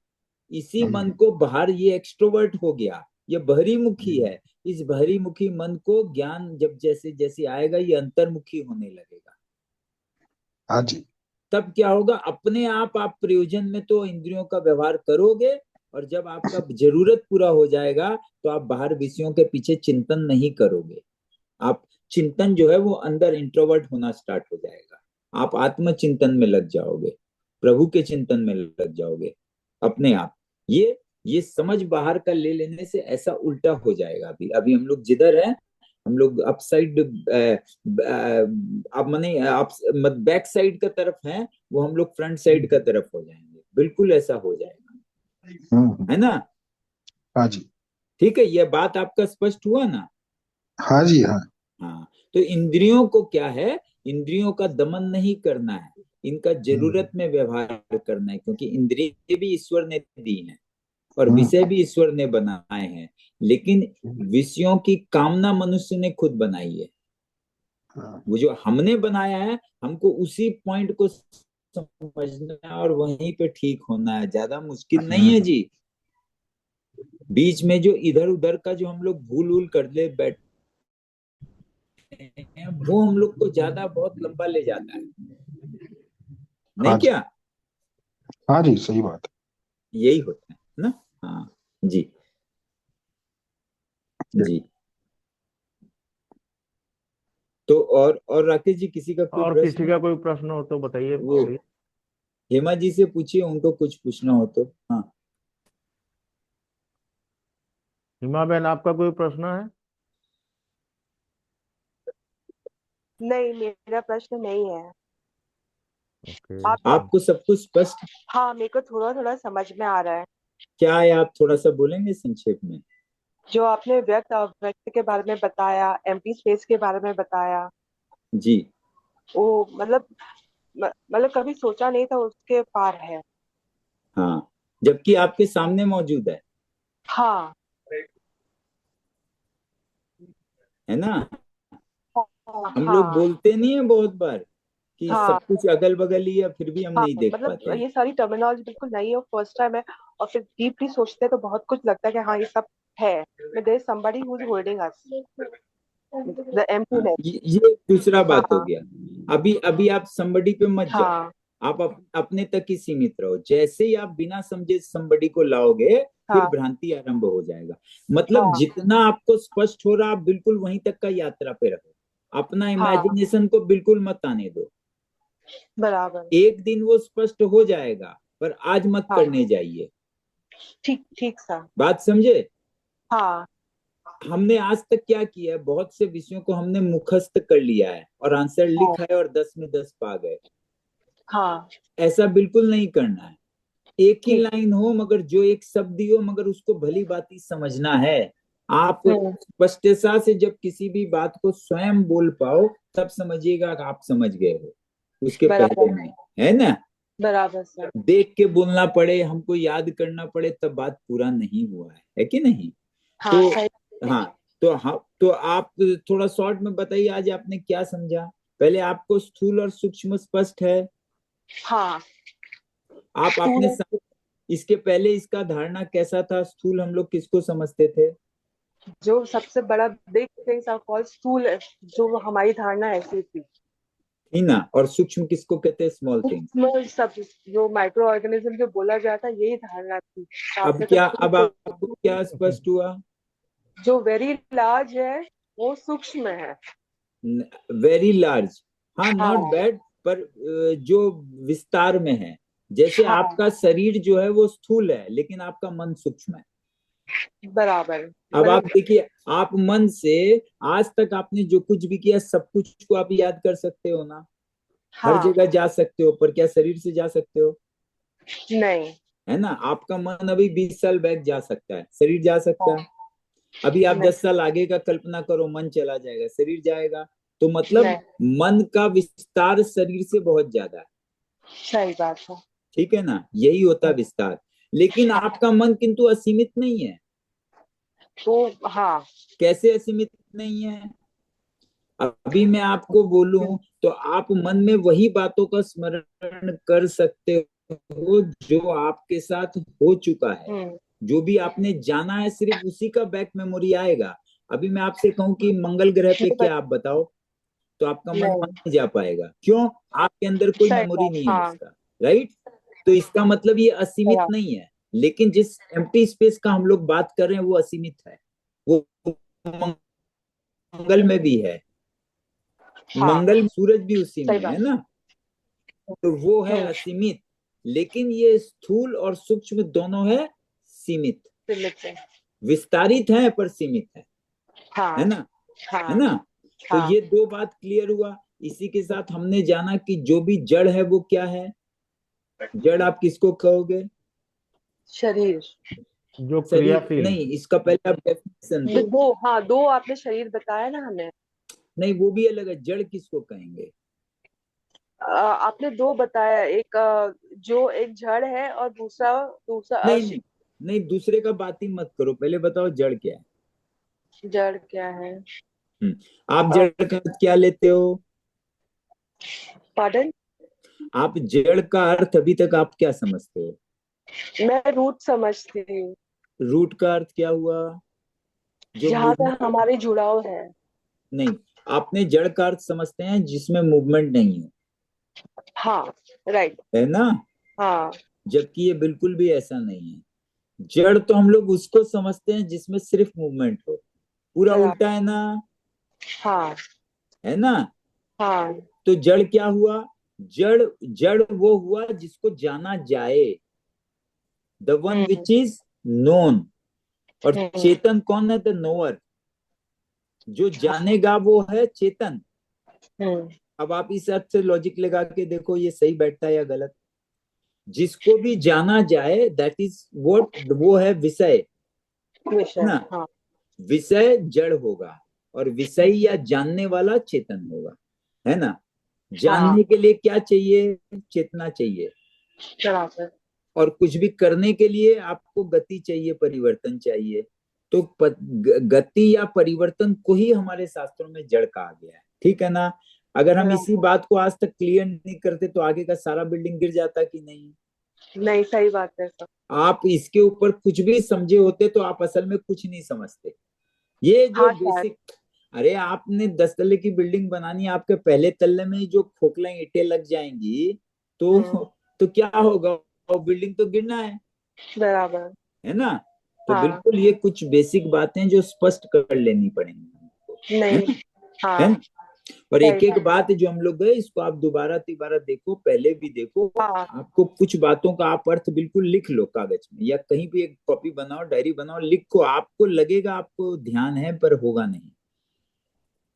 Speaker 1: इसी मन
Speaker 4: हम्म,
Speaker 1: को बाहर, ये एक्सट्रोवर्ट हो गया, ये बहिर्मुखी है। इस बहिर्मुखी मन को ज्ञान जब जैसे जैसे आएगा, ये अंतर्मुखी होने लगेगा।
Speaker 4: हाँ जी।
Speaker 1: तब क्या होगा, अपने आप प्रयोजन में तो इंद्रियों का व्यवहार करोगे, और जब आपका जरूरत पूरा हो जाएगा तो आप बाहर विषयों के पीछे चिंतन नहीं करोगे। आप चिंतन जो है वो अंदर इंट्रोवर्ट होना स्टार्ट हो जाएगा। आप आत्म चिंतन में लग जाओगे, प्रभु के चिंतन में लग जाओगे अपने आप। ये समझ बाहर का ले लेने से ऐसा उल्टा हो जाएगा। अभी अभी हम लोग जिधर है, हम लोग अपसाइड, आप माने आप बैक साइड का तरफ है, वो हम लोग फ्रंट साइड का तरफ हो जाएंगे, बिल्कुल ऐसा हो जाएगा, है ना।
Speaker 4: हाँ जी।
Speaker 1: ठीक है, ये बात आपका स्पष्ट हुआ ना।
Speaker 4: हाँ जी हाँ।
Speaker 1: हाँ, तो इंद्रियों को क्या है, इंद्रियों का दमन नहीं करना है, इनका
Speaker 4: हम्म
Speaker 1: जरूरत में व्यवहार करना है, क्योंकि इंद्रिय भी ईश्वर ने दी है और
Speaker 4: हम्म
Speaker 1: विषय भी ईश्वर ने बनाए हैं, लेकिन विषयों की कामना मनुष्य ने खुद बनाई है।
Speaker 4: हाँ
Speaker 1: वो जो हमने बनाया है, हमको उसी पॉइंट को समझना है और वहीं पे ठीक होना है, ज्यादा मुश्किल नहीं है
Speaker 4: हम्म,
Speaker 1: जी। बीच में जो इधर उधर का जो हम लोग भूल उल कर ले बैठे हैं, वो हम लोग को ज्यादा बहुत लंबा ले जाता है, नहीं
Speaker 4: हाँ जी।
Speaker 1: क्या?
Speaker 4: हाँ जी सही बात
Speaker 1: यही होता है ना। हाँ जी,
Speaker 4: है।
Speaker 1: जी। तो और राकेश जी, किसी का कोई
Speaker 2: और किसी
Speaker 1: प्रश्न?
Speaker 2: का कोई प्रश्न हो तो बताइए
Speaker 1: वो
Speaker 2: प्लीज।
Speaker 1: हेमा जी से पूछिए, उनको कुछ पूछना हो तो। हाँ,
Speaker 2: हिमा बहन, आपका कोई प्रश्न है?
Speaker 5: नहीं, मेरा प्रश्न नहीं है।
Speaker 2: ओके।
Speaker 5: आपने
Speaker 1: आपको सब कुछ स्पष्ट?
Speaker 5: हाँ, मेरे को थोड़ा थोड़ा समझ में आ रहा है।
Speaker 1: क्या है, आप थोड़ा सा बोलेंगे संक्षेप में?
Speaker 5: जो आपने व्यक्त अव्यक्त के बारे में बताया, एम्प्टी स्पेस के बारे में बताया,
Speaker 1: जी।
Speaker 5: वो मतलब कभी सोचा नहीं था उसके पार है।
Speaker 1: हाँ, जबकि आपके सामने मौजूद
Speaker 5: हाँ
Speaker 1: है ना।
Speaker 5: हाँ
Speaker 1: हम लोग
Speaker 5: हाँ
Speaker 1: बोलते नहीं है बहुत बार कि
Speaker 5: हाँ
Speaker 1: सब कुछ अगल बगल ही है, फिर भी हम
Speaker 5: हाँ,
Speaker 1: नहीं देख
Speaker 5: मतलब
Speaker 1: पाते हैं।
Speaker 5: ये सारी टर्मिनोलॉजी बिल्कुल नई है, फर्स्ट टाइम है, और फिर डीपली सोचते हैं तो बहुत कुछ लगता है कि हाँ ये सब है, there is somebody who is holding us, the
Speaker 1: हाँ,
Speaker 5: एम्प्टीनेस।
Speaker 1: ये दूसरा बात हो
Speaker 5: हाँ
Speaker 1: गया। अभी अभी आप somebody पे मत जाओ,
Speaker 5: हाँ
Speaker 1: आप अपने तक ही सीमित रहो। जैसे ही आप बिना समझे somebody को लाओगे, फिर
Speaker 5: हाँ
Speaker 1: भ्रांति आरंभ हो जाएगा। मतलब
Speaker 5: हाँ
Speaker 1: जितना आपको स्पष्ट हो रहा, आप बिल्कुल वहीं तक का यात्रा पे रहो, अपना
Speaker 5: हाँ,
Speaker 1: इमेजिनेशन को बिल्कुल मत आने दो।
Speaker 5: बराबर।
Speaker 1: एक दिन वो स्पष्ट हो जाएगा, पर आज मत
Speaker 5: हाँ,
Speaker 1: करने जाइए।
Speaker 5: ठीक ठीक सा।
Speaker 1: बात समझे?
Speaker 5: हाँ
Speaker 1: हमने आज तक क्या किया है, बहुत से विषयों को हमने मुखस्त कर लिया है और आंसर
Speaker 5: हाँ
Speaker 1: लिखा है और 10 में 10 पा गए।
Speaker 5: हाँ,
Speaker 1: ऐसा बिल्कुल नहीं करना है। एक ही
Speaker 5: ठीक।
Speaker 1: लाइन हो, मगर जो एक शब्द ही हो, मगर उसको भली भांति समझना है। आप
Speaker 5: हम्म,
Speaker 1: स्पष्टता से जब किसी भी बात को स्वयं बोल पाओ, तब समझिएगा कि आप समझ गए हो, उसके पहले
Speaker 5: बराबर,
Speaker 1: नहीं। है ना?
Speaker 5: बराबर सर।
Speaker 1: देख के बोलना पड़े, हमको याद करना पड़े, तब बात पूरा नहीं हुआ है कि नहीं?
Speaker 5: हाँ
Speaker 1: तो
Speaker 5: सही।
Speaker 1: हाँ, तो आप थोड़ा शॉर्ट में बताइए, आज आपने क्या समझा? पहले आपको स्थूल और सूक्ष्म स्पष्ट है।
Speaker 5: हाँ,
Speaker 1: आप
Speaker 5: स्थूल
Speaker 1: आपने इसके पहले इसका धारणा कैसा था? स्थूल हम लोग किसको समझते थे?
Speaker 5: जो सबसे बड़ा बिग थिंग्स आर कॉल्ड स्थूल, जो हमारी धारणा ऐसी थी।
Speaker 1: थी ना? और सूक्ष्म किसको कहते हैं? Small thing.
Speaker 5: उसमें सब जो माइक्रो ऑर्गेनिज्म जो बोला जाता है, यही धारणा थी।
Speaker 1: अब
Speaker 5: आपने तो
Speaker 1: क्या, अब
Speaker 5: बिल्कुल,
Speaker 1: आपको क्या स्पष्ट हुआ?
Speaker 5: जो वेरी लार्ज है वो सूक्ष्म है।
Speaker 1: वेरी लार्ज, हाँ, नॉट
Speaker 5: हाँ
Speaker 1: बैड, पर जो विस्तार में है। जैसे
Speaker 5: हाँ,
Speaker 1: आपका शरीर जो है वो स्थूल है, लेकिन आपका मन सूक्ष्म है।
Speaker 5: बराबर,
Speaker 1: अब आप
Speaker 5: मतलब
Speaker 1: देखिए, आप मन से आज तक आपने जो कुछ भी किया, सब कुछ को आप याद कर सकते हो ना? हर
Speaker 5: हाँ,
Speaker 1: जगह जा सकते हो, पर क्या शरीर से जा सकते हो?
Speaker 5: नहीं,
Speaker 1: है ना? आपका मन अभी 20 साल बैक जा सकता है, शरीर जा सकता
Speaker 5: हाँ,
Speaker 1: है। अभी आप
Speaker 5: नहीं,
Speaker 1: 10 साल आगे का कल्पना करो, मन चला जाएगा, शरीर जाएगा। तो मतलब
Speaker 5: नहीं,
Speaker 1: मन का विस्तार शरीर से बहुत ज्यादा है।
Speaker 5: सही बात है।
Speaker 1: ठीक है ना? यही होता है विस्तार। लेकिन
Speaker 5: हाँ,
Speaker 1: आपका मन किंतु असीमित नहीं है।
Speaker 5: तो हाँ,
Speaker 1: कैसे असीमित नहीं है? अभी मैं आपको बोलूं तो आप मन में वही बातों का स्मरण कर सकते हो जो आपके साथ हो चुका है।
Speaker 5: हम्म,
Speaker 1: जो भी आपने जाना है, सिर्फ उसी का बैक मेमोरी आएगा। अभी मैं आपसे कहूं कि मंगल ग्रह पे क्या, आप बताओ, तो आपका मन
Speaker 5: नहीं,
Speaker 1: वहां नहीं जा पाएगा। क्यों? आपके अंदर कोई
Speaker 5: सही
Speaker 1: मेमोरी
Speaker 5: बात,
Speaker 1: नहीं है
Speaker 5: हाँ,
Speaker 1: उसका। राइट? तो इसका मतलब ये असीमित
Speaker 5: बराबर,
Speaker 1: नहीं है। लेकिन जिस एम्प्टी स्पेस का हम लोग बात कर रहे हैं, वो असीमित है। वो मंगल में भी है।
Speaker 5: हाँ,
Speaker 1: मंगल, सूरज भी उसी
Speaker 5: सही
Speaker 1: में
Speaker 5: बात,
Speaker 1: है ना? तो वो है
Speaker 5: हम्म,
Speaker 1: असीमित। लेकिन ये स्थूल और सूक्ष्म दोनों है सीमित।
Speaker 5: सीमित है,
Speaker 1: विस्तारित है पर सीमित है
Speaker 5: हाँ
Speaker 1: ना? है
Speaker 5: हाँ
Speaker 1: ना? तो
Speaker 5: हाँ,
Speaker 1: ये दो बात क्लियर हुआ। इसी के साथ हमने जाना कि जो भी जड़ है वो क्या है। जड़ आप किसको कहोगे?
Speaker 5: शरीर।
Speaker 2: जो
Speaker 1: शरीर
Speaker 2: क्रियाशील।
Speaker 1: नहीं, इसका पहले आप डेफिनेशन
Speaker 5: ये
Speaker 1: दो।
Speaker 5: दो, हाँ, दो आपने शरीर बताया ना हमें।
Speaker 1: नहीं, वो भी अलग है। जड़ किसको कहेंगे?
Speaker 5: आपने दो बताया, एक जो एक जड़ है और दूसरा, दूसरा
Speaker 1: नहीं नहीं नहीं, दूसरे का बात ही मत करो, पहले बताओ जड़ क्या है।
Speaker 5: जड़ क्या है?
Speaker 1: आप जड़ का अर्थ क्या लेते हो?
Speaker 5: पार्डन?
Speaker 1: आप जड़ का अर्थ अभी तक आप क्या समझते हो?
Speaker 5: मैं रूट समझती हूँ,
Speaker 1: रूट का अर्थ क्या हुआ? जो
Speaker 5: जहाँ तक
Speaker 1: मूवमेंट।
Speaker 5: हमारे जुड़ाव है।
Speaker 1: नहीं, आपने जड़ का अर्थ समझते हैं जिसमें मूवमेंट नहीं है।
Speaker 5: हाँ, राइट,
Speaker 1: है ना?
Speaker 5: हाँ,
Speaker 1: जबकि ये बिल्कुल भी ऐसा नहीं है। जड़ तो हम लोग उसको समझते हैं जिसमें सिर्फ मूवमेंट हो। पूरा
Speaker 5: बराबर,
Speaker 1: उल्टा है ना?
Speaker 5: हाँ
Speaker 1: है ना?
Speaker 5: हाँ,
Speaker 1: तो जड़ क्या हुआ? जड़, जड़ वो हुआ जिसको जाना जाए, the one
Speaker 5: hmm
Speaker 1: which is known. और
Speaker 5: हम्म,
Speaker 1: चेतन कौन है? The knower. जो जानेगा वो है चेतन।
Speaker 5: हम्म,
Speaker 1: अब आप इस अर्थ से लॉजिक लगा के देखो, ये सही बैठता है या गलत? जिसको भी जाना जाए, दैट इज व्हाट, वो है विषय। है
Speaker 5: विषय,
Speaker 1: ना?
Speaker 5: हाँ,
Speaker 1: विषय जड़ होगा, और विषय या जानने वाला चेतन होगा। है ना?
Speaker 5: हाँ,
Speaker 1: जानने के लिए क्या चाहिए? चेतना चाहिए।
Speaker 5: बराबर,
Speaker 1: और कुछ भी करने के लिए आपको गति चाहिए, परिवर्तन चाहिए। तो गति या परिवर्तन को ही हमारे शास्त्रों में जड़ कहा गया है। ठीक है ना? अगर हम इसी बात को आज तक क्लियर नहीं करते तो आगे का सारा बिल्डिंग गिर जाता कि नहीं?
Speaker 5: नहीं, सही बात है सर।
Speaker 1: आप इसके ऊपर कुछ भी समझे होते तो आप असल में कुछ नहीं समझते। ये जो
Speaker 5: हाँ शायद।
Speaker 1: बेसिक, अरे आपने 10 तल्ले की बिल्डिंग बनानी है, आपके पहले तल्ले में ही जो खोखला ईंटें लग जाएंगी तो क्या होगा? वो बिल्डिंग तो गिरना
Speaker 5: बराबर।
Speaker 1: है ना? तो
Speaker 5: हाँ।
Speaker 1: बिल्कुल ये कुछ बेसिक बातें जो स्पष्ट कर लेनी पड़ेंगी हमको, है
Speaker 5: नहीं।
Speaker 1: ना?
Speaker 5: हाँ।
Speaker 1: है ना? और
Speaker 5: सही
Speaker 1: एक एक
Speaker 5: बात।
Speaker 1: बात जो हम लोग गए इसको आप दोबारा तिबारा देखो, पहले भी देखो।
Speaker 5: हाँ।
Speaker 1: आपको कुछ बातों का आप अर्थ बिल्कुल लिख लो कागज में, या कहीं भी एक कॉपी बनाओ, डायरी बनाओ, लिखो। आपको लगेगा आपको ध्यान है, पर होगा नहीं।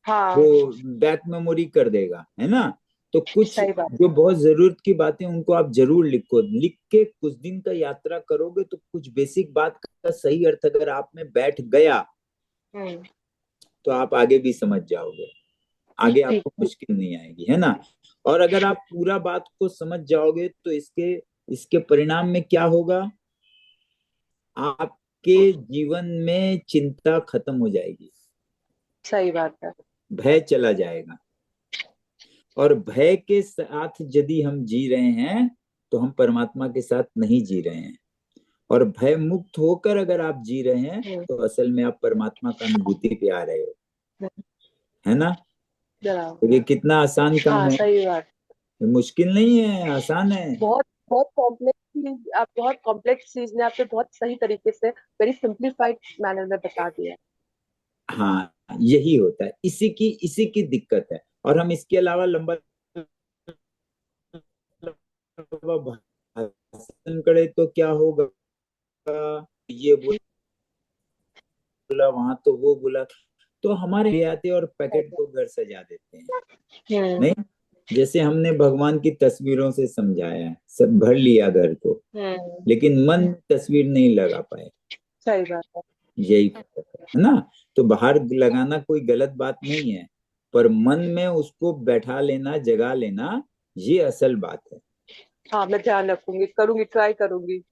Speaker 5: हाँ।
Speaker 1: वो बैक मेमोरी कर देगा, है ना? तो कुछ
Speaker 5: सही बात।
Speaker 1: जो बहुत जरूरत की बातें उनको आप जरूर लिखो। लिख के कुछ दिन का यात्रा करोगे तो कुछ बेसिक बात का सही अर्थ अगर आप में बैठ गया तो आप आगे भी समझ जाओगे, आगे
Speaker 5: ठीक।
Speaker 1: आपको मुश्किल नहीं आएगी, है ना? और अगर आप पूरा बात को समझ जाओगे तो इसके इसके परिणाम में क्या होगा? आपके जीवन में चिंता खत्म हो जाएगी,
Speaker 5: सही बात है।
Speaker 1: भय चला जाएगा। और भय के साथ यदि हम जी रहे हैं तो हम परमात्मा के साथ नहीं जी रहे हैं। और भय मुक्त होकर अगर आप जी रहे हैं तो असल में आप परमात्मा का अनुभूति पे आ रहे हो, है ना? तो ये कितना आसान काम
Speaker 5: हाँ
Speaker 1: है,
Speaker 5: सही बात।
Speaker 1: ये मुश्किल नहीं है, आसान है।
Speaker 5: बहुत बहुत कॉम्प्लेक्स चीज, आप बहुत कॉम्प्लेक्स चीज ने आपने बहुत सही तरीके से वेरी सिंप्लीफाइड मैनर में बता दिया।
Speaker 1: हाँ, यही होता है, इसी की दिक्कत है। और हम इसके अलावा लंबा लंबा भाषण करे तो क्या होगा? ये बोला, वहां तो वो बोला, तो हमारे ले आते और पैकेट को घर सजा देते हैं। नहीं, जैसे हमने भगवान की तस्वीरों से समझाया, सब भर लिया घर को, लेकिन मन में तस्वीर नहीं लगा पाए।
Speaker 5: सही बात है।
Speaker 1: यही फर्क है ना? तो बाहर लगाना कोई गलत बात नहीं है, पर मन में उसको बैठा लेना, जगा लेना, ये असल बात है।
Speaker 5: हाँ मैं ध्यान रखूंगी, करूंगी, ट्राई करूंगी,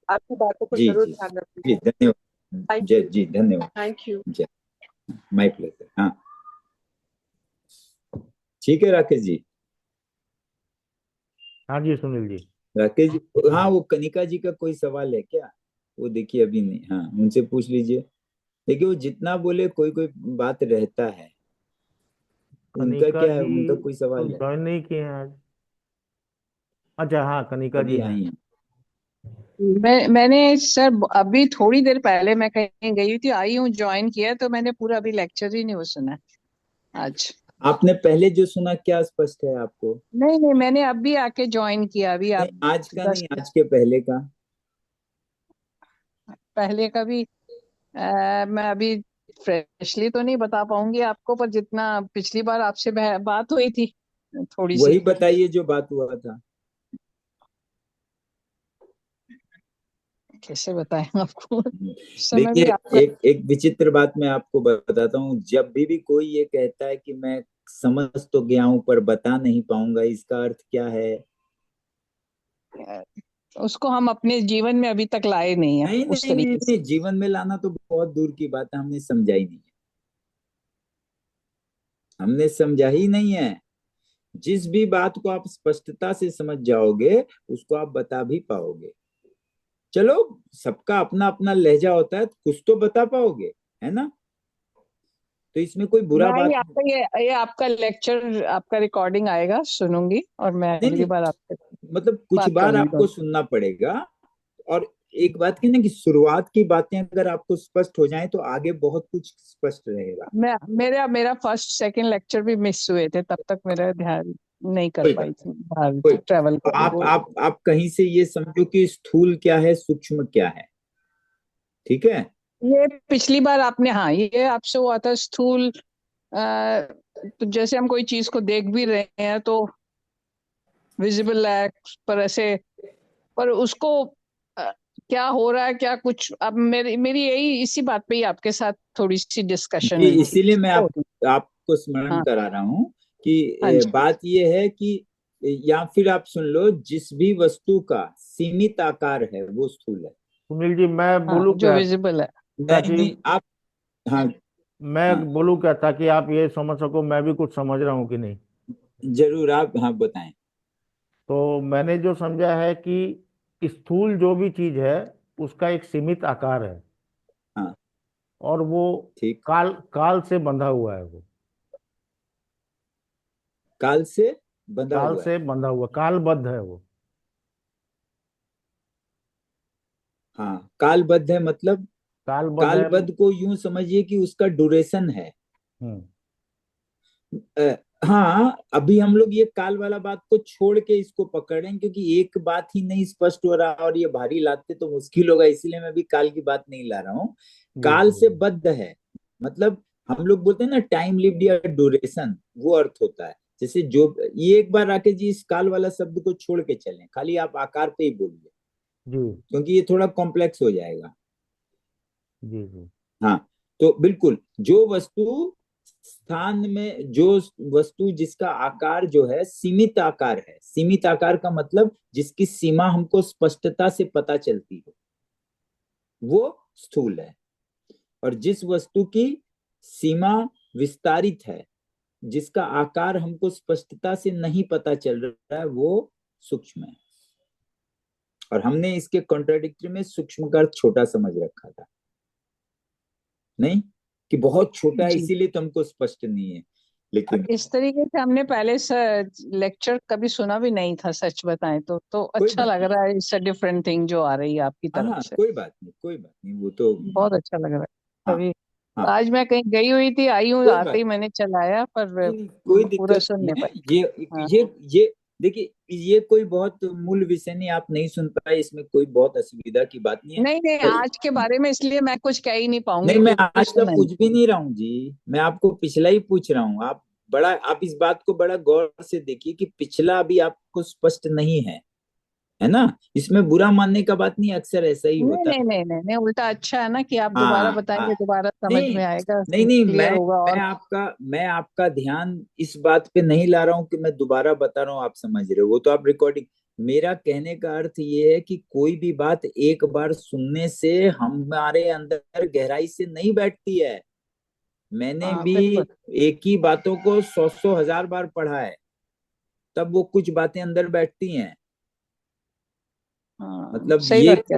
Speaker 5: आपकी बातों को
Speaker 1: जी
Speaker 5: जरूर
Speaker 1: जी
Speaker 5: ध्यान
Speaker 1: जी,
Speaker 5: रखूंगी।
Speaker 1: धन्यवाद।
Speaker 5: थैंक
Speaker 1: जय
Speaker 5: यू।
Speaker 1: जी, धन्यवाद।
Speaker 5: Thank you.
Speaker 1: जय, माय प्लेजर। हाँ, ठीक है राकेश जी।
Speaker 2: हाँ जी सुनील जी।
Speaker 1: राकेश जी, हाँ, वो कनिका जी का कोई सवाल है क्या? वो देखिए अभी नहीं, हाँ उनसे पूछ लीजिए। देखिए वो जितना बोले कोई कोई बात रहता है। उनका
Speaker 2: कनिका
Speaker 1: क्या है,
Speaker 2: जी
Speaker 1: उनका कोई
Speaker 2: तो
Speaker 1: सवाल है?
Speaker 2: ज्वाइन नहीं किए हैं आज। अच्छा हाँ, कनिका जी
Speaker 1: अभी
Speaker 2: हैं।
Speaker 1: आई हैं।
Speaker 6: मैंने सर अभी थोड़ी देर पहले मैं कहीं गई थी, आई हूँ, ज्वाइन किया, तो मैंने पूरा अभी लेक्चर ही नहीं वो सुना आज।
Speaker 1: आपने पहले जो सुना क्या स्पष्ट है आपको?
Speaker 6: नहीं नहीं, मैंने अभी आके ज्वाइन किया, अभी
Speaker 1: नहीं,
Speaker 6: आप
Speaker 1: आज का नहीं,
Speaker 6: 10
Speaker 1: आज के पहले का।
Speaker 6: पहले का भी मैं अभी फ्रेशली तो नहीं बता पाऊंगी आपको, पर जितना पिछली बार आपसे बात हुई थी थोड़ी सी।
Speaker 1: वही बताइए जो बात हुआ था।
Speaker 6: कैसे बताएं आपको, उस समय भी
Speaker 1: देखिए,
Speaker 6: आपका।
Speaker 1: एक विचित्र बात मैं आपको बताता हूँ। जब भी कोई ये कहता है कि मैं समझ तो गया हूं पर बता नहीं पाऊंगा, इसका अर्थ क्या है?
Speaker 6: उसको हम अपने जीवन में अभी तक लाए नहीं है
Speaker 1: नहीं
Speaker 6: उस
Speaker 1: नहीं नहीं
Speaker 6: तरीके से।
Speaker 1: नहीं, जीवन में लाना तो बहुत दूर की बात है, हमने समझा ही नहीं है। हमने समझा ही नहीं है। जिस भी बात को आप स्पष्टता से समझ जाओगे उसको आप बता भी पाओगे। चलो, सबका अपना अपना लहजा होता है, कुछ तो बता पाओगे, है ना? तो इसमें कोई बुरा
Speaker 6: मैं
Speaker 1: बात
Speaker 6: ये आपका ये आपका लेक्चर, आपका रिकॉर्डिंग आएगा, सुनूंगी, और मैं
Speaker 1: नहीं।
Speaker 6: अगली
Speaker 1: नहीं,
Speaker 6: बार आपसे
Speaker 1: मतलब कुछ
Speaker 6: बात
Speaker 1: बार
Speaker 6: करूंगी
Speaker 1: आपको सुनना पड़ेगा। और एक बात की ना कि शुरुआत की बातें अगर आपको स्पष्ट हो जाएं तो आगे बहुत कुछ स्पष्ट रहेगा।
Speaker 6: मैं मेरा मेरा फर्स्ट सेकंड लेक्चर भी मिस हुए थे, तब तक मेरा ध्यान नहीं कर
Speaker 1: कोई
Speaker 6: पाई
Speaker 1: बात
Speaker 6: थी, बाहर
Speaker 1: कोई
Speaker 6: ट्रेवल
Speaker 1: तो
Speaker 6: कर रही थी।
Speaker 1: आप कहीं से ये समझो कि स्थूल क्या है, सूक्ष्म क्या है। ठीक है?
Speaker 6: ये पिछली बार आपने, हाँ ये आपसे हुआ था स्थूल, तो जैसे हम कोई चीज को देख भी रहे हैं तो विजिबल है, पर ऐसे, पर उसको क्या हो रहा है, क्या कुछ, अब मेरी मेरी यही इसी बात पे ही आपके साथ थोड़ी सी डिस्कशन
Speaker 1: जी,
Speaker 6: हुई थी।
Speaker 1: इसीलिए मैं आपको स्मरण
Speaker 6: हाँ
Speaker 1: करा रहा हूँ कि
Speaker 6: हाँ जी।
Speaker 1: बात ये है कि, या फिर आप सुन लो, जिस भी वस्तु का सीमित आकार है वो स्थूल है।
Speaker 2: सुनील जी मैं
Speaker 6: हाँ
Speaker 2: बोलूँ
Speaker 6: जो
Speaker 2: क्या,
Speaker 6: विजिबल है।
Speaker 1: नहीं
Speaker 2: ताकि
Speaker 1: नहीं, आप, हाँ
Speaker 2: मैं
Speaker 1: हाँ,
Speaker 2: बोलूँ क्या ताकि आप ये समझ सको मैं भी कुछ समझ रहा हूँ कि नहीं।
Speaker 1: जरूर, आप हाँ बताएं।
Speaker 2: तो मैंने जो समझा है कि स्थूल जो भी चीज है उसका एक सीमित आकार है,
Speaker 1: हाँ
Speaker 2: और वो
Speaker 1: ठीक।
Speaker 2: काल काल से बंधा हुआ है। वो
Speaker 1: काल से बंधा
Speaker 2: काल
Speaker 1: हुआ है।
Speaker 2: से बंधा हुआ, कालबद्ध है वो।
Speaker 1: हाँ कालबद्ध है मतलब,
Speaker 2: कालबद्ध है।
Speaker 1: कालबद्ध को यूं समझिए कि उसका ड्यूरेशन है।
Speaker 2: हम्म।
Speaker 1: हाँ अभी हम लोग ये काल वाला बात को छोड़ के इसको पकड़ें, क्योंकि एक बात ही नहीं स्पष्ट हो रहा और ये भारी लाते तो मुश्किल होगा, इसीलिए मैं भी काल की बात नहीं ला रहा हूँ।
Speaker 2: जी
Speaker 1: काल
Speaker 2: जी
Speaker 1: से बद्ध है मतलब, हम लोग बोलते हैं ना टाइम लिव्ड या ड्यूरेशन, वो अर्थ होता है। जैसे जो ये एक बार राकेश जी इस काल वाला शब्द को छोड़ के चलें, खाली आप आकार पे ही बोलिए,
Speaker 2: जी
Speaker 1: क्योंकि ये थोड़ा कॉम्प्लेक्स हो जाएगा।
Speaker 2: जी जी
Speaker 1: हाँ तो बिल्कुल, जो वस्तु स्थान में, जो वस्तु जिसका आकार जो है सीमित आकार है, सीमित आकार का मतलब जिसकी सीमा हमको स्पष्टता से पता चलती हो, वो स्थूल है। और जिस वस्तु की सीमा विस्तारित है, जिसका आकार हमको स्पष्टता से नहीं पता चल रहा है, वो सूक्ष्म है। और हमने इसके कॉन्ट्राडिक्टरी में सूक्ष्म का अर्थ छोटा समझ रखा था, नहीं कि बहुत छोटा है
Speaker 6: जी।
Speaker 1: इसीलिए तुमको स्पष्ट नहीं है,
Speaker 6: और
Speaker 1: लेकिन
Speaker 6: इस तरीके से हमने पहले लेक्चर कभी सुना भी नहीं था, सच बताएं तो
Speaker 1: कोई
Speaker 6: अच्छा
Speaker 1: बात
Speaker 6: लग
Speaker 1: नहीं।
Speaker 6: रहा है। इट्स अ डिफरेंट थिंग जो आ रही है आपकी
Speaker 1: हाँ
Speaker 6: तरफ
Speaker 1: हाँ
Speaker 6: से,
Speaker 1: कोई बात नहीं, कोई बात नहीं, वो तो
Speaker 6: बहुत अच्छा लग रहा है।
Speaker 1: हाँ
Speaker 6: कभी
Speaker 1: हाँ
Speaker 6: आज मैं कहीं गई हुई थी, आई हूँ,
Speaker 1: कोई
Speaker 6: आते
Speaker 1: बात
Speaker 6: ही मैंने चलाया, पर
Speaker 1: नहीं, नहीं कोई
Speaker 6: पूरा
Speaker 1: दिक्कत
Speaker 6: सुन
Speaker 1: नहीं
Speaker 6: नहीं
Speaker 1: है।
Speaker 6: पाई।
Speaker 1: ये
Speaker 6: हाँ
Speaker 1: ये देखिए, ये कोई बहुत मूल विषय नहीं, आप नहीं सुन पाए, इसमें कोई बहुत असुविधा की बात नहीं है।
Speaker 6: नहीं नहीं,
Speaker 1: पर
Speaker 6: आज के बारे में इसलिए मैं कुछ कह ही नहीं
Speaker 1: नहीं,
Speaker 6: पाऊंगी
Speaker 1: मैं
Speaker 6: क्योंकि
Speaker 1: आज का
Speaker 6: सुना नहीं।
Speaker 1: पूछ भी नहीं रहा हूँ जी, मैं आपको पिछला ही पूछ रहा हूँ। आप बड़ा, आप इस बात को बड़ा गौर से देखिए कि पिछला अभी आपको स्पष्ट नहीं है ना। इसमें बुरा मानने का बात नहीं, अक्सर ऐसा ही
Speaker 6: नहीं
Speaker 1: होता
Speaker 6: नहीं नहीं नहीं नहीं, उल्टा अच्छा है ना कि आप
Speaker 1: है।
Speaker 6: दोबारा
Speaker 1: हाँ
Speaker 6: बताएंगे, दोबारा समझ
Speaker 1: नहीं
Speaker 6: में आएगा,
Speaker 1: नहीं नहीं,
Speaker 6: क्लियर होगा। और
Speaker 1: मैं आपका ध्यान इस बात पे नहीं ला रहा हूँ कि मैं दोबारा बता रहा हूँ, आप समझ रहे हो, वो तो आप रिकॉर्डिंग। मेरा कहने का अर्थ ये है कि कोई भी बात एक बार सुनने से हमारे अंदर गहराई से नहीं बैठती है। मैंने
Speaker 6: हाँ
Speaker 1: भी
Speaker 6: बिल्कुल।
Speaker 1: एक ही बातों को सौ सौ हजार बार पढ़ा है, तब वो कुछ बातें अंदर बैठती हैं।
Speaker 6: हाँ
Speaker 1: मतलब
Speaker 6: सही
Speaker 1: ये,
Speaker 6: बात है।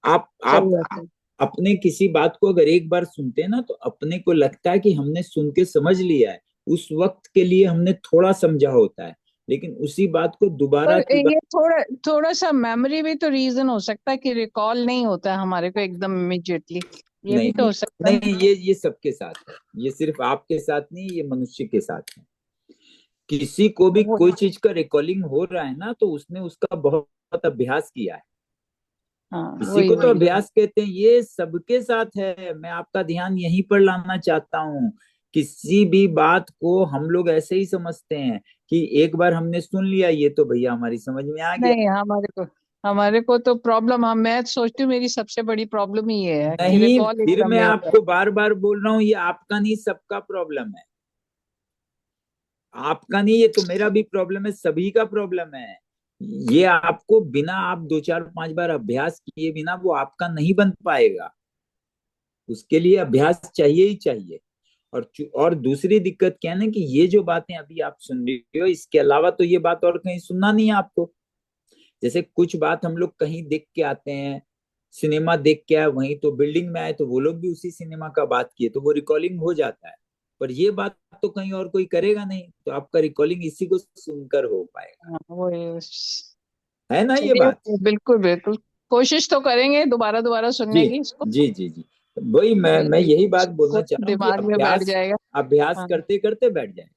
Speaker 1: आप
Speaker 6: सही बात है।
Speaker 1: अपने किसी बात को अगर एक बार सुनते हैं ना, तो अपने को लगता है कि हमने सुन के समझ लिया है, उस वक्त के लिए हमने थोड़ा समझा होता है, लेकिन उसी बात को दोबारा
Speaker 6: पर
Speaker 1: की बात।
Speaker 6: ये थोड़ा थोड़ा सा मेमोरी भी तो रीजन हो सकता है कि रिकॉल नहीं होता है हमारे को एकदम इमिजिएटली, ये
Speaker 1: नहीं
Speaker 6: भी तो
Speaker 1: नहीं
Speaker 6: हो सकता है।
Speaker 1: नहीं, ये सबके साथ है, ये सिर्फ आपके साथ नहीं, ये मनुष्य के साथ है। किसी को भी
Speaker 6: वो
Speaker 1: कोई चीज का रिकॉलिंग हो रहा है ना, तो उसने उसका बहुत अभ्यास किया है।
Speaker 6: हाँ
Speaker 1: इसी
Speaker 6: वही
Speaker 1: को तो
Speaker 6: वही।
Speaker 1: अभ्यास कहते हैं, ये सबके साथ है। मैं आपका ध्यान यहीं पर लाना चाहता हूँ। किसी भी बात को हम लोग ऐसे ही समझते हैं कि एक बार हमने सुन लिया, ये तो भैया हमारी समझ में आ गया।
Speaker 6: नहीं, हमारे को तो प्रॉब्लम, हम मैं सोचती हूँ मेरी सबसे बड़ी प्रॉब्लम ही ये है कि
Speaker 1: नहीं,
Speaker 6: रिकॉल
Speaker 1: फिर
Speaker 6: एकदम
Speaker 1: मैं
Speaker 6: नहीं होता है।
Speaker 1: आपको बार बार बोल रहा हूँ, ये आपका नहीं सबका प्रॉब्लम है। आपका नहीं, ये तो मेरा भी प्रॉब्लम है, सभी का प्रॉब्लम है। ये आपको बिना आप दो चार पांच बार अभ्यास किए बिना वो आपका नहीं बन पाएगा। उसके लिए अभ्यास चाहिए ही चाहिए। और दूसरी दिक्कत क्या है ना, कि ये जो बातें अभी आप सुन रही हो, इसके अलावा तो ये बात और कहीं सुनना नहीं है आपको। जैसे कुछ बात हम लोग कहीं देख के आते हैं, सिनेमा देख के आए, वहीं तो बिल्डिंग में आए तो वो लोग भी उसी सिनेमा का बात किए, तो वो रिकॉर्डिंग हो जाता है। पर ये बात तो कहीं और कोई करेगा नहीं, तो आपका रिकॉर्डिंग इसी को सुनकर हो पाएगा,
Speaker 6: हाँ वो
Speaker 1: है ना ये बात।
Speaker 6: चलिए, बिल्कुल बिल्कुल, कोशिश तो करेंगे दोबारा दोबारा
Speaker 1: जी
Speaker 6: सुनने की इसको।
Speaker 1: जी जी जी, वही मैं
Speaker 6: कि
Speaker 1: यही बात
Speaker 6: इसको
Speaker 1: बोलना चाह रहा हूँ कि
Speaker 6: दिमाग में बैठ
Speaker 1: अभ्यास,
Speaker 6: जाएगा।
Speaker 1: अभ्यास
Speaker 6: हाँ
Speaker 1: करते करते बैठ जाए,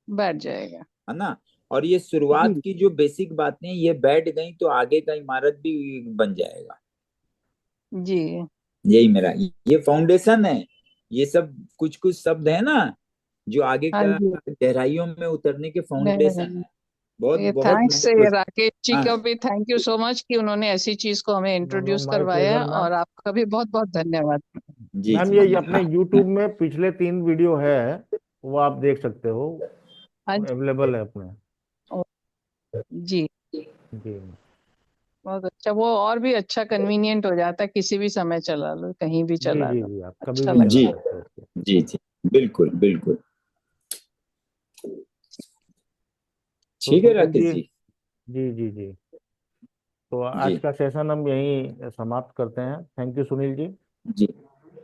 Speaker 6: बैठ जाएगा।
Speaker 1: है ना। और ये शुरुआत
Speaker 6: जी
Speaker 1: की जो बेसिक बातें ये बैठ गई, तो आगे का इमारत भी बन जाएगा।
Speaker 6: जी।
Speaker 1: यही मेरा, ये फाउंडेशन है। ये सब कुछ कुछ शब्द है ना, जो आगे
Speaker 6: हाँ
Speaker 1: का
Speaker 6: जी।
Speaker 1: गहराइयों में उतरने के
Speaker 6: नहीं
Speaker 1: फाउंडेशन
Speaker 6: नहीं,
Speaker 1: है। बहुत
Speaker 6: ये
Speaker 1: बहुत
Speaker 6: थैंक्स
Speaker 1: महत्व।
Speaker 6: ये राकेश जी
Speaker 1: हाँ
Speaker 6: को भी थैंक यू सो मच कि उन्होंने ऐसी चीज को हमें
Speaker 2: नो नो,
Speaker 6: इंट्रोड्यूस
Speaker 2: माय
Speaker 6: करवाया है,
Speaker 2: प्लेजर मैम।
Speaker 6: और आपका भी बहुत बहुत धन्यवाद।
Speaker 1: जी
Speaker 2: मैम,
Speaker 1: जी
Speaker 2: ये
Speaker 1: जी
Speaker 2: अपने यूट्यूब में पिछले 3 वीडियो है, वो आप देख सकते हो,
Speaker 6: हाँ जी।
Speaker 2: अवेलेबल है अपने।
Speaker 6: ओ, जी।
Speaker 2: जी
Speaker 6: बहुत अच्छा, वो और भी अच्छा कन्वीनियंट हो जाता है, किसी भी समय चला लो, कहीं भी
Speaker 2: जी
Speaker 6: चला
Speaker 2: जी
Speaker 6: लो,
Speaker 2: जी, आप कभी
Speaker 6: अच्छा
Speaker 2: भी चला
Speaker 1: जी
Speaker 6: लगता है।
Speaker 2: सकते हो उसको।
Speaker 1: जी जी, बिल्कुल बिल्कुल। ठीक है
Speaker 2: सुनील
Speaker 1: राकेश
Speaker 2: जी,
Speaker 1: जी।
Speaker 2: जी जी जी, तो आज
Speaker 1: जी
Speaker 2: का सेशन हम यहीं समाप्त करते हैं। थैंक यू सुनील जी,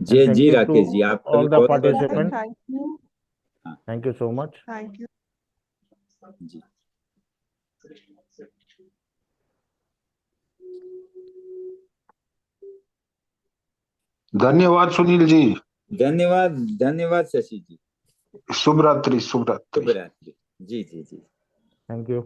Speaker 1: जी
Speaker 2: एंड
Speaker 1: जी
Speaker 2: थैंक
Speaker 1: जी
Speaker 2: यू टू
Speaker 1: राकेश जी, आपका भी
Speaker 2: ऑल द
Speaker 1: बहुत बहुत
Speaker 2: पार्टिसिपेंट।
Speaker 1: धन्यवाद।
Speaker 5: Thank you.
Speaker 1: हाँ
Speaker 2: thank you so much.
Speaker 5: Thank you.
Speaker 1: जी।
Speaker 4: धन्यवाद सुनील जी।
Speaker 1: धन्यवाद धन्यवाद शशि जी।
Speaker 4: शुभ रात्रि, शुभ रात्रि।
Speaker 1: शुभ रात्रि। जी जी जी।
Speaker 2: Thank you.